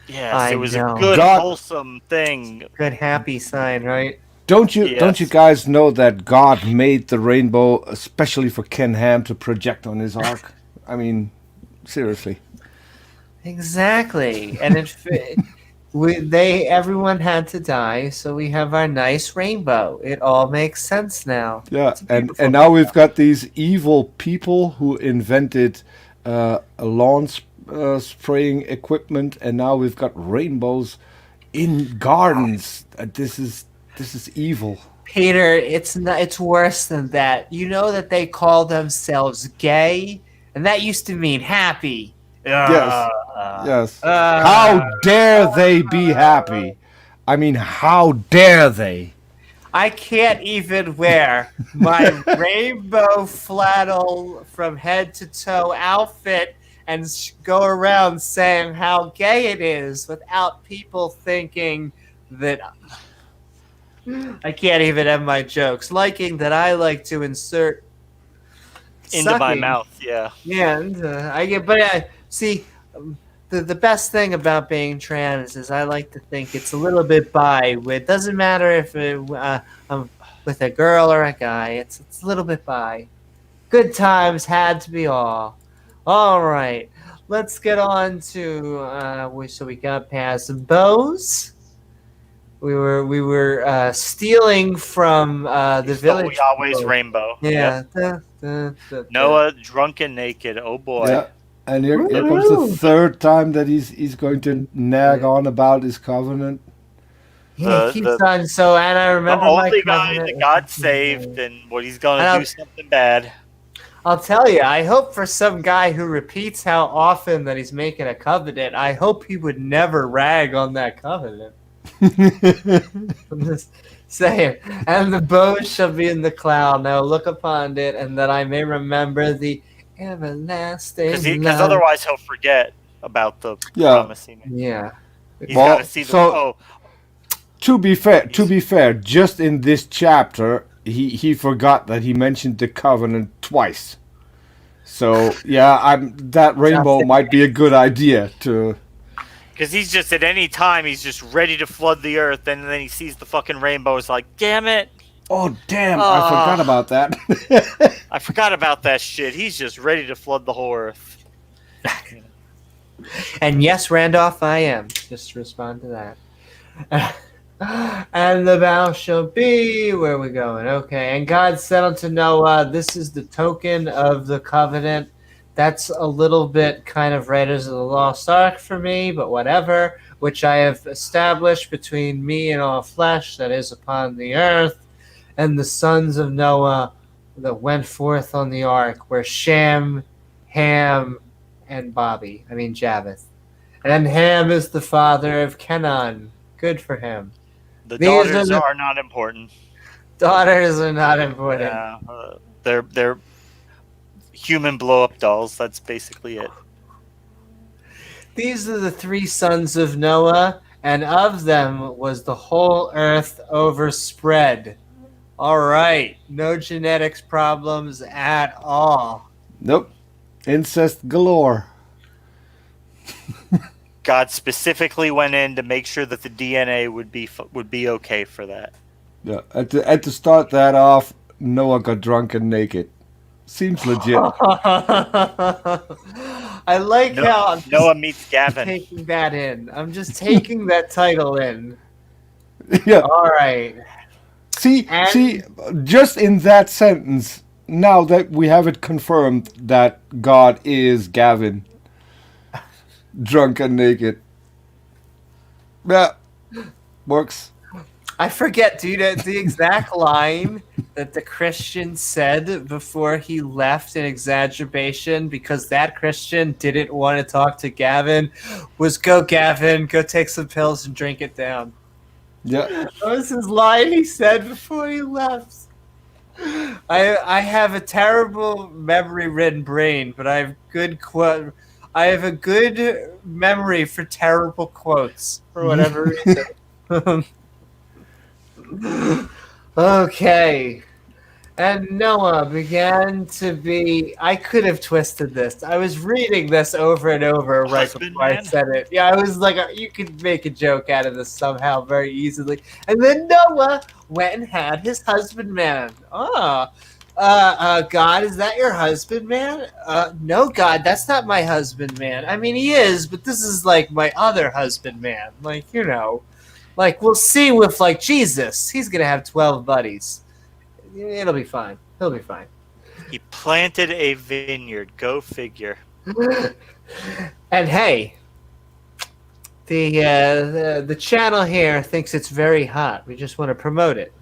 Yes, I it was know. a good, God- wholesome thing. good happy sign, right? Don't you Yes. guys know that God made the rainbow especially for Ken Ham to project on his ark? I mean, seriously. Exactly, and everyone had to die, so we have our nice rainbow. It all makes sense now. Yeah, It's a beautiful and now we've got these evil people who invented a lawn spraying equipment, and now we've got rainbows in gardens. This is evil. Peter, it's not. It's worse than that. You know that they call themselves gay, and that used to mean happy. Yes. Yes. How dare they be happy? I mean, how dare they? I can't even wear my rainbow flannel from head to toe outfit and go around saying how gay it is without people thinking that I can't even end my jokes. Liking that I like to insert Into my sucking. mouth, yeah. Yeah, and I get, but see, the best thing about being trans is I like to think it's a little bit bi. It doesn't matter if I'm with a girl or a guy. It's a little bit bi. Good times had to be all. All right, let's get on to so we got past bows. We were stealing from the village. We always folk. rainbow. Yeah. Yep. Noah drunk and naked. Oh boy. Yeah. And here comes the third time that he's going to nag on about his covenant. Yeah, he keeps on. So, and I The remember only my guy that got saved, and what he's gonna do something bad. I'll tell you, I hope for some guy who repeats how often that he's making a covenant, I hope he would never rag on that covenant. I'm just saying. And the bow shall be in the cloud. Now look upon it, and that I may remember the everlasting Because otherwise he'll forget about the promise he made. Yeah. He's got to see the To be fair, just in this chapter, he forgot that he mentioned the covenant twice. So yeah, that rainbow might be a good idea to. Because he's just at any time he's just ready to flood the earth, and then he sees the fucking rainbow. It's like, damn it! Oh damn! I forgot about that. I forgot about that shit. He's just ready to flood the whole earth. And yes, Randolph, I am. Just to respond to that. And the bow shall be, where are we going? Okay. And God said unto Noah, this is the token of the covenant. That's a little bit kind of Raiders of the Lost Ark for me, but whatever, which I have established between me and all flesh that is upon the earth, and the sons of Noah that went forth on the ark were Shem, Ham, and Japheth. And Ham is the father of Canaan. Good for him. The daughters are not important. Daughters are not important. Yeah, they're human blow-up dolls. That's basically it. These are the three sons of Noah, and of them was the whole earth overspread. All right, no genetics problems at all. Nope, incest galore. God specifically went in to make sure that the DNA would be okay for that. Yeah, and to start that off, Noah got drunk and naked. Seems legit. I like how Noah meets Gavin. Taking that in. I'm just taking that title in. Yeah. All right. See, just in that sentence, now that we have it confirmed that God is Gavin, drunk and naked. Yeah, works. I forget, dude, the exact line that the Christian said before he left in exacerbation because that Christian didn't want to talk to Gavin was, go Gavin, go take some pills and drink it down. Yeah. That was his line he said before he left. I have a terrible memory-ridden brain, but I have a good memory for terrible quotes for whatever reason. Okay. And Noah began to be... I could have twisted this. I was reading this over and over right before I said it. Yeah, I was like, you could make a joke out of this somehow very easily. And then Noah went and had his husbandman. God, is that your husbandman? No, God, that's not my husbandman. I mean, he is, but this is like my other husbandman. Like, you know... Like, we'll see with, like, Jesus. He's going to have 12 buddies. It'll be fine. He'll be fine. He planted a vineyard. Go figure. And, hey, the channel here thinks it's very hot. We just want to promote it.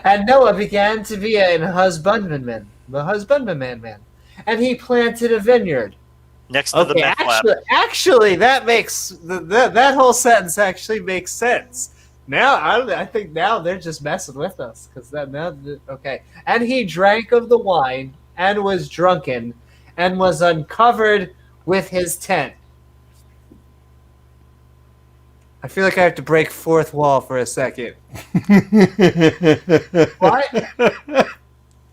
And Noah began to be a husbandman. And he planted a vineyard. Next to the meth lab. Actually, that makes that whole sentence actually makes sense. Now I think now they're just messing with us because okay. And he drank of the wine and was drunken, and was uncovered with his tent. I feel like I have to break fourth wall for a second. What?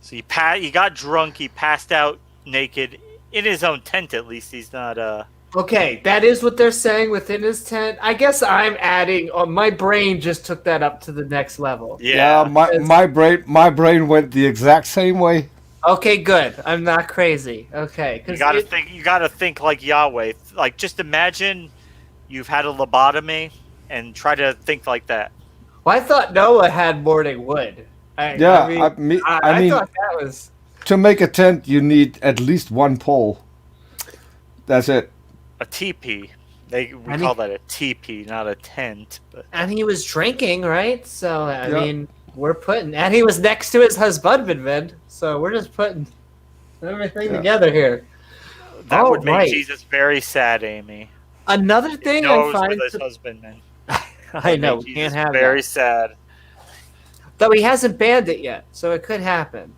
So he got drunk. He passed out naked in his own tent. At least he's not. Okay, that is what they're saying within his tent. I guess I'm adding. Oh, my brain just took that up to the next level. Yeah. My brain went the exact same way. Okay, good. I'm not crazy. Okay, You gotta think. You gotta think like Yahweh. Like, just imagine you've had a lobotomy and try to think like that. Well, I thought Noah had morning wood. I mean, I thought that was. To make a tent, you need at least one pole. That's it. A teepee. We call that a teepee, not a tent. But And he was drinking, right? So I mean, and he was next to his husbandman, so we're just putting everything together here. that would make Jesus very sad, Amy. Another thing I Knows find with his husbandman. I know we Jesus can't have very that. sad. Though he hasn't banned it yet, so it could happen.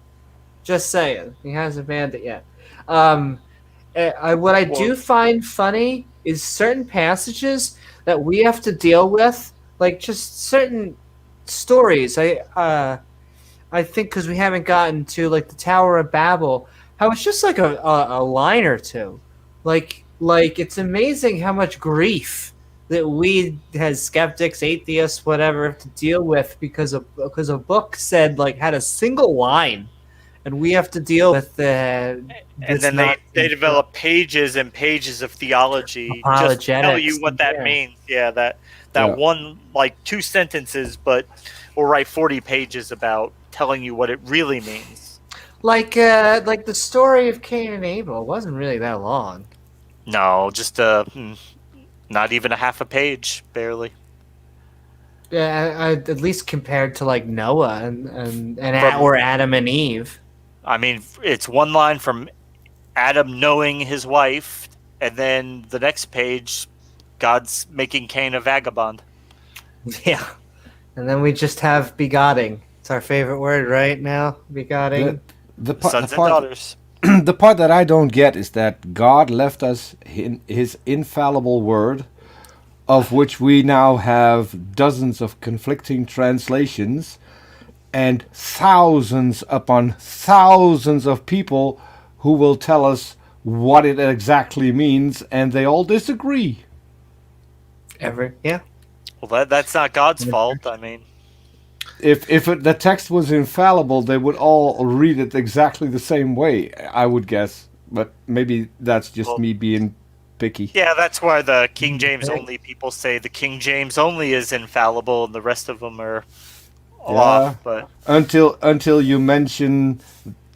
Just saying, he hasn't banned it yet. What I do find funny is certain passages that we have to deal with, like just certain stories. I think because we haven't gotten to like the Tower of Babel, how it's just like a line or two, like it's amazing how much grief that we as skeptics, atheists, whatever, have to deal with because a book said like had a single line. And we have to deal with and then they develop pages and pages of theology just to tell you what that means. Yeah, that one, like 2 sentences, but we'll write 40 pages about telling you what it really means. Like the story of Cain and Abel wasn't really that long. No, just not even a half a page, barely. Yeah, at least compared to like Noah or Adam and Eve. I mean, it's one line from Adam knowing his wife, and then the next page, God's making Cain a vagabond. Yeah. And then we just have begotten. It's our favorite word right now, begotten. Sons and daughters. The part that I don't get is that God left us his infallible word, of which we now have dozens of conflicting translations, and thousands upon thousands of people who will tell us what it exactly means, and they all disagree. Yeah. Well, that's not God's fault. I mean, if the text was infallible, they would all read it exactly the same way, I would guess. But maybe that's just me being picky. Yeah, that's why the King James only people say the King James only is infallible, and the rest of them are off. But until you mention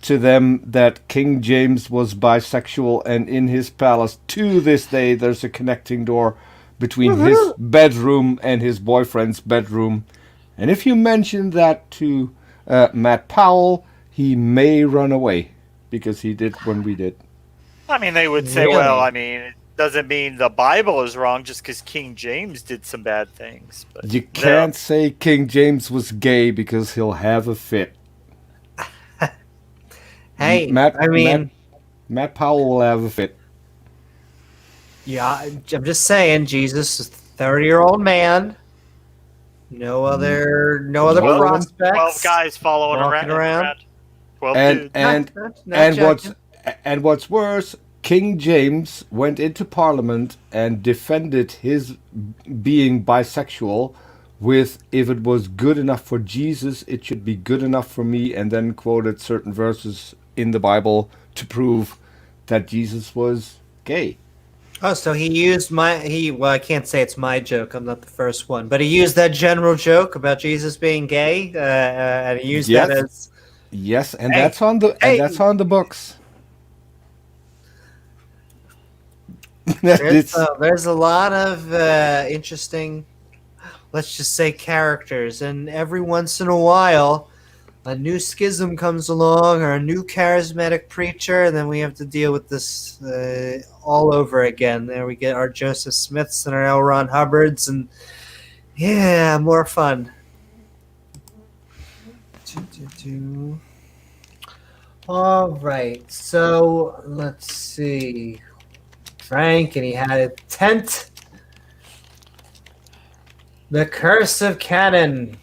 to them that King James was bisexual, and in his palace to this day there's a connecting door between his bedroom and his boyfriend's bedroom. And if you mention that to Matt Powell, he may run away, because he did when we did. I mean, they would say, well, I mean, it doesn't mean the Bible is wrong just because King James did some bad things. But you can't say King James was gay, because he'll have a fit. Hey, Matt Powell will have a fit. Yeah, I'm just saying, Jesus is a 30-year-old man. No other prospects. 12 guys following around. 12 dudes. And what's worse, King James went into Parliament and defended his being bisexual with, if it was good enough for Jesus, it should be good enough for me, and then quoted certain verses in the Bible to prove that Jesus was gay. Oh, so he used well, I can't say it's my joke. I'm not the first one. But he used that general joke about Jesus being gay, and he used that as... Yes, and that's on the books. There's a lot of interesting, let's just say, characters, and every once in a while a new schism comes along, or a new charismatic preacher, and then we have to deal with this all over again. There we get our Joseph Smiths and our L. Ron Hubbards, and more fun. All right, so let's see. Frank, and he had a tent. The Curse of Canaan.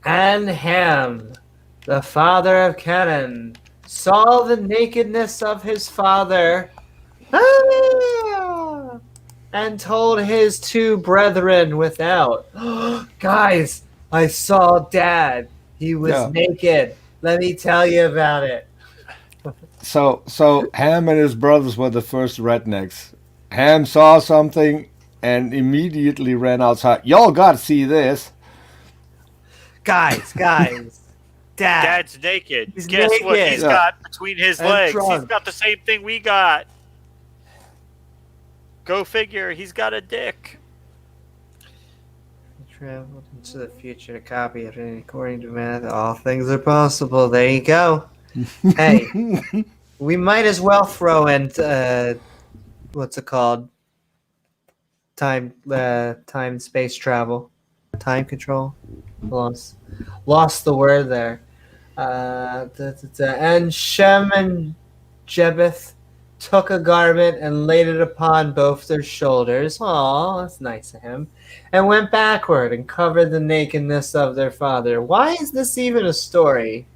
And Ham, the father of Canaan, saw the nakedness of his father and told his two brethren without, Guys, I saw Dad. He was Yeah. naked. Let me tell you about it. So Ham and his brothers were the first rednecks. Ham saw something and immediately ran outside. Y'all gotta see this. Guys, Dad. Dad's naked. He's Guess what naked. he's Yeah. got between his And legs? He's drunk. got the same thing we got. Go figure. He's got a dick. Traveled into the future to copy it, and according to math, all things are possible. There you go. Hey, we might as well throw in what's it called? Time and space travel, time control. Lost the word there. And Shem and Jebeth took a garment and laid it upon both their shoulders. Aw, that's nice of him. And went backward and covered the nakedness of their father. Why is this even a story?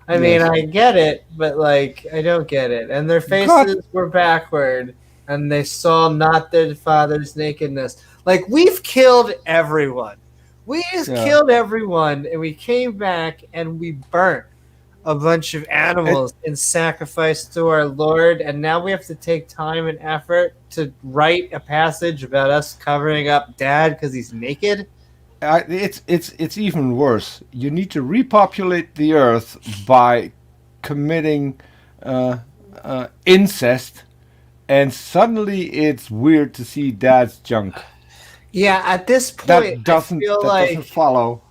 I mean, Yes. I get it, but like, I don't get it. And their faces were backward, and they saw not their father's nakedness. Like, we've killed everyone. We just Yeah. killed everyone, and we came back and we burnt a bunch of animals in sacrifice to our Lord, and now we have to take time and effort to write a passage about us covering up Dad because he's naked. It's even worse. You need to repopulate the earth by committing incest, and suddenly it's weird to see Dad's junk. Yeah, at this That point, doesn't I feel that like doesn't follow.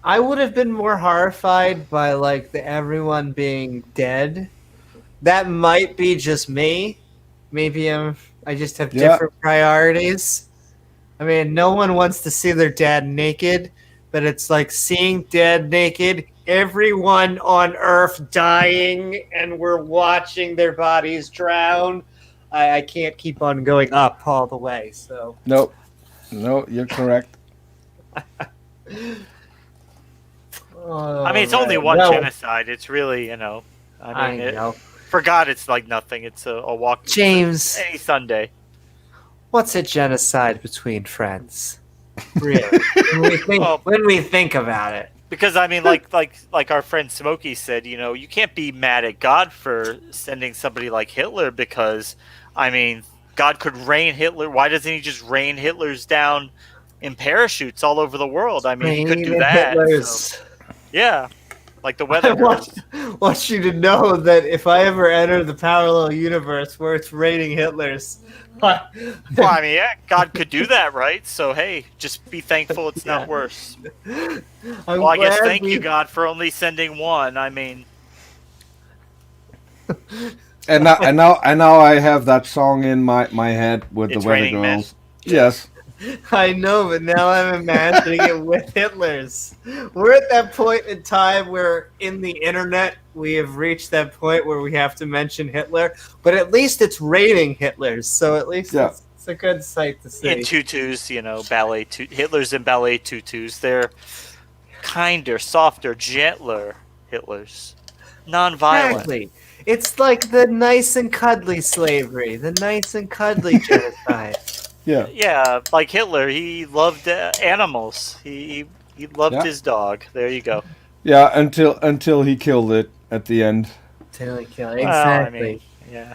I would have been more horrified by like the everyone being dead. That might be just me. Maybe I just have Yeah. different priorities. I mean, no one wants to see their dad naked, but it's like seeing dad naked, everyone on Earth dying, and we're watching their bodies drown. I can't keep on going up all the way. So No, you're correct. I mean, it's only Alright, one well, genocide. It's really, you know. I mean, know. for God, it's like nothing. It's a walk. James, Any Sunday. what's a genocide between friends? Really? When we think about it. Because I mean, like our friend Smokey said, you know, you can't be mad at God for sending somebody like Hitler because, I mean, God could rain Hitler. Why doesn't he just rain Hitler's down in parachutes all over the world? I mean, he could do Rain that. Hitlers. So, yeah, like the I weather girls. want you to know that if I ever enter the parallel universe where it's raining Hitlers, Well, I mean, yeah, God could do that, right? So hey, just be thankful it's Yeah. not worse. I'm Well, I guess glad thank we- you, God, for only sending one. I mean, And now I have that song in my head with It's the Weather Raining Men. Girls. Yes. I know, but now I'm imagining it with Hitlers. We're at that point in time where in the internet we have reached that point where we have to mention Hitler, but at least it's raining Hitlers, so at least Yeah. it's a good sight to see. in tutus, you know, Hitler's in ballet tutus. They're kinder, softer, gentler Hitlers. Non-violent. Exactly. It's like the nice and cuddly slavery, the nice and cuddly genocide. Yeah. Yeah, like Hitler, he loved animals. He loved Yeah. his dog. There you go. Yeah, until he killed it at the end. Totally kill. Well, Exactly. I mean, yeah.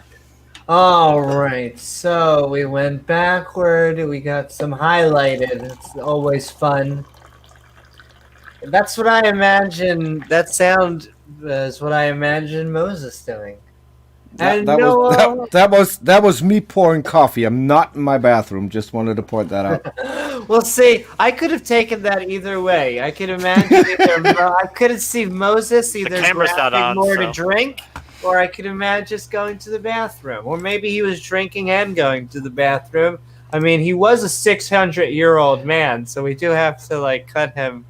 All right, so we went backward. We got some highlighted. It's always fun. That's what I imagine. That sound is what I imagine Moses doing. And Noah, That was me pouring coffee. I'm not in my bathroom. Just wanted to point that out. well, see, I could have taken that either way. I could imagine I could have seen Moses either camera's not grabbing on, more so. to drink, or I could imagine just going to the bathroom, or maybe he was drinking and going to the bathroom. I mean, he was a 600-year-old man, so we do have to like cut him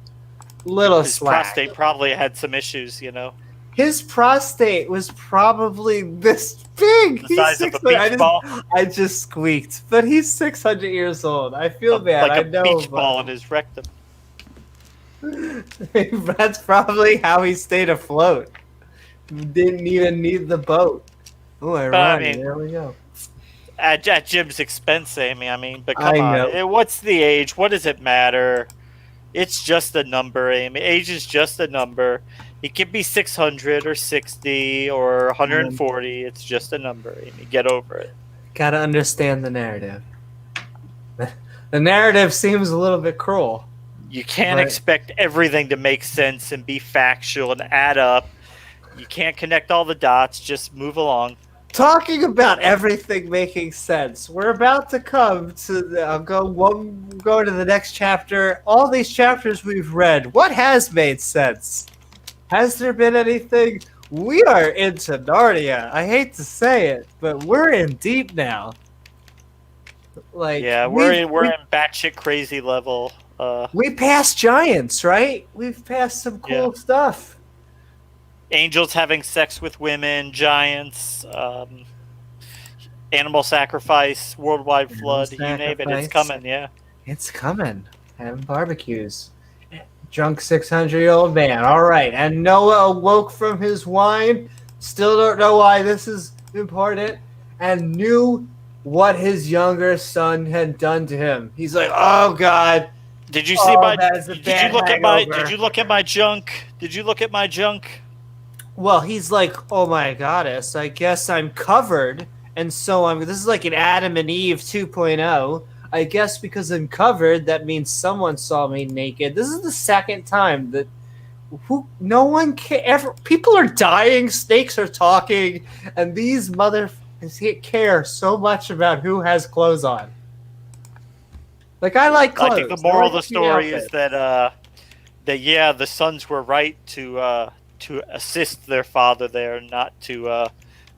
a little His slack. prostate probably had some issues, you know. His prostate was probably this big. The size of a 600 beach ball. I just squeaked, but he's 600 years old. I feel bad. Like I a know. beach but- ball in his rectum. That's probably how he stayed afloat. Didn't even need the boat. Oh, ironic. mean- There we go. At Jim's expense, Amy. I mean, but I come on. know. What's the age? What does it matter? It's just a number, Amy. Age is just a number. It could be 600 or 60 or 140. It's just a number, Amy. Get over it. Gotta understand the narrative. The narrative seems a little bit cruel. You can't Right. expect everything to make sense and be factual and add up. You can't connect all the dots. Just move along. Talking about everything making sense, we're about to come to. I'll go to the next chapter. All these chapters we've read, what has made sense? Has there been anything? We are into Narnia. I hate to say it, but we're in deep now. Like, Yeah, we're in batshit crazy level. We passed giants, right? We've passed some cool stuff. Angels having sex with women, giants, animal sacrifice, worldwide flood, you name it, it's sacrifice. coming, yeah. It's coming. Having barbecues. Drunk 600-year-old man. All right. And Noah awoke from his wine. Still don't know why this is important. And knew what his younger son had done to him. He's like, oh, God. Did you see my that is a did bad you look hangover. at my junk? Did you look at my junk? Well, he's like, oh, my goddess. I guess I'm covered. And so this is like an Adam and Eve 2.0. I guess because I'm covered, that means someone saw me naked. This is the second time that no one people are dying, snakes are talking, and these motherfuckers care so much about who has clothes on. Like, I like clothes. I think the moral of the I like story cute is that the sons were right to assist their father there, not to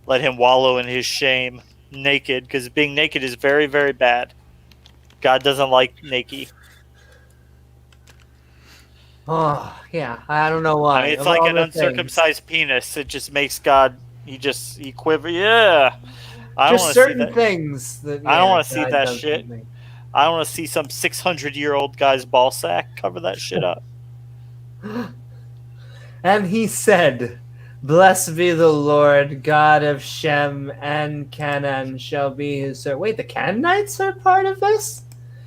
let him wallow in his shame naked, because being naked is very, very bad. God doesn't like naked. Oh, yeah. I don't know why. I mean, it's Of like all an the uncircumcised penis. It just makes God. He quiver. Yeah. I don't Just want to see certain that. things that. I don't wanna see God that does shit. to me. I don't want to see some 600-year-old guy's ball sack. Cover that shit up. And he said, blessed be the Lord, God of Shem and Canaan shall be his servant. Wait, the Canaanites are part of this?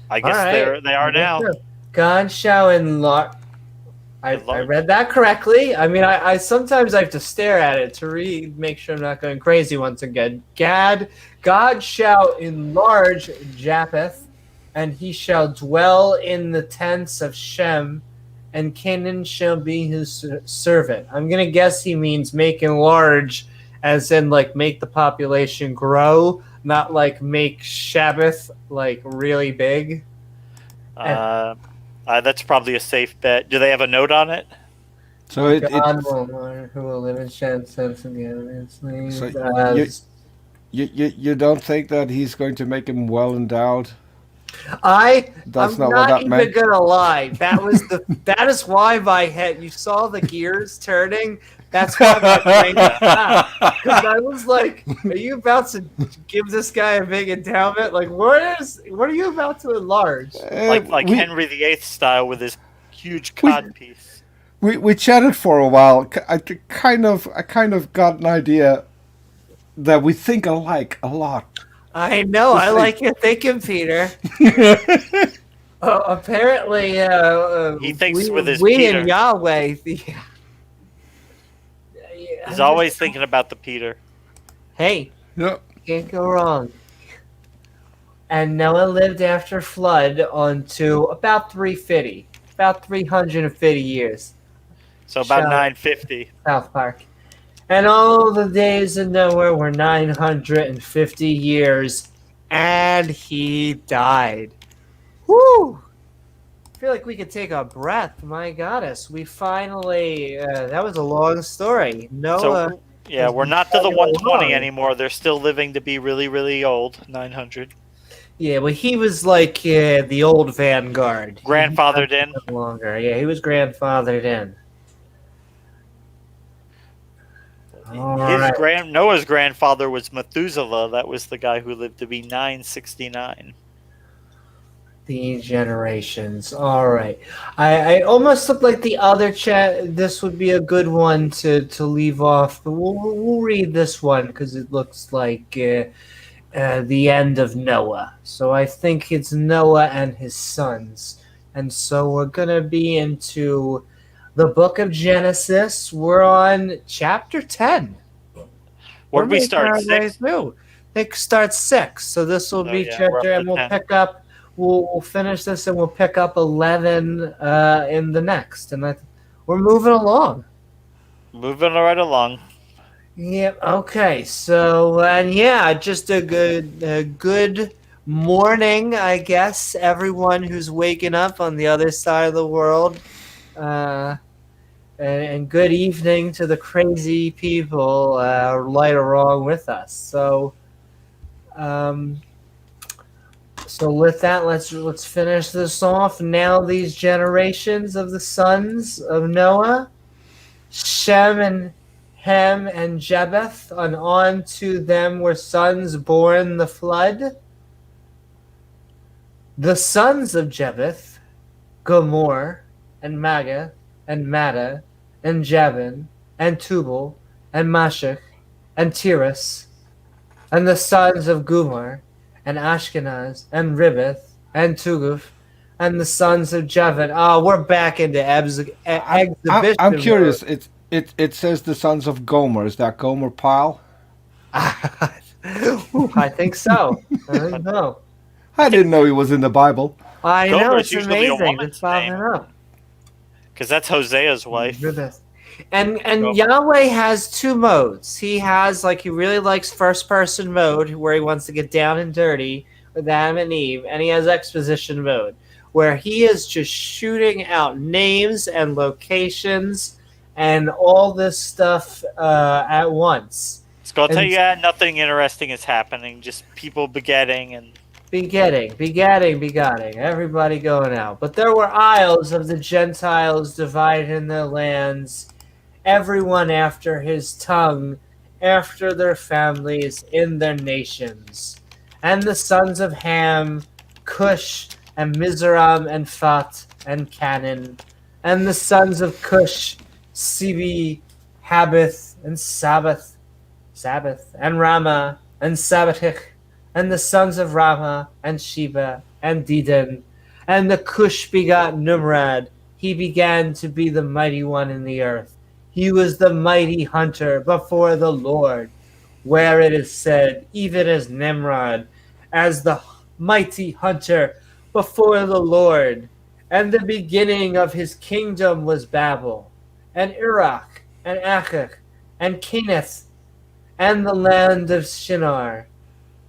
I guess All right. they are now. God shall enlarge. I read that correctly. I mean, I sometimes I have to stare at it to read, make sure I'm not going crazy once again. God shall enlarge Japheth, and he shall dwell in the tents of Shem, and Canaan shall be his servant. I'm going to guess he means make enlarge, as in, like, make the population grow, not, like, make Shabbath, like, really big. That's probably a safe bet. Do they have a note on it? So God will learn who will live in Shem, sense again. So you don't think that he's going to make him well endowed? I'm That's not not what that even meant. gonna lie. That is why my head. You saw the gears turning. That's why my brain stopped. Because I was like, "Are you about to give this guy a big endowment? Like, what are you about to enlarge?" Like Henry VIII style with his huge cod piece. We chatted for a while. I kind of got an idea that we think alike a lot. I know. I like your thinking, Peter. Apparently, He thinks with his we Peter. and Yahweh. He's always thinking about the Peter. Hey, Yep. can't go wrong. And Noah lived after flood onto about 350 years. So about Shut up. 950. South Park. And all the days of Noah were 950 years, and he died. Woo! I feel like we could take a breath. My goddess, we finally. That was a long story. Noah. Yeah, we're not to the Long. 120 anymore. They're still living to be really, really old. 900. Yeah, but he was like the old vanguard. Grandfathered in. Longer. Yeah, he was grandfathered in. All right. Noah's grandfather was Methuselah. That was the guy who lived to be 969. The generations. All right. I almost look like the other chat. This would be a good one to leave off, but we'll read this one because it looks like the end of Noah. So I think it's Noah and his sons. And so we're going to be into the book of Genesis. We're on chapter 10. Where did we start? 6? I think start 6. So this will be yeah, we're chapter, up and to we'll 10. pick up. We'll finish this, and we'll pick up 11 in the next. And we're moving along. Moving right along. Yep. Okay. So, and yeah, just a good morning, I guess. Everyone who's waking up on the other side of the world, and good evening to the crazy people right along with us. So, so with that, let's finish this off. Now, these generations of the sons of Noah, Shem and Ham and Japheth, and on to them were sons born the flood. The sons of Japheth, Gomor, and Magah, and Maddah, and Jabin, and Tubal, and Mashach, and Tiras, and the sons of Gumar, and Ashkenaz, and Ribbath, and Tuguf, and the sons of Javan. Oh, we're back into exhibition. I'm curious. It says the sons of Gomer. Is that Gomer Pyle? I think so. I didn't know he was in the Bible. I know, Gomer it's is usually a amazing. woman's It's popping name. up. Because that's Hosea's wife. Ribbath. And Yahweh has two modes. He has, like, he really likes first person mode where he wants to get down and dirty with Adam and Eve, and he has exposition mode where he is just shooting out names and locations and all this stuff at once. So I'll tell you, nothing interesting is happening. Just people begetting and begetting, everybody going out. But there were isles of the Gentiles divided in their lands, everyone after his tongue, after their families, in their nations. And the sons of Ham, Cush, and Mizraim, and Phat, and Canaan. And the sons of Cush, Sibi, Habith, and Sabbath, and Ramah, and Sabbathich, and the sons of Ramah, and Sheba, and Dedan. And the Cush begot Nimrod. He began to be the mighty one in the earth. He was the mighty hunter before the Lord, where it is said, even as Nimrod, as the mighty hunter before the Lord. And the beginning of his kingdom was Babel, and Iraq, and Achach, and Keneth, and the land of Shinar.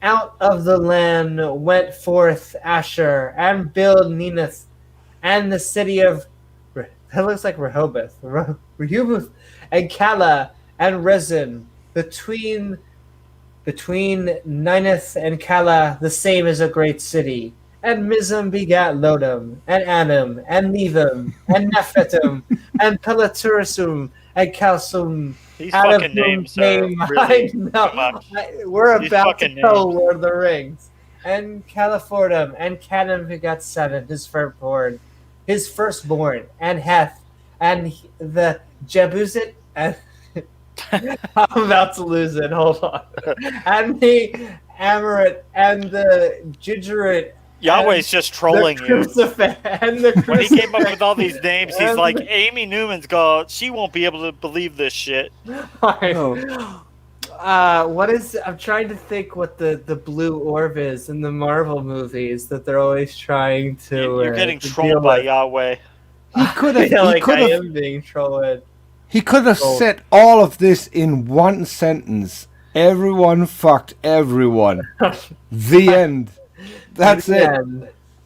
Out of the land went forth Asher, and Nineth, and the city of, that looks like Rehoboth, and Kala, and Rezin, between Nineth and Kala, the same as a great city. And Mizam begat Lodam, and Anam, and Nevim, and Nephitim, and Pelaturisum, and Kalsum. these fucking names are really too much. We're These about to fucking go names. Lord of the Rings. And Califordum, and Canaan begat Seven, his firstborn, and Heth, and the Jebusite, and I'm about to lose it. Hold on. And the Amorit, and the Gigerit. Yahweh's just trolling you. When he came up with all these names, he's like, Amy Newman's she won't be able to believe this shit. What is? I'm trying to think what the blue orb is in the Marvel movies that they're always trying to. You're getting to trolled deal by with. Yahweh. He could I feel like I have. am being trolled. He could have said all of this in one sentence. Everyone fucked everyone. The end. That's it.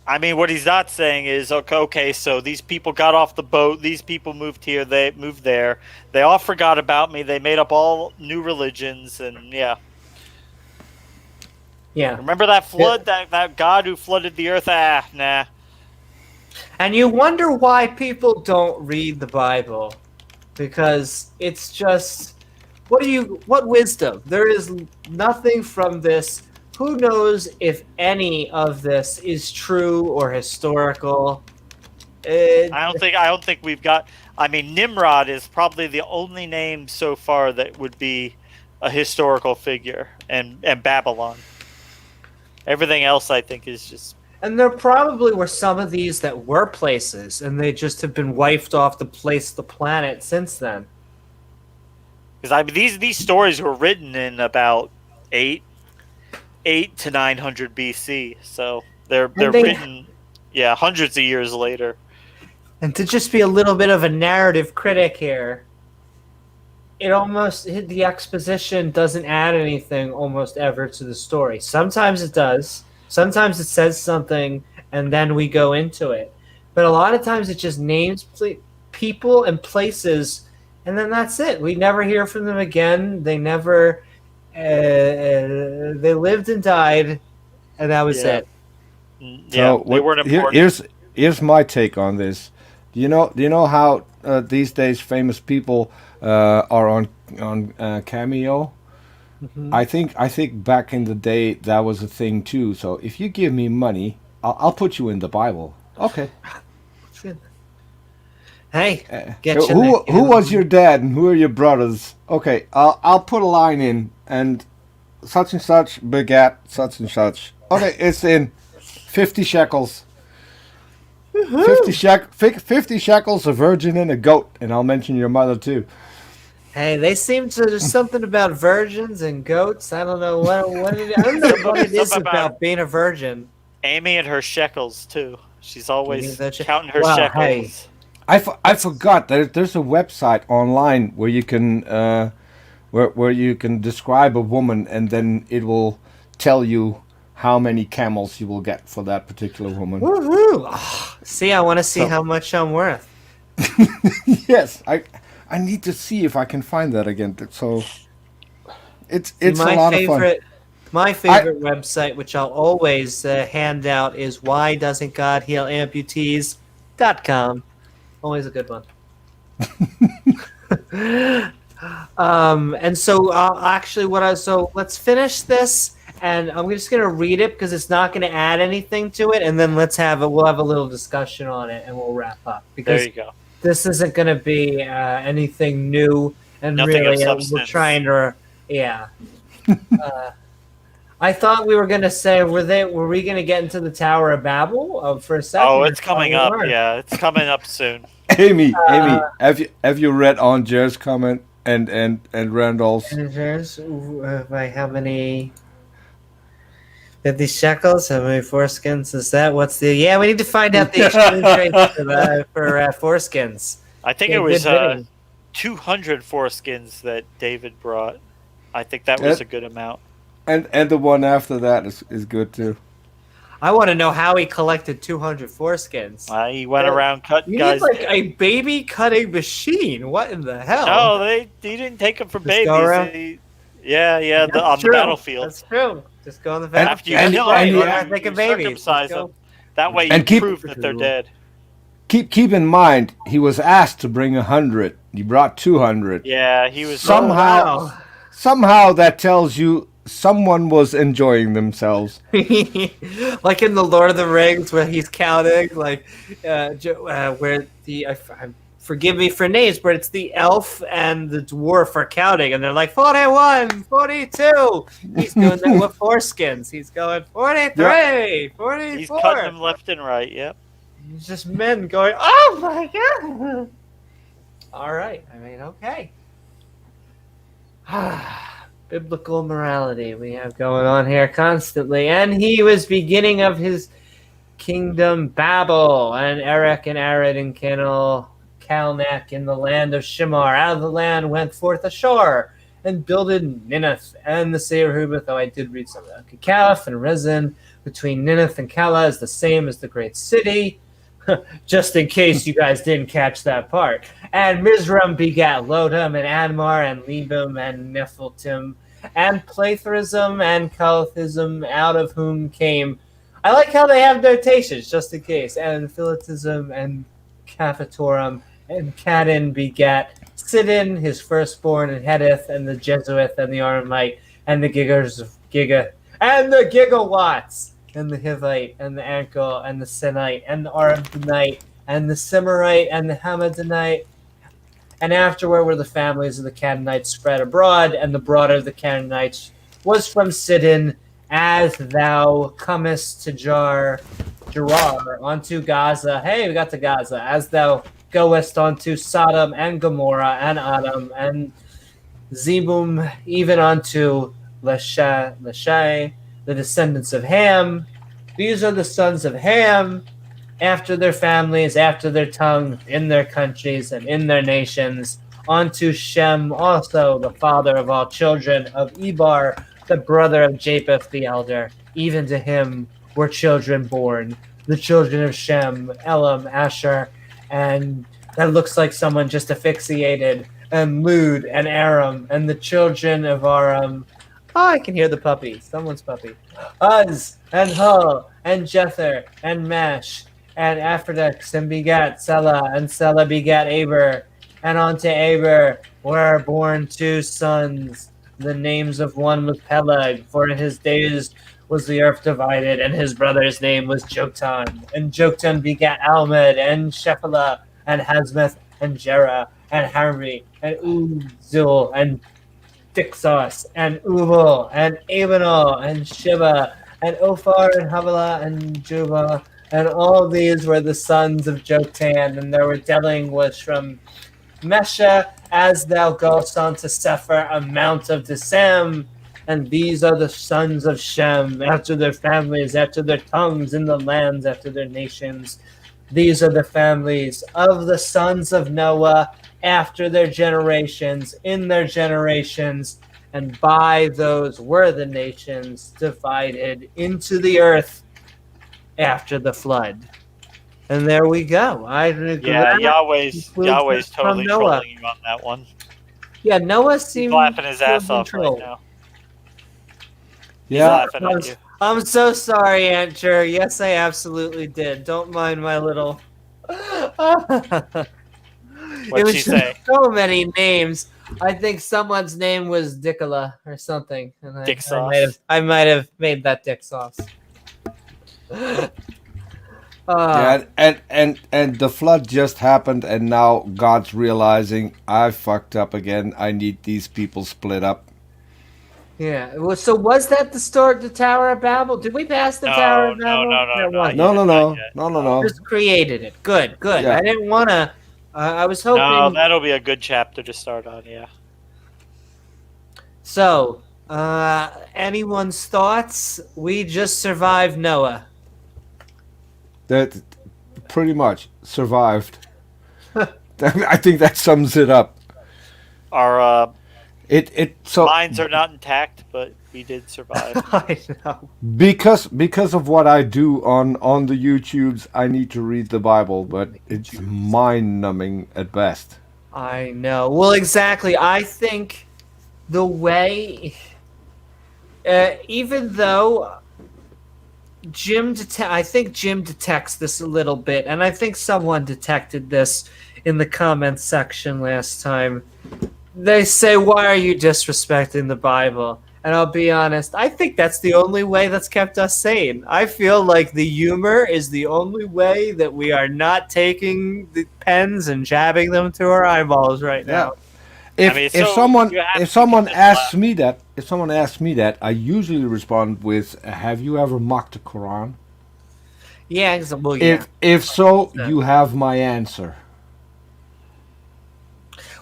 I mean, what he's not saying is, okay, so these people got off the boat, these people moved here, they moved there, they all forgot about me, they made up all new religions, and yeah. Remember that flood, that God who flooded the earth? Nah. And you wonder why people don't read the Bible. Because it's just What wisdom? There is nothing from this. Who knows if any of this is true or historical? I don't think we've got. I mean, Nimrod is probably the only name so far that would be a historical figure, and Babylon. Everything else, I think, is just. And there probably were some of these that were places, and they just have been wiped off the planet since then. Because I mean, these stories were written in about 8 to 900 BC, so they're written, hundreds of years later. And to just be a little bit of a narrative critic here, the exposition doesn't add anything almost ever to the story. Sometimes it does. Sometimes it says something, and then we go into it. But a lot of times it just names people and places, and then that's it. We never hear from them again. They never. They lived and died, and that was it. Yeah, they weren't important. Here's my take on this. Do you know how these days famous people are on Cameo? Mm-hmm. I think back in the day that was a thing too. So if you give me money, I'll put you in the Bible. Okay. Hey, who was your dad and who are your brothers? Okay, I'll put a line in, and such begat such and such. Okay, it's in 50 shekels. 50 shekels, a virgin and a goat, and I'll mention your mother too. Hey, they seem to. There's something about virgins and goats. I don't know what I don't know what it is about being a virgin. Amy and her shekels too. She's always counting her shekels. Hey. I forgot that there's a website online where you can where you can describe a woman, and then it will tell you how many camels you will get for that particular woman. Woohoo! Oh, see, I want to see how much I'm worth. Yes, I need to see if I can find that again. So it's a lot of fun. My favorite website, which I'll always hand out, is whydoesn'tgodhealamputees.com. Always a good one. And so actually so let's finish this, and I'm just going to read it because it's not going to add anything to it, and then we'll have a little discussion on it, and we'll wrap up. Because there you go. This isn't going to be anything new, and nothing really we're trying to, I thought we were going to say, were we going to get into the Tower of Babel for a second? Oh, it's coming up. Yeah, it's coming up soon. Amy, have you read Jer's comment and Randall's? By how many? 50 shekels? How many foreskins is that? What's the? Yeah, we need to find out the exchange rate for foreskins. I think it was 200 foreskins that David brought. I think that was a good amount. And the one after that is good too. I want to know how he collected 200 foreskins. He went around cutting guys. Need like a baby cutting machine. What in the hell? No, he didn't take them from babies. On the battlefield. That's true. Just go on the battlefield. After you kill them, you circumcise them. That way you prove that they're dead. Keep in mind, he was asked to bring 100. He brought 200. Yeah, he was somehow that tells you someone was enjoying themselves. Like in the Lord of the Rings, where he's counting, where forgive me for names, but it's the elf and the dwarf are counting, and they're like 41, 42. He's doing that with foreskins. He's going 43, 44. He's cutting them left and right. Yep. It's just men going, oh my god. All right. I mean, okay. Biblical morality we have going on here constantly. And he was beginning of his kingdom Babel, and Erech and Arad and Calnech in the land of Shimmar. Out of the land went forth ashore, and builded Nineth and the Seir Hubith, though I did read some of that. Caliph and Rezin between Nineth and Kala is the same as the great city. Just in case you guys didn't catch that part. And Mizram begat Lodam and Admar and Lebim and Nephiltim and Platherism and Calithism, out of whom came. I like how they have notations, just in case. And Philotism and Caphatorum and Cadin begat Sidon, his firstborn, and Hedith, and the Jesuith, and the Aramite, and the Giggers of Giga, and the Gigawatts, and the Hivite, and the Ankle, and the Sinite, and the Aramdanite, and the Simmerite, and the Hamadanite. And afterward were the families of the Canaanites spread abroad, and the broader of the Canaanites was from Sidon, as thou comest to Gerar onto Gaza. Hey, we got to Gaza. As thou goest onto Sodom and Gomorrah and Adam and Zebum, even unto Leshai, the descendants of Ham. These are the sons of Ham, after their families, after their tongue, in their countries and in their nations. Unto Shem also, the father of all children, of Ebar, the brother of Japheth the elder. Even to him were children born, the children of Shem, Elam, Asher, and that looks like someone just asphyxiated, and Lud, and Aram, and the children of Aram. Oh, I can hear the puppy. Someone's puppy. Uz, and Hul, and Jether, and Mash, and Aphrodite, and begat Selah, and Selah begat Aber, and unto Aber were born 2 sons. The names of one was Peleg, for in his days was the earth divided, and his brother's name was Joktan. And Joktan begat Almed, and Shephelah, and Hazmeth, and Jerah, and Harmi, and Uzul, and Dixos, and Ubal, and Abanal, and Shiba, and Ophar, and Havilah, and Juba. And all these were the sons of Joktan, and their dwelling was from Mesha, as thou goest on to Sephir, a mount of Desam. And these are the sons of Shem, after their families, after their tongues, in the lands, after their nations. These are the families of the sons of Noah, after their generations, in their generations. And by those were the nations divided into the earth after the flood. And there we go. Yeah, Yahweh's totally Noah. trolling you on that one. Yeah, Noah He's seems laughing his ass off right trolled. now. He's Yeah, laughing at you. I'm so sorry, Antcher. Yes, I absolutely did. Don't mind my little. What'd It she was say? so many names. I think someone's name was Dickola or something. And Dick I sauce. might have made that dick sauce. yeah, and the flood just happened, and now God's realizing I fucked up again. I need these people split up. Yeah. Well, so was that the Tower of Babel? Did we pass the Tower of Babel? That wasn't. No. Just created it. Good. Yeah. I didn't want to. I was hoping. No, that'll be a good chapter to start on, yeah. So, anyone's thoughts? We just survived Noah. That pretty much survived. I think that sums it up. Our So minds are not intact, but we did survive. I know. because of what I do on the YouTubes, I need to read the Bible, but it's mind-numbing at best. I know. Well, exactly. I think the way, even though I think Jim detects this a little bit, and I think someone detected this in the comments section last time. They say, "Why are you disrespecting the Bible?" And I'll be honest, I think that's the only way that's kept us sane. I feel like the humor is the only way that we are not taking the pens and jabbing them through our eyeballs right now. If someone asks me that, I usually respond with, "Have you ever mocked the Quran?" Yeah, well, yeah. If so, you have my answer.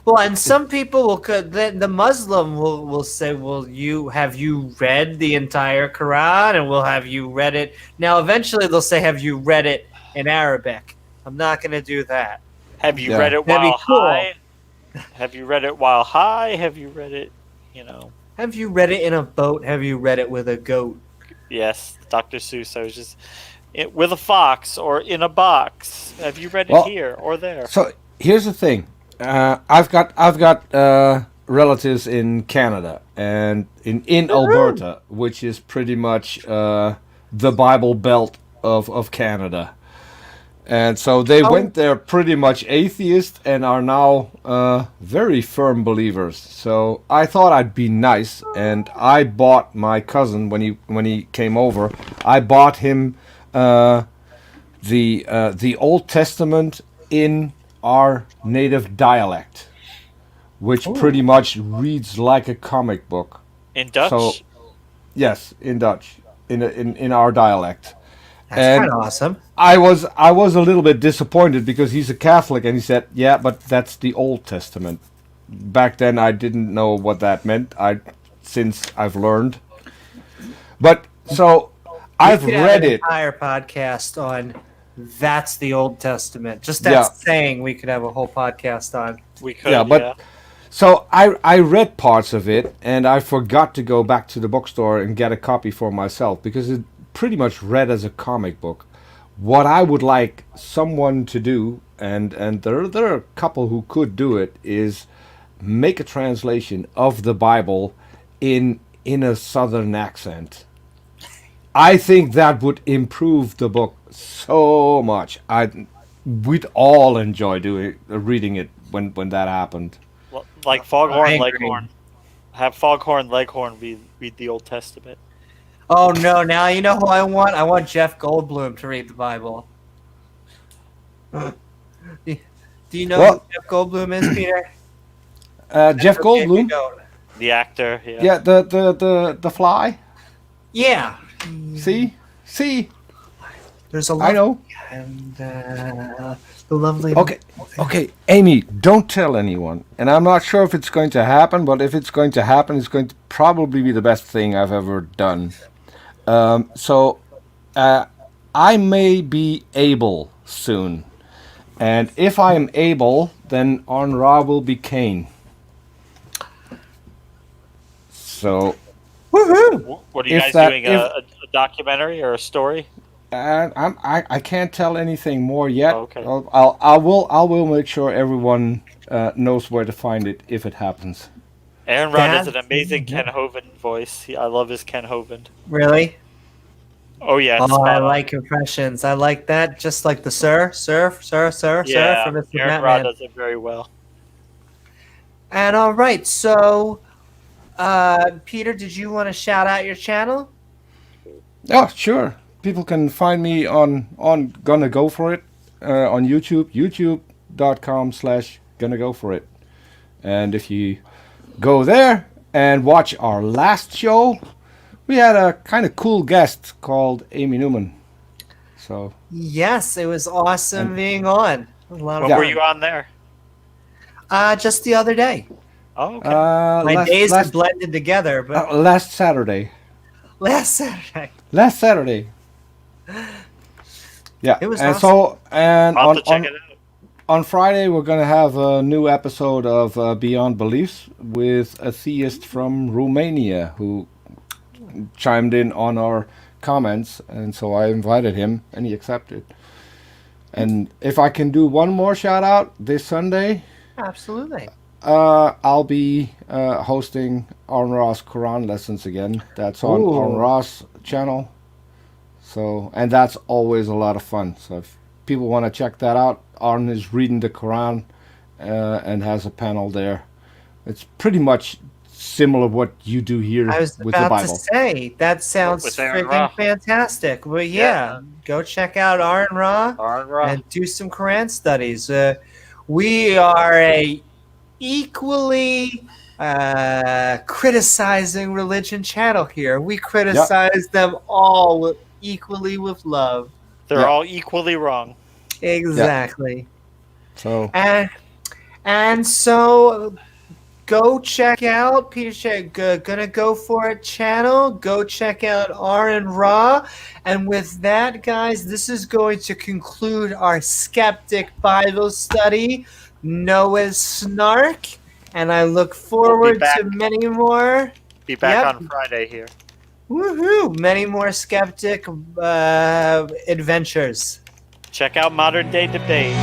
Well, and some people will the Muslim will say, "Well, have you read the entire Quran?" And we'll have you read it. Now, eventually, they'll say, "Have you read it in Arabic?" I'm not going to do that. Have you read it while high? Have you read it while high? Have you read it, Have you read it in a boat? Have you read it with a goat? Yes, Dr. Seuss. I was just with a fox or in a box. Have you read it here or there? So here's the thing. I've got relatives in Canada and in Alberta, which is pretty much the Bible Belt of Canada. And so they Oh. went there pretty much atheist and are now very firm believers. So I thought I'd be nice, and I bought my cousin when he came over. I bought him the Old Testament in our native dialect, which pretty much reads like a comic book. In Dutch? So yes, in Dutch, in our dialect. That's And kind of awesome. I was a little bit disappointed because he's a Catholic, and he said, "Yeah, but that's the Old Testament." Back then, I didn't know what that meant. Since I've learned, but so I've We could have read an it. entire podcast on that's the Old Testament. Just that Yeah. saying, we could have a whole podcast on. We could, Yeah, but so I read parts of it, and I forgot to go back to the bookstore and get a copy for myself because it pretty much read as a comic book. What I would like someone to do, and there are a couple who could do it, is make a translation of the Bible in a Southern accent. I think that would improve the book so much. We'd all enjoy reading it when that happened. Like Foghorn I agree. Leghorn. Have Foghorn Leghorn read the Old Testament. Oh no! Now you know who I want. I want Jeff Goldblum to read the Bible. Do you know Well- who Jeff Goldblum is, Peter? Jeff Okay, if you Goldblum. don't. The actor, yeah. Yeah, the Fly. Yeah. See, There's a I lot. know. And the lovely. Okay, Amy, don't tell anyone. And I'm not sure if it's going to happen, but if it's going to happen, it's going to probably be the best thing I've ever done. So I may be able soon. And if I am able, then Ra will be Cain. So Woohoo! What are you If guys that- doing? if- A documentary or a story? I can't tell anything more yet. Okay. I will make sure everyone knows where to find it if it happens. Aaron Rod has an That's- amazing Ken Hovind voice. I love his Ken Hovind. Really? Oh yeah, Oh, spot I on. like impressions. I like that. Just like the sir Yeah, from Mr. Aaron Rod Batman. does it very well. And all right, so Peter, did you want to shout out your channel? Oh, sure. People can find me on Gonna Go For It on YouTube, youtube.com/Gonna Go For It. And if you go there and watch our last show, we had a kind of cool guest called Amy Newman. So Yes, it was awesome being on. A lot of When were fun. you on there? Just the other day. Oh, okay. My days are blended together, but last Saturday. last Saturday. Last Saturday. Yeah. It was and awesome. so and I'll have to check on it out. on Friday we're gonna have a new episode of Beyond Beliefs with a theist from Romania who chimed in on our comments, and so I invited him and he accepted. And if I can do one more shout out this Sunday, Absolutely. I'll be hosting Arn Ross Quran lessons again. That's on Ooh. Arn Ross channel. So, and that's always a lot of fun. So if people want to check that out, Arn is reading the Quran and has a panel there. It's pretty much similar what you do here I was with the about to Bible. say that sounds With Aaron Ra. freaking fantastic. But yeah, go check out Aaron Ra Aaron Rod. and do some Quran studies. We are a equally criticizing religion channel here. We criticize them all equally with love. They're Yeah. all equally wrong. Exactly. So And so go check out Peter Gonna Go For It channel. Go check out Aaron Ra. And with that, guys, this is going to conclude our Skeptic Bible Study, Noah's Snark. And I look forward back. to many more. Be back Yep. on Friday here. Woohoo! Many more skeptic adventures. Check out Modern Day Debate.